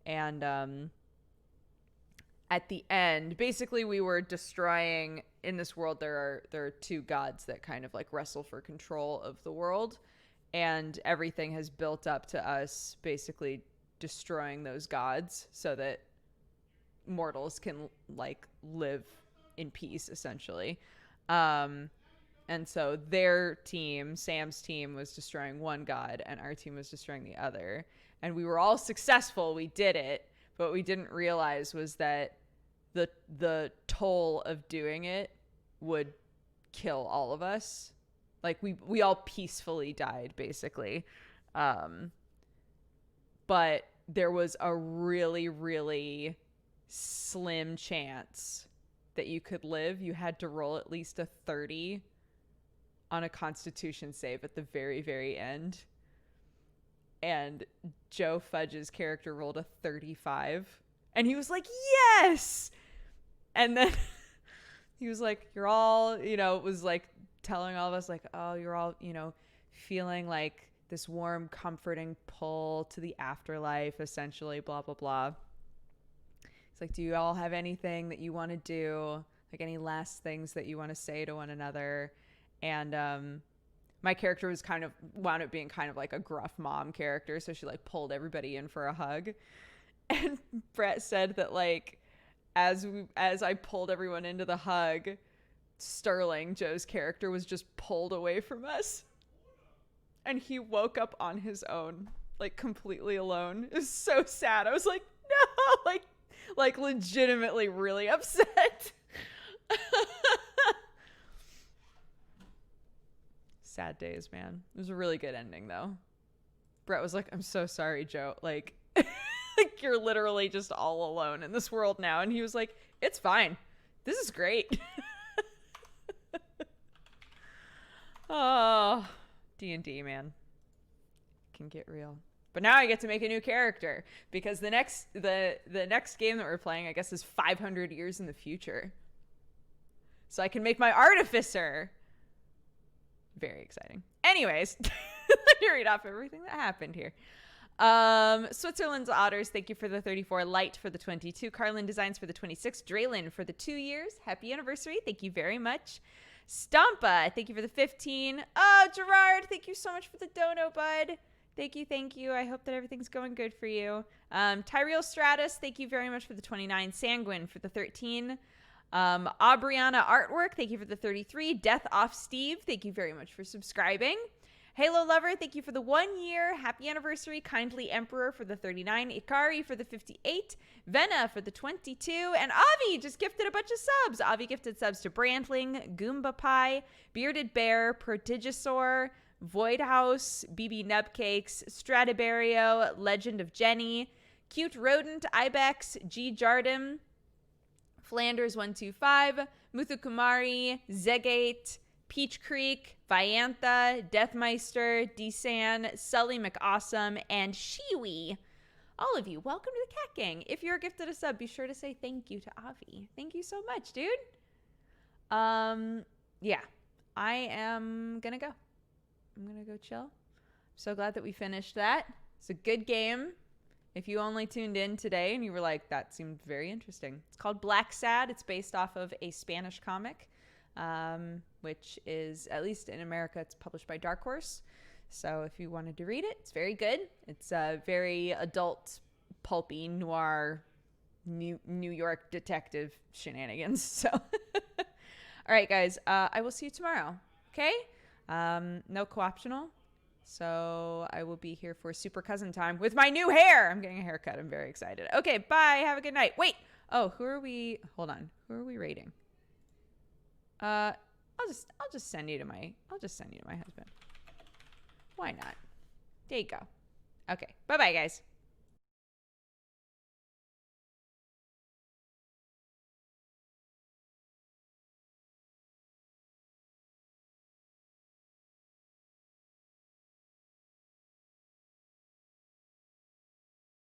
S1: And at the end, basically we were destroying, in this world there are two gods that kind of like wrestle for control of the world, and everything has built up to us basically destroying those gods so that mortals can like live in peace essentially. And so their team, Sam's team, was destroying one god and our team was destroying the other, and we were all successful. We did it, but what we didn't realize was that the toll of doing it would kill all of us. Like we all peacefully died basically. But there was a really, really slim chance that you could live. You had to roll at least a 30 on a Constitution save at the very, very end. And Joe Fudge's character rolled a 35. And he was like, yes! And then he was like, you're all, it was like telling all of us like, oh, you're all, feeling like this warm, comforting pull to the afterlife, essentially, blah, blah, blah. It's like, do you all have anything that you want to do? Like any last things that you want to say to one another? And my character was wound up being kind of like a gruff mom character. So she like pulled everybody in for a hug. And Brett said that like, as I pulled everyone into the hug, Sterling, Joe's character, was just pulled away from us. And he woke up on his own, like completely alone. It was so sad. I was like, no, like legitimately really upset. Sad days, man. It was a really good ending though. Brett was like, I'm so sorry, Joe. Like, like you're literally just all alone in this world now. And he was like, it's fine. This is great. Oh, D&D, man. Can get real. But now I get to make a new character because the next game that we're playing, I guess, is 500 years in the future. So I can make my artificer. Very exciting. Anyways, let me read off everything that happened here. Switzerland's Otters, thank you for the 34. Light for the 22. Carlin Designs for the 26. Draylin for the 2 years. Happy anniversary. Thank you very much. Stampa, thank you for the 15. Oh, Gerard, thank you so much for the dono, bud. Thank you. I hope that everything's going good for you. Tyrell Stratus, thank you very much for the 29. Sanguine for the 13. Aubriana Artwork, thank you for the 33. Death Off Steve, thank you very much for subscribing. Halo Lover, thank you for the 1 year. Happy anniversary. Kindly Emperor for the 39. Ikari for the 58. Venna for the 22. And Avi just gifted a bunch of subs. Avi gifted subs to Brandling, Goomba Pie, Bearded Bear, Prodigisaur, Void House, BB Nubcakes, Stradibario, Legend of Jenny, Cute Rodent, Ibex, G Jardim, Flanders 125, Muthukumari, Zegate, Peach Creek, Viantha, Deathmeister, Desan, Sully McAwesome, and Shiwi. All of you, welcome to the Cat Gang. If you're gifted a sub, be sure to say thank you to Avi. Thank you so much, dude. Yeah, I am gonna go. I'm gonna go chill. I'm so glad that we finished that. It's a good game. If you only tuned in today and you were like, that seemed very interesting. It's called Blacksad. It's based off of a Spanish comic. Which is, at least in America, it's published by Dark Horse. So if you wanted to read it, it's very good. It's a very adult, pulpy, noir, New York detective shenanigans. So, all right, guys, I will see you tomorrow. Okay? No co-optional. So I will be here for Super Cousin time with my new hair. I'm getting a haircut. I'm very excited. Okay, bye. Have a good night. Wait. Oh, who are we? Hold on. Who are we rating? I'll just send you to my husband. Why not? There you go. Okay. Bye-bye, guys.